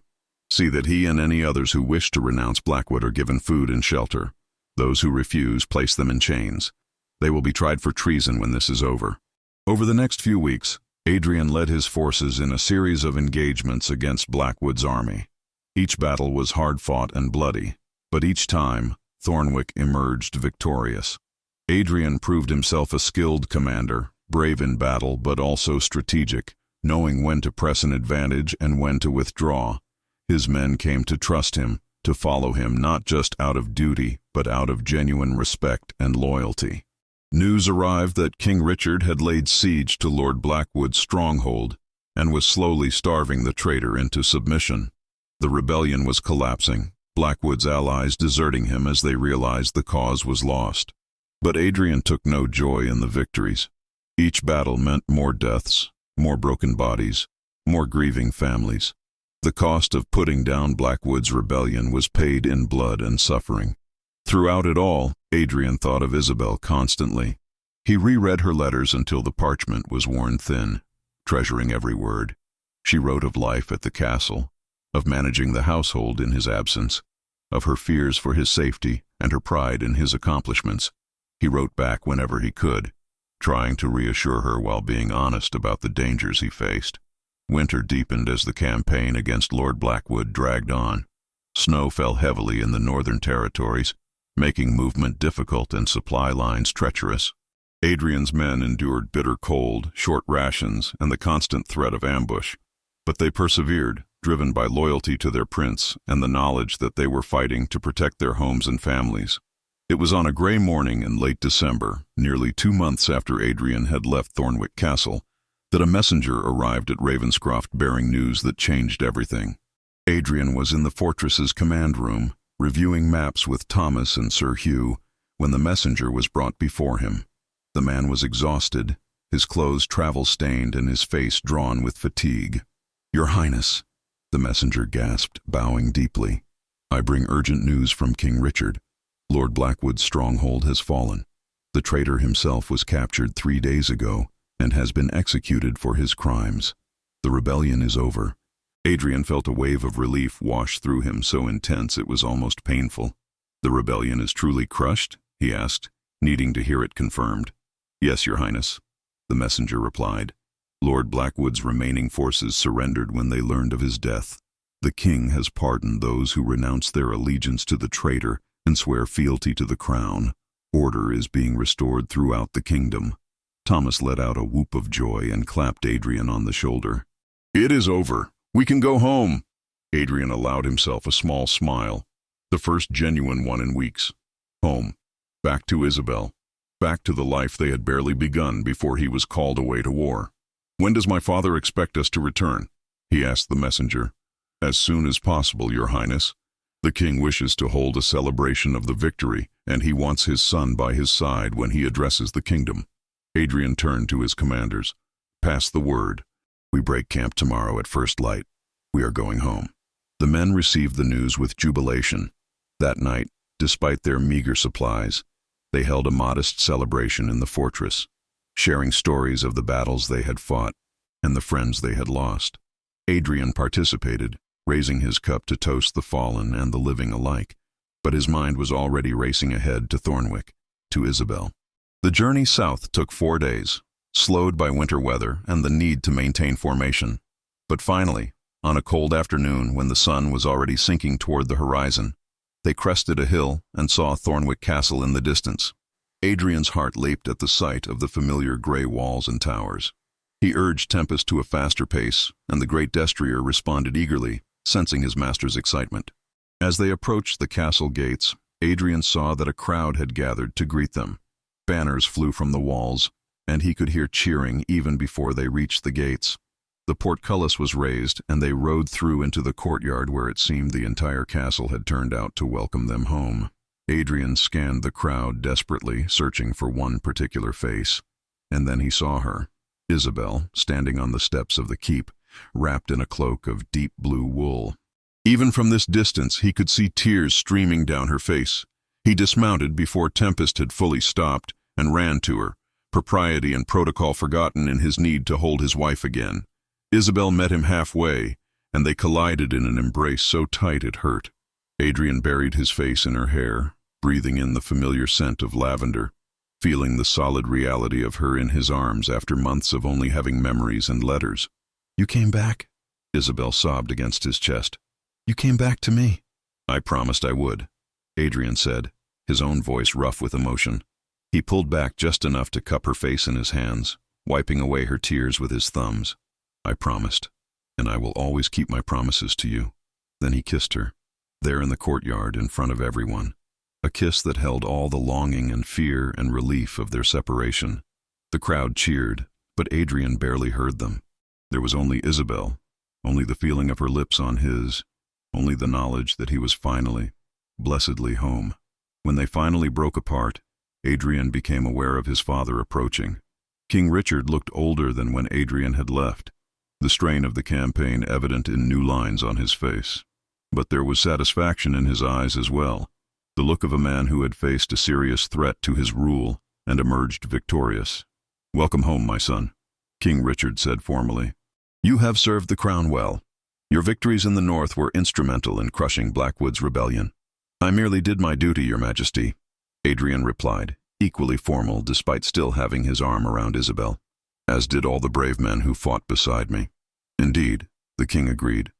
"See that he and any others who wish to renounce Blackwood are given food and shelter. Those who refuse, place them in chains. They will be tried for treason when this is over." Over the next few weeks, Adrian led his forces in a series of engagements against Blackwood's army. Each battle was hard-fought and bloody, but each time, Thornwick emerged victorious. Adrian proved himself a skilled commander, brave in battle but also strategic, knowing when to press an advantage and when to withdraw. His men came to trust him, to follow him not just out of duty, but out of genuine respect and loyalty. News arrived that King Richard had laid siege to Lord Blackwood's stronghold and was slowly starving the traitor into submission. The rebellion was collapsing, Blackwood's allies deserting him as they realized the cause was lost. But Adrian took no joy in the victories. Each battle meant more deaths, more broken bodies, more grieving families. The cost of putting down Blackwood's rebellion was paid in blood and suffering. Throughout it all, Adrian thought of Isabel constantly. He reread her letters until the parchment was worn thin, treasuring every word. She wrote of life at the castle, of managing the household in his absence, of her fears for his safety and her pride in his accomplishments. He wrote back whenever he could, trying to reassure her while being honest about the dangers he faced. Winter deepened as the campaign against Lord Blackwood dragged on. Snow fell heavily in the northern territories, making movement difficult and supply lines treacherous. Adrian's men endured bitter cold, short rations, and the constant threat of ambush. But they persevered, driven by loyalty to their prince and the knowledge that they were fighting to protect their homes and families. It was on a gray morning in late December, nearly 2 months after Adrian had left Thornwick Castle, that a messenger arrived at Ravenscroft bearing news that changed everything. Adrian was in the fortress's command room, reviewing maps with Thomas and Sir Hugh, when the messenger was brought before him. The man was exhausted, his clothes travel-stained and his face drawn with fatigue. "Your Highness," the messenger gasped, bowing deeply. "I bring urgent news from King Richard. Lord Blackwood's stronghold has fallen. The traitor himself was captured 3 days ago and has been executed for his crimes. The rebellion is over." Adrian felt a wave of relief wash through him so intense it was almost painful. "The rebellion is truly crushed?" he asked, needing to hear it confirmed. "Yes, Your Highness," the messenger replied. "Lord Blackwood's remaining forces surrendered when they learned of his death. The king has pardoned those who renounce their allegiance to the traitor and swear fealty to the crown. Order is being restored throughout the kingdom." Thomas let out a whoop of joy and clapped Adrian on the shoulder. "It is over. We can go home." Adrian allowed himself a small smile, the first genuine one in weeks. Home. Back to Isabel. Back to the life they had barely begun before he was called away to war. "When does my father expect us to return?" he asked the messenger. "As soon as possible, Your Highness. The king wishes to hold a celebration of the victory, and he wants his son by his side when he addresses the kingdom." Adrian turned to his commanders. "Pass the word. We break camp tomorrow at first light. We are going home." The men received the news with jubilation. That night, despite their meager supplies, they held a modest celebration in the fortress, sharing stories of the battles they had fought and the friends they had lost. Adrian participated, raising his cup to toast the fallen and the living alike, but his mind was already racing ahead to Thornwick, to Isabel. The journey south took 4 days, slowed by winter weather and the need to maintain formation. But finally, on a cold afternoon when the sun was already sinking toward the horizon, they crested a hill and saw Thornwick Castle in the distance. Adrian's heart leaped at the sight of the familiar gray walls and towers. He urged Tempest to a faster pace, and the great destrier responded eagerly, sensing his master's excitement. As they approached the castle gates, Adrian saw that a crowd had gathered to greet them. Banners flew from the walls, and he could hear cheering even before they reached the gates. The portcullis was raised, and they rode through into the courtyard where it seemed the entire castle had turned out to welcome them home. Adrian scanned the crowd desperately, searching for one particular face. And then he saw her, Isabel, standing on the steps of the keep, wrapped in a cloak of deep blue wool. Even from this distance, he could see tears streaming down her face. He dismounted before Tempest had fully stopped and ran to her, propriety and protocol forgotten in his need to hold his wife again. Isabel met him halfway, and they collided in an embrace so tight it hurt. Adrian buried his face in her hair, breathing in the familiar scent of lavender, feeling the solid reality of her in his arms after months of only having memories and letters. "You came back?" Isabel sobbed against his chest. "You came back to me." "I promised I would," Adrian said, his own voice rough with emotion. He pulled back just enough to cup her face in his hands, wiping away her tears with his thumbs. "I promised, and I will always keep my promises to you." Then he kissed her, there in the courtyard in front of everyone. A kiss that held all the longing and fear and relief of their separation. The crowd cheered, but Adrian barely heard them. There was only Isabel, only the feeling of her lips on his, only the knowledge that he was finally, blessedly home. When they finally broke apart, Adrian became aware of his father approaching. King Richard looked older than when Adrian had left, the strain of the campaign evident in new lines on his face. But there was satisfaction in his eyes as well, the look of a man who had faced a serious threat to his rule and emerged victorious. "Welcome home, my son," King Richard said formally. "You have served the crown well. Your victories in the north were instrumental in crushing Blackwood's rebellion." "I merely did my duty, Your Majesty," Adrian replied, equally formal despite still having his arm around Isabel. "As did all the brave men who fought beside me." "Indeed," the king agreed.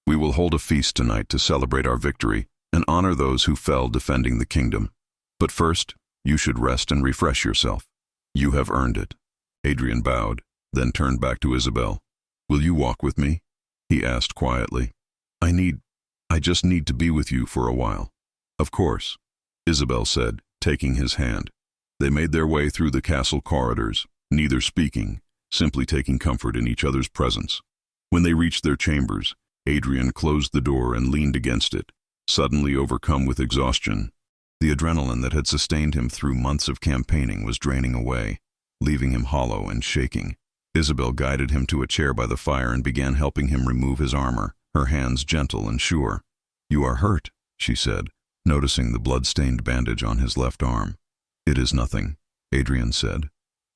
"We will hold a feast tonight to celebrate our victory and honor those who fell defending the kingdom. But first, you should rest and refresh yourself. You have earned it." Adrian bowed, then turned back to Isabel. "Will you walk with me?" he asked quietly. I just need to be with you for a while." "Of course," Isabel said, taking his hand. They made their way through the castle corridors, neither speaking, simply taking comfort in each other's presence. When they reached their chambers, Adrian closed the door and leaned against it, suddenly overcome with exhaustion. The adrenaline that had sustained him through months of campaigning was draining away, leaving him hollow and shaking. Isabel guided him to a chair by the fire and began helping him remove his armor, her hands gentle and sure. "You are hurt," she said, noticing the blood-stained bandage on his left arm. "It is nothing," Adrian said.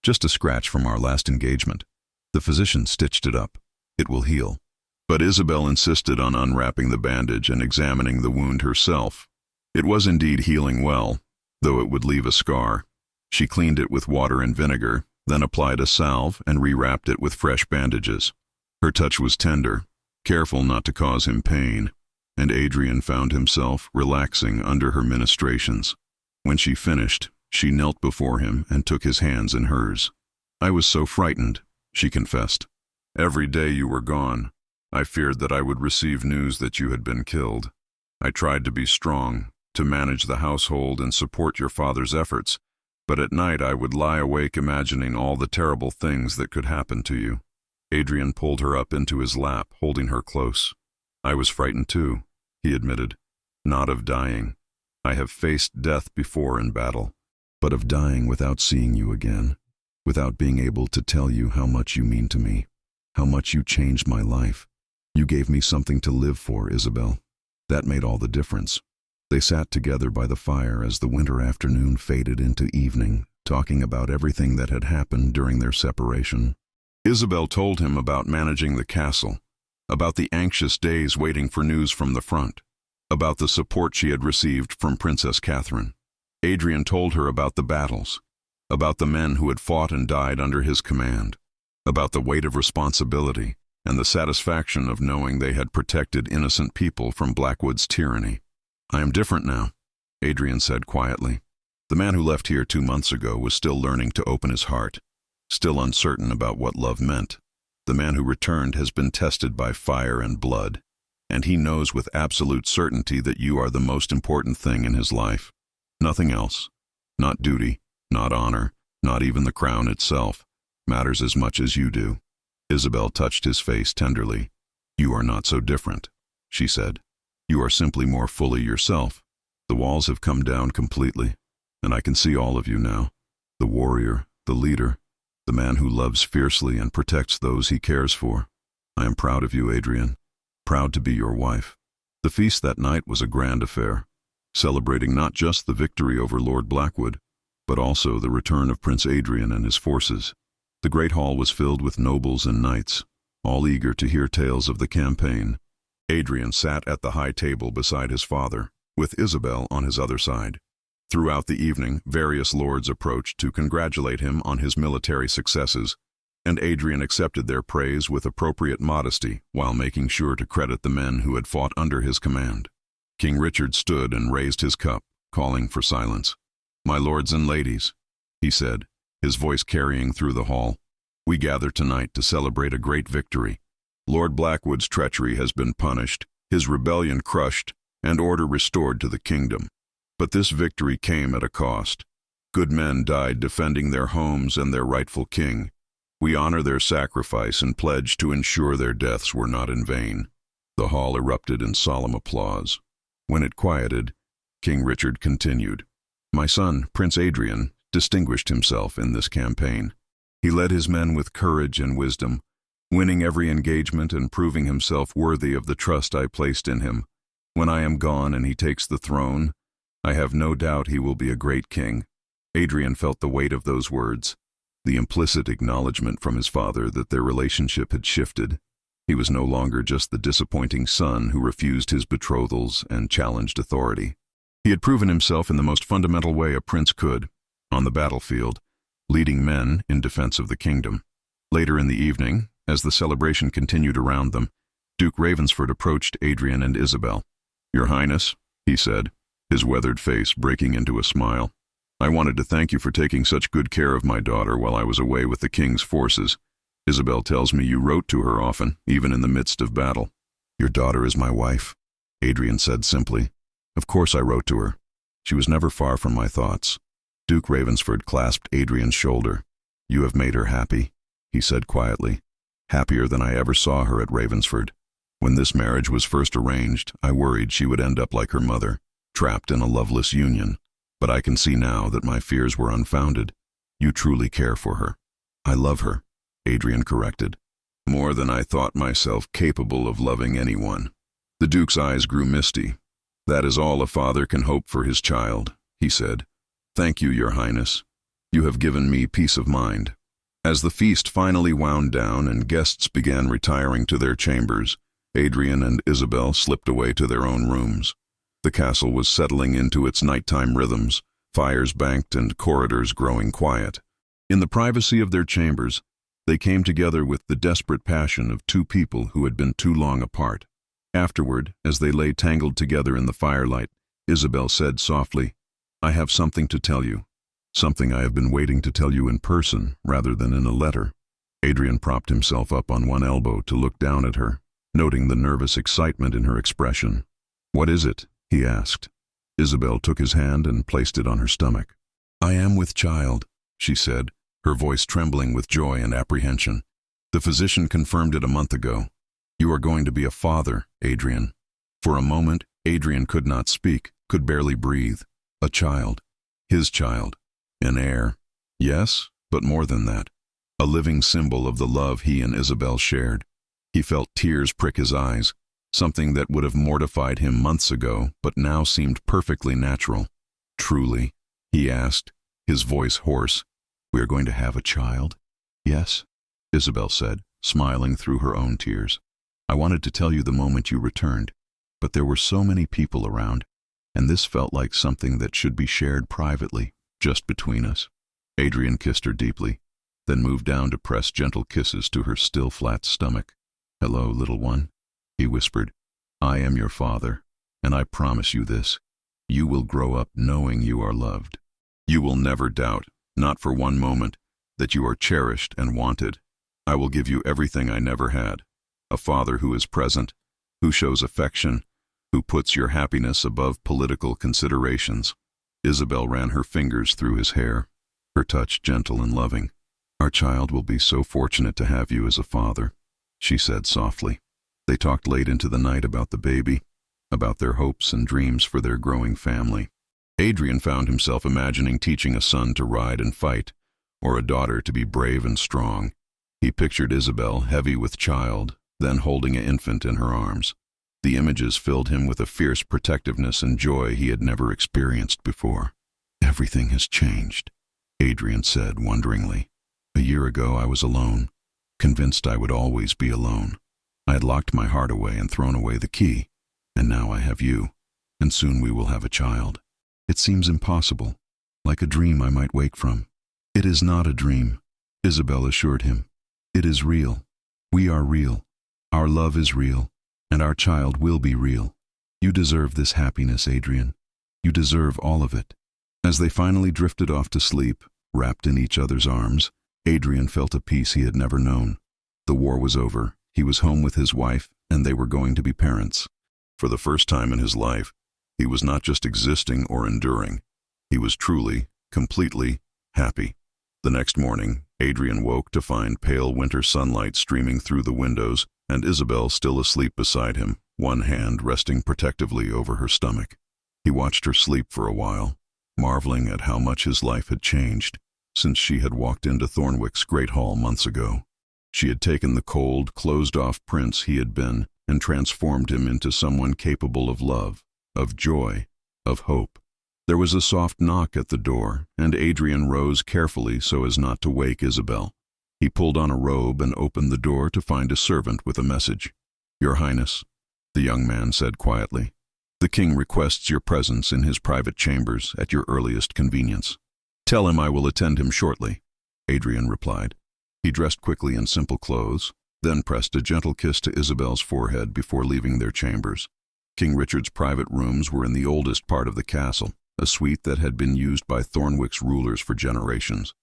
"Just a scratch from our last engagement. The physician stitched it up. It will heal." But Isabel insisted on unwrapping the bandage and examining the wound herself. It was indeed healing well, though it would leave a scar. She cleaned it with water and vinegar, then applied a salve and rewrapped it with fresh bandages. Her touch was tender, careful not to cause him pain, and Adrian found himself relaxing under her ministrations. When she finished, she knelt before him and took his hands in hers. "I was so frightened," she confessed. "Every day you were gone, I feared that I would receive news that you had been killed. I tried to be strong, to manage the household and support your father's efforts, but at night I would lie awake imagining all the terrible things that could happen to you." Adrian pulled her up into his lap, holding her close. "I was frightened too," he admitted. "Not of dying. I have faced death before in battle, but of dying without seeing you again, without being able to tell you how much you mean to me, how much you changed my life. You gave me something to live for, Isabel. That made all the difference." They sat together by the fire as the winter afternoon faded into evening, talking about everything that had happened during their separation. Isabel told him about managing the castle, about the anxious days waiting for news from the front, about the support she had received from Princess Catherine. Adrian told her about the battles, about the men who had fought and died under his command, about the weight of responsibility and the satisfaction of knowing they had protected innocent people from Blackwood's tyranny. "I am different now," Adrian said quietly. The man who left here 2 months ago was still learning to open his heart, still uncertain about what love meant. The man who returned has been tested by fire and blood, and he knows with absolute certainty that you are the most important thing in his life. Nothing else, not duty, not honor, not even the crown itself, matters as much as you do. Isabel touched his face tenderly. "You are not so different," she said. "You are simply more fully yourself. The walls have come down completely, and I can see all of you now. The warrior, the leader, the man who loves fiercely and protects those he cares for. I am proud of you, Adrian, proud to be your wife." The feast that night was a grand affair, celebrating not just the victory over Lord Blackwood, but also the return of Prince Adrian and his forces. The great hall was filled with nobles and knights, all eager to hear tales of the campaign. Adrian sat at the high table beside his father, with Isabel on his other side. Throughout the evening, various lords approached to congratulate him on his military successes, and Adrian accepted their praise with appropriate modesty while making sure to credit the men who had fought under his command. King Richard stood and raised his cup, calling for silence. "My lords and ladies," he said, his voice carrying through the hall, "we gather tonight to celebrate a great victory. Lord Blackwood's treachery has been punished, his rebellion crushed, and order restored to the kingdom. But this victory came at a cost. Good men died defending their homes and their rightful king. We honor their sacrifice and pledge to ensure their deaths were not in vain." The hall erupted in solemn applause. When it quieted, King Richard continued. My son, Prince Adrian, distinguished himself in this campaign. He led his men with courage and wisdom, winning every engagement and proving himself worthy of the trust I placed in him. When I am gone and he takes the throne, I have no doubt he will be a great king. Adrian felt the weight of those words, the implicit acknowledgement from his father that their relationship had shifted. He was no longer just the disappointing son who refused his betrothals and challenged authority. He had proven himself in the most fundamental way a prince could, on the battlefield, leading men in defense of the kingdom. Later in the evening, as the celebration continued around them, Duke Ravensford approached Adrian and Isabel. Your Highness, he said, his weathered face breaking into a smile. I wanted to thank you for taking such good care of my daughter while I was away with the king's forces. Isabel tells me you wrote to her often, even in the midst of battle. Your daughter is my wife, Adrian said simply. Of course I wrote to her. She was never far from my thoughts. Duke Ravensford clasped Adrian's shoulder. You have made her happy, he said quietly. Happier than I ever saw her at Ravensford. When this marriage was first arranged, I worried she would end up like her mother, trapped in a loveless union. But I can see now that my fears were unfounded. You truly care for her. I love her, Adrian corrected. More than I thought myself capable of loving anyone. The Duke's eyes grew misty. That is all a father can hope for his child, he said. Thank you, Your Highness. You have given me peace of mind. As the feast finally wound down and guests began retiring to their chambers, Adrian and Isabel slipped away to their own rooms. The castle was settling into its nighttime rhythms, fires banked and corridors growing quiet. In the privacy of their chambers, they came together with the desperate passion of two people who had been too long apart. Afterward, as they lay tangled together in the firelight, Isabel said softly, I have something to tell you. Something I have been waiting to tell you in person rather than in a letter. Adrian propped himself up on one elbow to look down at her, noting the nervous excitement in her expression. What is it? He asked. Isabel took his hand and placed it on her stomach. I am with child, she said, her voice trembling with joy and apprehension. The physician confirmed it a month ago. You are going to be a father, Adrian. For a moment, Adrian could not speak, could barely breathe. A child. His child. An heir. Yes, but more than that. A living symbol of the love he and Isabel shared. He felt tears prick his eyes, something that would have mortified him months ago, but now seemed perfectly natural. Truly, he asked, his voice hoarse. We are going to have a child? Yes, Isabel said, smiling through her own tears. I wanted to tell you the moment you returned, but there were so many people around, and this felt like something that should be shared privately, just between us. Adrian kissed her deeply, then moved down to press gentle kisses to her still flat stomach. Hello, little one, he whispered. I am your father, and I promise you this. You will grow up knowing you are loved. You will never doubt, not for one moment, that you are cherished and wanted. I will give you everything I never had. A father who is present, who shows affection, who puts your happiness above political considerations. Isabel ran her fingers through his hair, her touch gentle and loving. Our child will be so fortunate to have you as a father, she said softly. They talked late into the night about the baby, about their hopes and dreams for their growing family. Adrian found himself imagining teaching a son to ride and fight, or a daughter to be brave and strong. He pictured Isabel heavy with child, then holding an infant in her arms. The images filled him with a fierce protectiveness and joy he had never experienced before. Everything has changed, Adrian said wonderingly. A year ago I was alone, convinced I would always be alone. I had locked my heart away and thrown away the key, and now I have you, and soon we will have a child. It seems impossible, like a dream I might wake from. It is not a dream, Isabel assured him. It is real. We are real. Our love is real, and our child will be real. You deserve this happiness, Adrian. You deserve all of it. As they finally drifted off to sleep, wrapped in each other's arms, Adrian felt a peace he had never known. The war was over, he was home with his wife, and they were going to be parents. For the first time in his life, he was not just existing or enduring. He was truly, completely happy. The next morning, Adrian woke to find pale winter sunlight streaming through the windows and Isabel still asleep beside him, one hand resting protectively over her stomach. He watched her sleep for a while, marveling at how much his life had changed since she had walked into Thornwick's great hall months ago. She had taken the cold, closed-off prince he had been and transformed him into someone capable of love, of joy, of hope. There was a soft knock at the door, and Adrian rose carefully so as not to wake Isabel. He pulled on a robe and opened the door to find a servant with a message. "Your Highness," the young man said quietly, "the king requests your presence in his private chambers at your earliest convenience." "Tell him I will attend him shortly," Adrian replied. He dressed quickly in simple clothes, then pressed a gentle kiss to Isabel's forehead before leaving their chambers. King Richard's private rooms were in the oldest part of the castle, a suite that had been used by Thornwick's rulers for generations.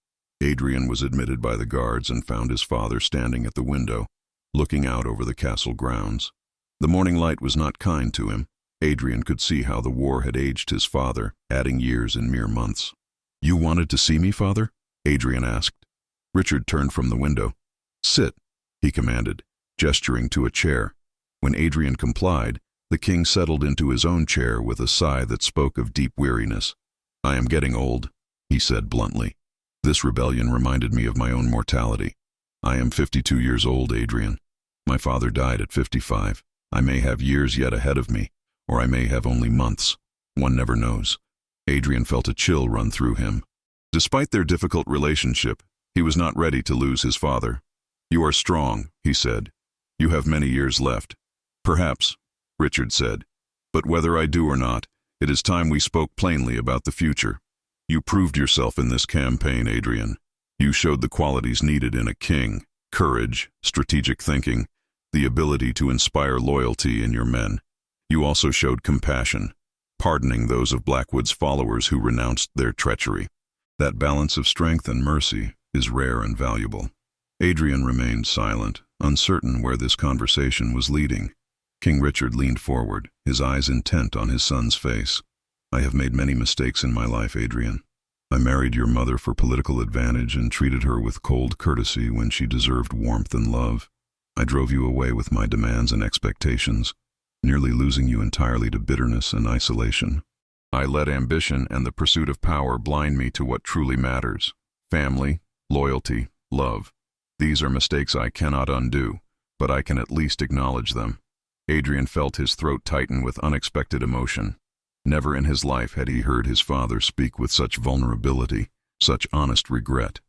Adrian was admitted by the guards and found his father standing at the window, looking out over the castle grounds. The morning light was not kind to him. Adrian could see how the war had aged his father, adding years in mere months. "You wanted to see me, father?" Adrian asked. Richard turned from the window. "Sit," he commanded, gesturing to a chair. When Adrian complied, the king settled into his own chair with a sigh that spoke of deep weariness. "I am getting old," he said bluntly. "This rebellion reminded me of my own mortality. I am 52 years old, Adrian. My father died at 55. I may have years yet ahead of me, or I may have only months. One never knows." Adrian felt a chill run through him. Despite their difficult relationship, he was not ready to lose his father. "You are strong," he said. "You have many years left." "Perhaps," Richard said. "But whether I do or not, it is time we spoke plainly about the future. You proved yourself in this campaign, Adrian. You showed the qualities needed in a king: courage, strategic thinking, the ability to inspire loyalty in your men. You also showed compassion, pardoning those of Blackwood's followers who renounced their treachery. That balance of strength and mercy is rare and valuable." Adrian remained silent, uncertain where this conversation was leading. King Richard leaned forward, his eyes intent on his son's face. "I have made many mistakes in my life, Adrian. I married your mother for political advantage and treated her with cold courtesy when she deserved warmth and love. I drove you away with my demands and expectations, nearly losing you entirely to bitterness and isolation. I let ambition and the pursuit of power blind me to what truly matters: family, loyalty, love. These are mistakes I cannot undo, but I can at least acknowledge them." Adrian felt his throat tighten with unexpected emotion. Never in his life had he heard his father speak with such vulnerability, such honest regret.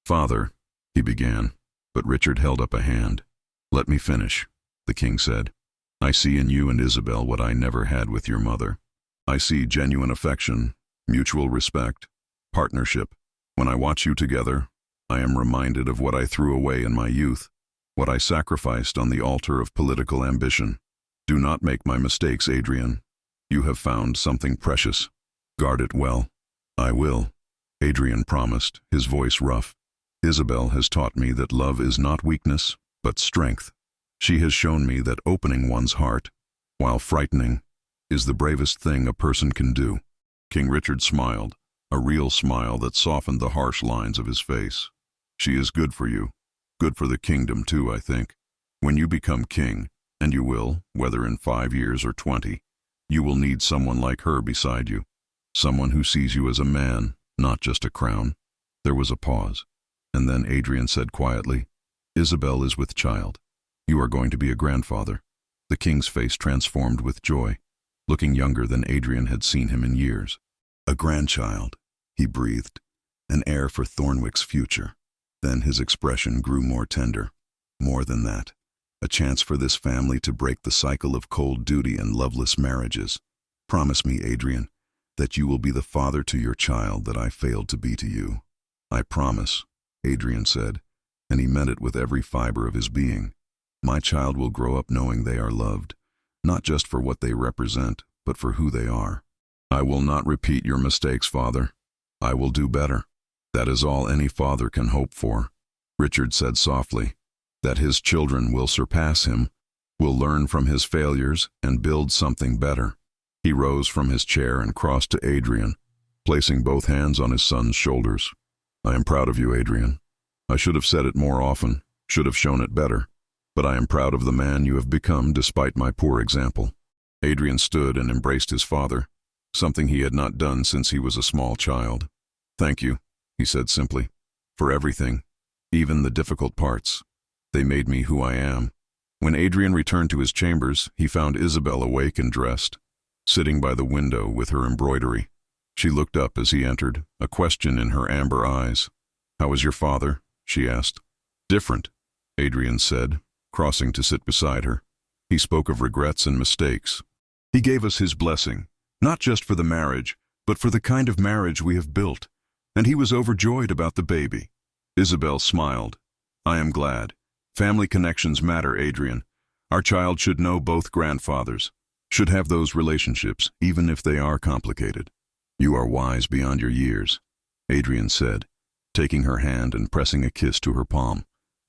"Father," he began, but Richard held up a hand. "Let me finish," the king said. "I see in you and Isabel what I never had with your mother. I see genuine affection, mutual respect, partnership. When I watch you together, I am reminded of what I threw away in my youth, what I sacrificed on the altar of political ambition. Do not make my mistakes, Adrian. You have found something precious. Guard it well." "I will," Adrian promised, his voice rough. "Isabel has taught me that love is not weakness, but strength. She has shown me that opening one's heart, while frightening, is the bravest thing a person can do." King Richard smiled, a real smile that softened the harsh lines of his face. "She is good for you, good for the kingdom too, I think. When you become king, and you will, whether in 5 years or 20, you will need someone like her beside you, someone who sees you as a man, not just a crown." There was a pause, and then Adrian said quietly, "Isabel is with child. You are going to be a grandfather." The king's face transformed with joy, looking younger than Adrian had seen him in years. "A grandchild," he breathed, "an heir for Thornwick's future." Then his expression grew more tender. "More than that, a chance for this family to break the cycle of cold duty and loveless marriages. Promise me, Adrian, that you will be the father to your child that I failed to be to you." "I promise," Adrian said, and he meant it with every fiber of his being. "My child will grow up knowing they are loved, not just for what they represent, but for who they are." "I will not repeat your mistakes, father. I will do better. That is all any father can hope for," Richard said softly. "That his children will surpass him, will learn from his failures and build something better." He rose from his chair and crossed to Adrian, placing both hands on his son's shoulders. "I am proud of you, Adrian. I should have said it more often, should have shown it better. but I am proud of the man you have become despite my poor example." Adrian stood and embraced his father, something he had not done since he was a small child. "Thank you," he said simply, "for everything, even the difficult parts. They made me who I am." When Adrian returned to his chambers, he found Isabel awake and dressed, sitting by the window with her embroidery. She looked up as he entered, a question in her amber eyes. "How is your father?" she asked. "Different," Adrian said, crossing to sit beside her. "He spoke of regrets and mistakes. He gave us his blessing, not just for the marriage, but for the kind of marriage we have built, and he was overjoyed about the baby." Isabel smiled. "I am glad. Family connections matter, Adrian. Our child should know both grandfathers, should have those relationships, even if they are complicated." "You are wise beyond your years," Adrian said, taking her hand and pressing a kiss to her palm.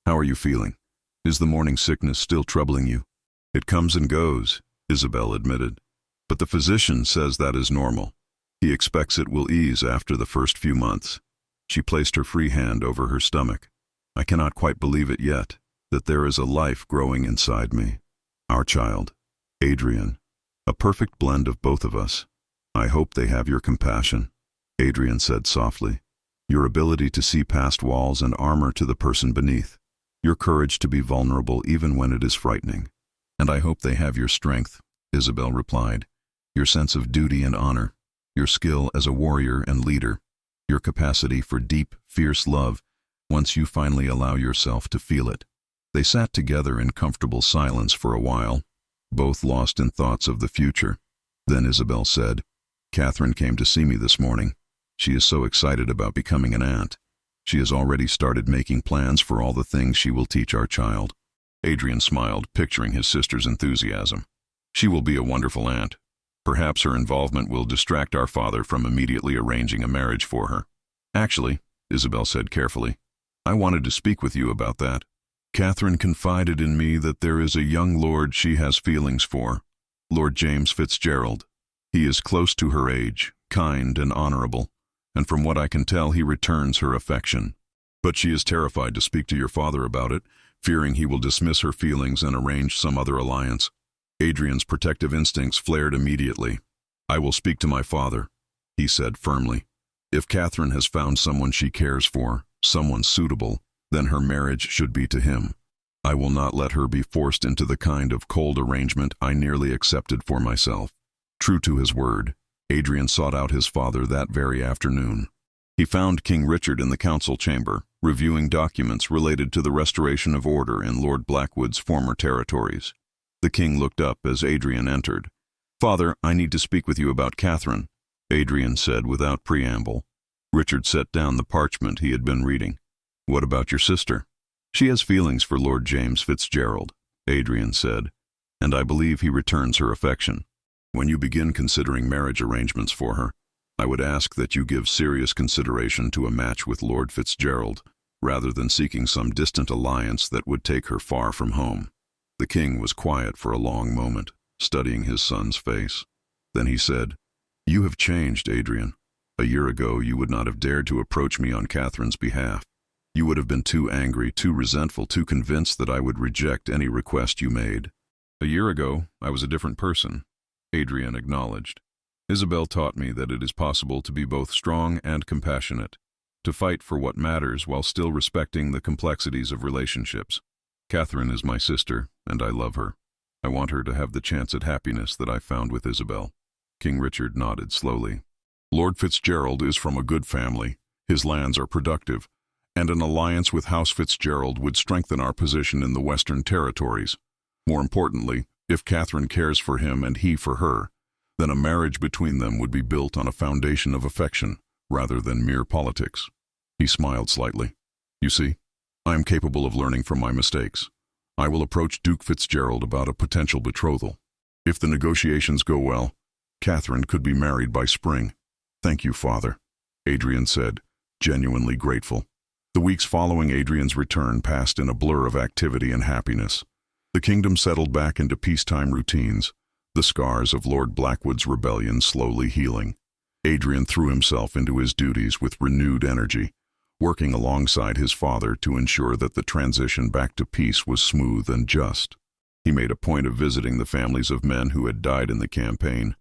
"How are you feeling? Is the morning sickness still troubling you?" "It comes and goes," Isabel admitted. "But the physician says that is normal. He expects it will ease after the first few months." She placed her free hand over her stomach. "I cannot quite believe it yet, that there is a life growing inside me. Our child, Adrian, a perfect blend of both of us. I hope they have your compassion," Adrian said softly. "Your ability to see past walls and armor to the person beneath. Your courage to be vulnerable even when it is frightening." "And I hope they have your strength," Isabel replied. "Your sense of duty and honor, your skill as a warrior and leader, your capacity for deep, fierce love once you finally allow yourself to feel it." They sat together in comfortable silence for a while, both lost in thoughts of the future. Then Isabel said, "Catherine came to see me this morning. She is so excited about becoming an aunt. She has already started making plans for all the things she will teach our child." Adrian smiled, picturing his sister's enthusiasm. "She will be a wonderful aunt. Perhaps her involvement will distract our father from immediately arranging a marriage for her." "Actually," Isabel said carefully, "I wanted to speak with you about that. Catherine confided in me that there is a young lord she has feelings for, Lord James Fitzgerald. He is close to her age, kind and honorable, and from what I can tell he returns her affection. But she is terrified to speak to your father about it, fearing he will dismiss her feelings and arrange some other alliance." Adrian's protective instincts flared immediately. "I will speak to my father," he said firmly. "If Catherine has found someone she cares for, someone suitable, then her marriage should be to him. I will not let her be forced into the kind of cold arrangement I nearly accepted for myself." True to his word, Adrian sought out his father that very afternoon. He found King Richard in the council chamber, reviewing documents related to the restoration of order in Lord Blackwood's former territories. The king looked up as Adrian entered. "Father, I need to speak with you about Catherine," Adrian said without preamble. Richard set down the parchment he had been reading. "What about your sister?" "She has feelings for Lord James Fitzgerald," Adrian said, "and I believe he returns her affection. When you begin considering marriage arrangements for her, I would ask that you give serious consideration to a match with Lord Fitzgerald, rather than seeking some distant alliance that would take her far from home." The king was quiet for a long moment, studying his son's face. Then he said, "You have changed, Adrian. A year ago you would not have dared to approach me on Catherine's behalf. You would have been too angry, too resentful, too convinced that I would reject any request you made." "A year ago, I was a different person," Adrian acknowledged. "Isabel taught me that it is possible to be both strong and compassionate, to fight for what matters while still respecting the complexities of relationships. Catherine is my sister, and I love her. I want her to have the chance at happiness that I found with Isabel." King Richard nodded slowly. "Lord Fitzgerald is from a good family. His lands are productive, and an alliance with House Fitzgerald would strengthen our position in the Western Territories. More importantly, if Catherine cares for him and he for her, then a marriage between them would be built on a foundation of affection rather than mere politics." He smiled slightly. "You see, I am capable of learning from my mistakes. I will approach Duke Fitzgerald about a potential betrothal. If the negotiations go well, Catherine could be married by spring." "Thank you, Father," Adrian said, genuinely grateful. The weeks following Adrian's return passed in a blur of activity and happiness. The kingdom settled back into peacetime routines, the scars of Lord Blackwood's rebellion slowly healing. Adrian threw himself into his duties with renewed energy, working alongside his father to ensure that the transition back to peace was smooth and just. He made a point of visiting the families of men who had died in the campaign,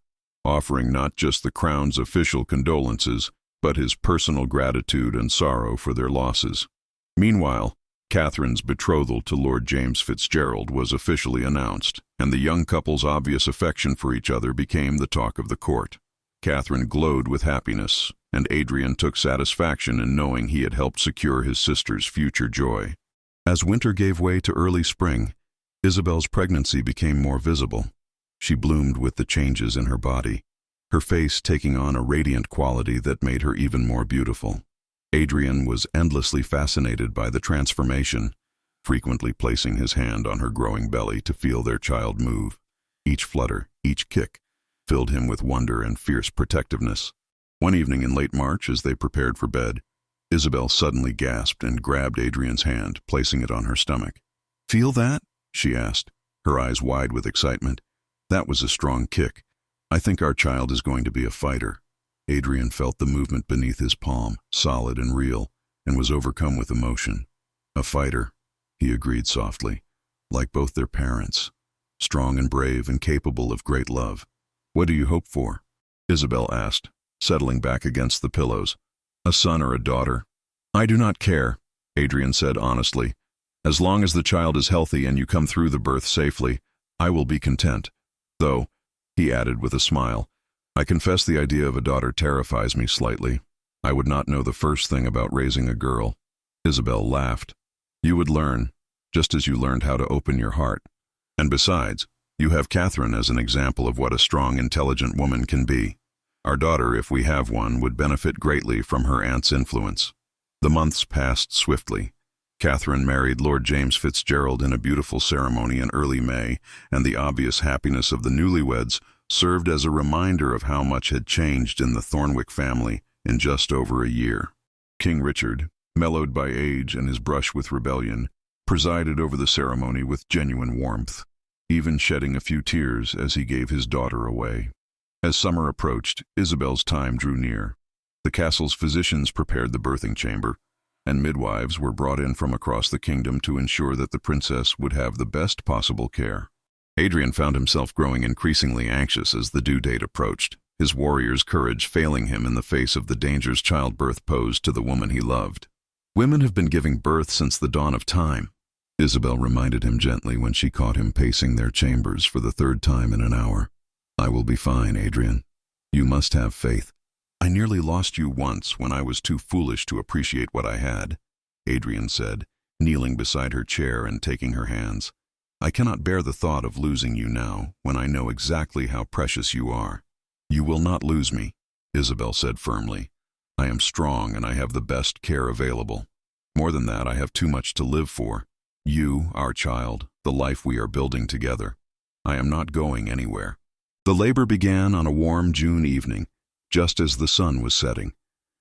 offering not just the Crown's official condolences, but his personal gratitude and sorrow for their losses. Meanwhile, Catherine's betrothal to Lord James Fitzgerald was officially announced, and the young couple's obvious affection for each other became the talk of the court. Catherine glowed with happiness, and Adrian took satisfaction in knowing he had helped secure his sister's future joy. As winter gave way to early spring, Isabel's pregnancy became more visible. She bloomed with the changes in her body, her face taking on a radiant quality that made her even more beautiful. Adrian was endlessly fascinated by the transformation, frequently placing his hand on her growing belly to feel their child move. Each flutter, each kick, filled him with wonder and fierce protectiveness. One evening in late March, as they prepared for bed, Isabel suddenly gasped and grabbed Adrian's hand, placing it on her stomach. "Feel that?" she asked, her eyes wide with excitement. "That was a strong kick. I think our child is going to be a fighter." Adrian felt the movement beneath his palm, solid and real, and was overcome with emotion. "A fighter," he agreed softly, "like both their parents, strong and brave and capable of great love." "What do you hope for?" Isabel asked, settling back against the pillows. "A son or a daughter?" "I do not care," Adrian said honestly. "As long as the child is healthy and you come through the birth safely, I will be content. Though," he added with a smile, "I confess the idea of a daughter terrifies me slightly. I would not know the first thing about raising a girl." Isabel laughed. "You would learn, just as you learned how to open your heart. And besides, you have Catherine as an example of what a strong, intelligent woman can be. Our daughter, if we have one, would benefit greatly from her aunt's influence." The months passed swiftly. Catherine married Lord James Fitzgerald in a beautiful ceremony in early May, and the obvious happiness of the newlyweds served as a reminder of how much had changed in the Thornwick family in just over a year. King Richard, mellowed by age and his brush with rebellion, presided over the ceremony with genuine warmth, even shedding a few tears as he gave his daughter away. As summer approached, Isabel's time drew near. The castle's physicians prepared the birthing chamber, and midwives were brought in from across the kingdom to ensure that the princess would have the best possible care. Adrian found himself growing increasingly anxious as the due date approached, his warrior's courage failing him in the face of the dangers childbirth posed to the woman he loved. "Women have been giving birth since the dawn of time," Isabel reminded him gently when she caught him pacing their chambers for the third time in an hour. "I will be fine, Adrian. You must have faith. I nearly lost you once when I was too foolish to appreciate what I had," Adrian said, kneeling beside her chair and taking her hands. "I cannot bear the thought of losing you now, when I know exactly how precious you are." "You will not lose me," Isabel said firmly. "I am strong and I have the best care available. More than that, I have too much to live for. You, our child, the life we are building together. I am not going anywhere." The labor began on a warm June evening, just as the sun was setting.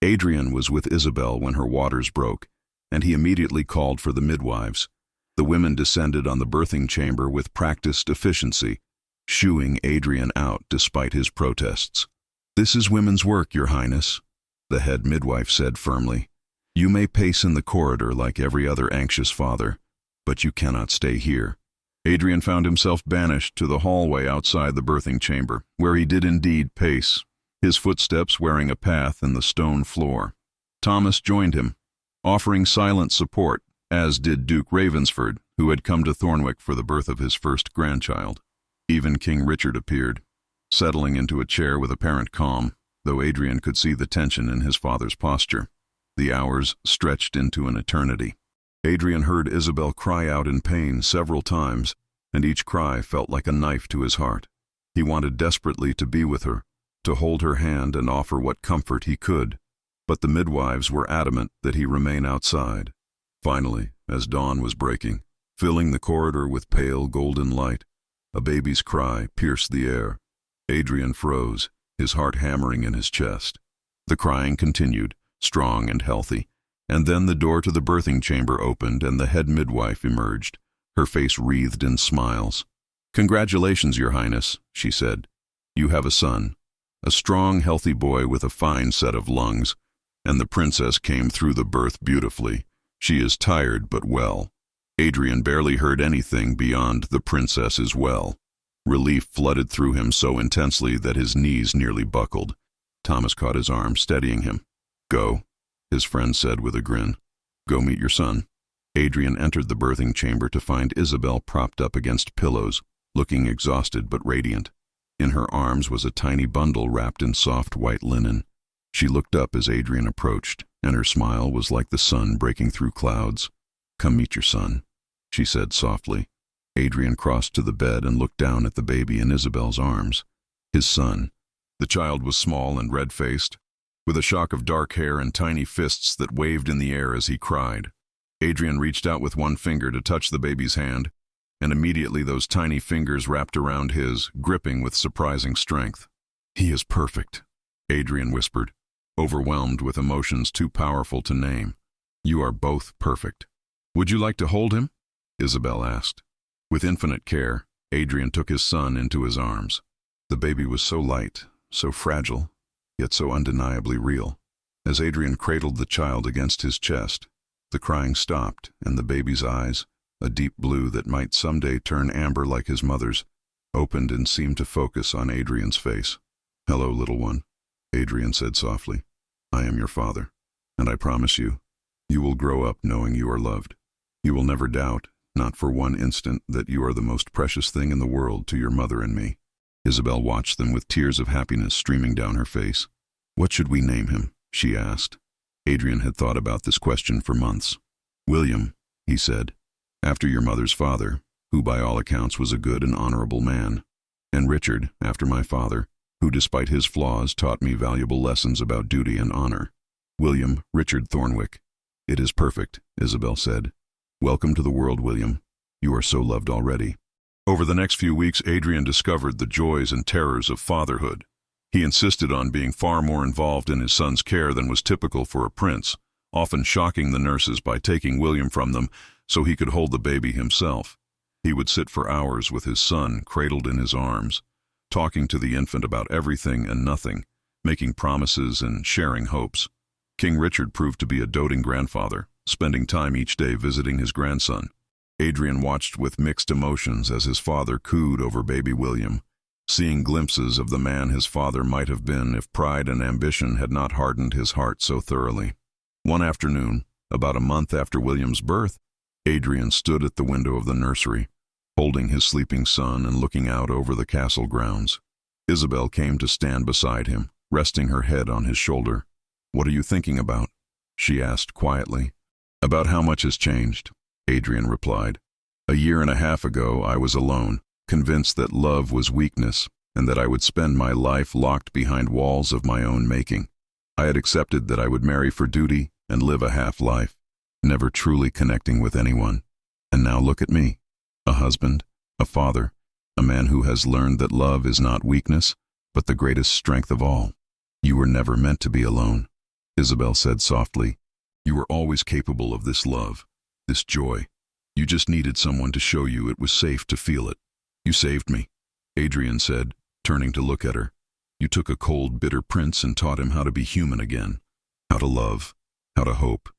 Adrian was with Isabel when her waters broke, and he immediately called for the midwives. The women descended on the birthing chamber with practiced efficiency, shooing Adrian out despite his protests. "This is women's work, Your Highness," the head midwife said firmly. "You may pace in the corridor like every other anxious father, but you cannot stay here." Adrian found himself banished to the hallway outside the birthing chamber, where he did indeed pace, his footsteps wearing a path in the stone floor. Thomas joined him, offering silent support, as did Duke Ravensford, who had come to Thornwick for the birth of his first grandchild. Even King Richard appeared, settling into a chair with apparent calm, though Adrian could see the tension in his father's posture. The hours stretched into an eternity. Adrian heard Isabel cry out in pain several times, and each cry felt like a knife to his heart. He wanted desperately to be with her, to hold her hand and offer what comfort he could, but the midwives were adamant that he remain outside. Finally, as dawn was breaking, filling the corridor with pale golden light, a baby's cry pierced the air. Adrian froze, his heart hammering in his chest. The crying continued, strong and healthy, and then the door to the birthing chamber opened and the head midwife emerged, her face wreathed in smiles. "Congratulations, Your Highness," she said. "You have a son, a strong, healthy boy with a fine set of lungs. and the princess came through the birth beautifully. She is tired but well. Adrian barely heard anything beyond the princess is well. Relief flooded through him so intensely that his knees nearly buckled. Thomas caught his arm, steadying him. "Go," his friend said with a grin. "Go meet your son." Adrian entered the birthing chamber to find Isabel propped up against pillows, looking exhausted but radiant. In her arms was a tiny bundle wrapped in soft white linen. She looked up as Adrian approached, and her smile was like the sun breaking through clouds. "Come meet your son," she said softly. Adrian crossed to the bed and looked down at the baby in Isabel's arms. His son. The child was small and red-faced, with a shock of dark hair and tiny fists that waved in the air as he cried. Adrian reached out with one finger to touch the baby's hand, and immediately those tiny fingers wrapped around his, gripping with surprising strength. "He is perfect," Adrian whispered, overwhelmed with emotions too powerful to name. "You are both perfect." "Would you like to hold him?" Isabel asked. With infinite care, Adrian took his son into his arms. The baby was so light, so fragile, yet so undeniably real. As Adrian cradled the child against his chest, the crying stopped, and the baby's eyes, a deep blue that might someday turn amber like his mother's, opened and seemed to focus on Adrian's face. "Hello, little one," Adrian said softly. "I am your father, and I promise you, you will grow up knowing you are loved. You will never doubt, not for one instant, that you are the most precious thing in the world to your mother and me." Isabel watched them with tears of happiness streaming down her face. "What should we name him?" she asked. Adrian had thought about this question for months. "William," he said, "after your mother's father, who by all accounts was a good and honorable man. And Richard, after my father, who despite his flaws taught me valuable lessons about duty and honor. William Richard Thornwick." "It is perfect," Isabel said. "Welcome to the world, William. You are so loved already." Over the next few weeks, Adrian discovered the joys and terrors of fatherhood. He insisted on being far more involved in his son's care than was typical for a prince, often shocking the nurses by taking William from them so he could hold the baby himself. He would sit for hours with his son cradled in his arms, talking to the infant about everything and nothing, making promises and sharing hopes. King Richard proved to be a doting grandfather, spending time each day visiting his grandson. Adrian watched with mixed emotions as his father cooed over baby William, seeing glimpses of the man his father might have been if pride and ambition had not hardened his heart so thoroughly. One afternoon, about a month after William's birth, Adrian stood at the window of the nursery, holding his sleeping son and looking out over the castle grounds. Isabel came to stand beside him, resting her head on his shoulder. "What are you thinking about?" she asked quietly. "About how much has changed," Adrian replied. "A year and a half ago I was alone, convinced that love was weakness and that I would spend my life locked behind walls of my own making. I had accepted that I would marry for duty and live a half-life, never truly connecting with anyone. And now look at me, a husband, a father, a man who has learned that love is not weakness, but the greatest strength of all." "You were never meant to be alone," Isabel said softly. "You were always capable of this love, this joy. You just needed someone to show you it was safe to feel it. You saved me," Adrian said, turning to look at her. "You took a cold, bitter prince and taught him how to be human again, how to love, how to hope,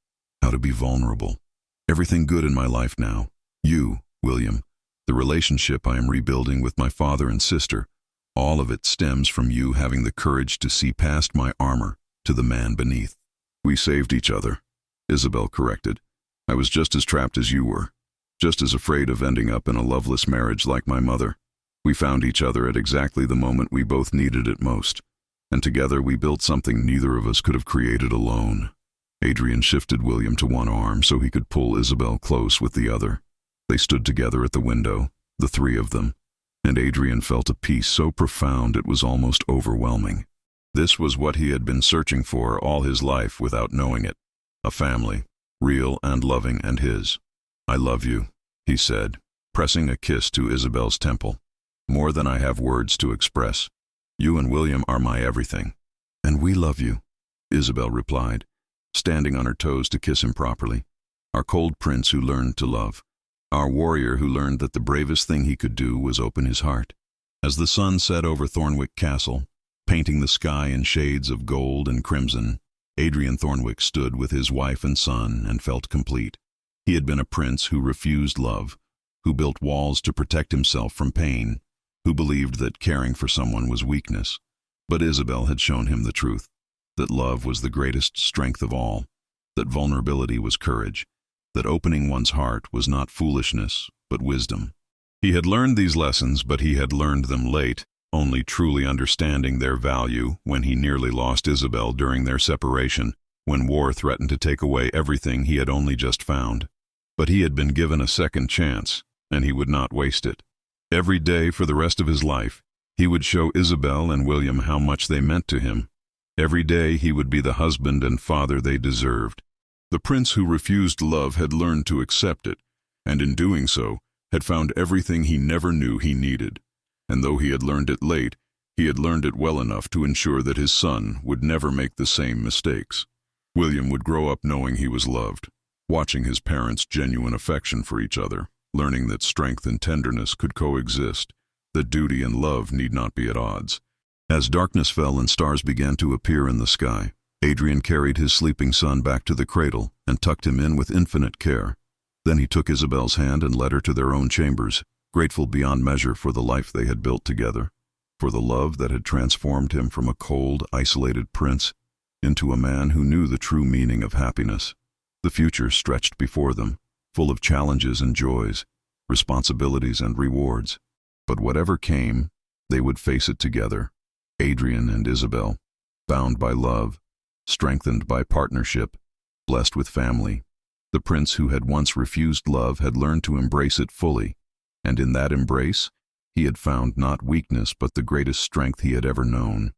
how to be vulnerable. Everything good in my life now, you, William, the relationship I am rebuilding with my father and sister, all of it stems from you having the courage to see past my armor to the man beneath." "We saved each other," Isabel corrected. "I was just as trapped as you were, just as afraid of ending up in a loveless marriage like my mother. We found each other at exactly the moment we both needed it most, and together we built something neither of us could have created alone." Adrian shifted William to one arm so he could pull Isabel close with the other. They stood together at the window, the three of them, and Adrian felt a peace so profound it was almost overwhelming. This was what he had been searching for all his life without knowing it. A family, real and loving and his. "I love you," he said, pressing a kiss to Isabel's temple. "More than I have words to express. You and William are my everything." "And we love you," Isabel replied, standing on her toes to kiss him properly. "Our cold prince who learned to love. Our warrior who learned that the bravest thing he could do was open his heart." As the sun set over Thornwick Castle, painting the sky in shades of gold and crimson, Adrian Thornwick stood with his wife and son and felt complete. He had been a prince who refused love, who built walls to protect himself from pain, who believed that caring for someone was weakness. But Isabel had shown him the truth, that love was the greatest strength of all, that vulnerability was courage, that opening one's heart was not foolishness, but wisdom. He had learned these lessons, but he had learned them late, only truly understanding their value when he nearly lost Isabel during their separation, when war threatened to take away everything he had only just found. But he had been given a second chance, and he would not waste it. Every day for the rest of his life, he would show Isabel and William how much they meant to him. Every day he would be the husband and father they deserved. The prince who refused love had learned to accept it, and in doing so, had found everything he never knew he needed. And though he had learned it late, he had learned it well enough to ensure that his son would never make the same mistakes. William would grow up knowing he was loved, watching his parents' genuine affection for each other, learning that strength and tenderness could coexist, that duty and love need not be at odds. As darkness fell and stars began to appear in the sky, Adrian carried his sleeping son back to the cradle and tucked him in with infinite care. Then he took Isabel's hand and led her to their own chambers, grateful beyond measure for the life they had built together, for the love that had transformed him from a cold, isolated prince into a man who knew the true meaning of happiness. The future stretched before them, full of challenges and joys, responsibilities and rewards. But whatever came, they would face it together, Adrian and Isabel, bound by love, strengthened by partnership, blessed with family. The prince who had once refused love had learned to embrace it fully, and in that embrace, he had found not weakness but the greatest strength he had ever known.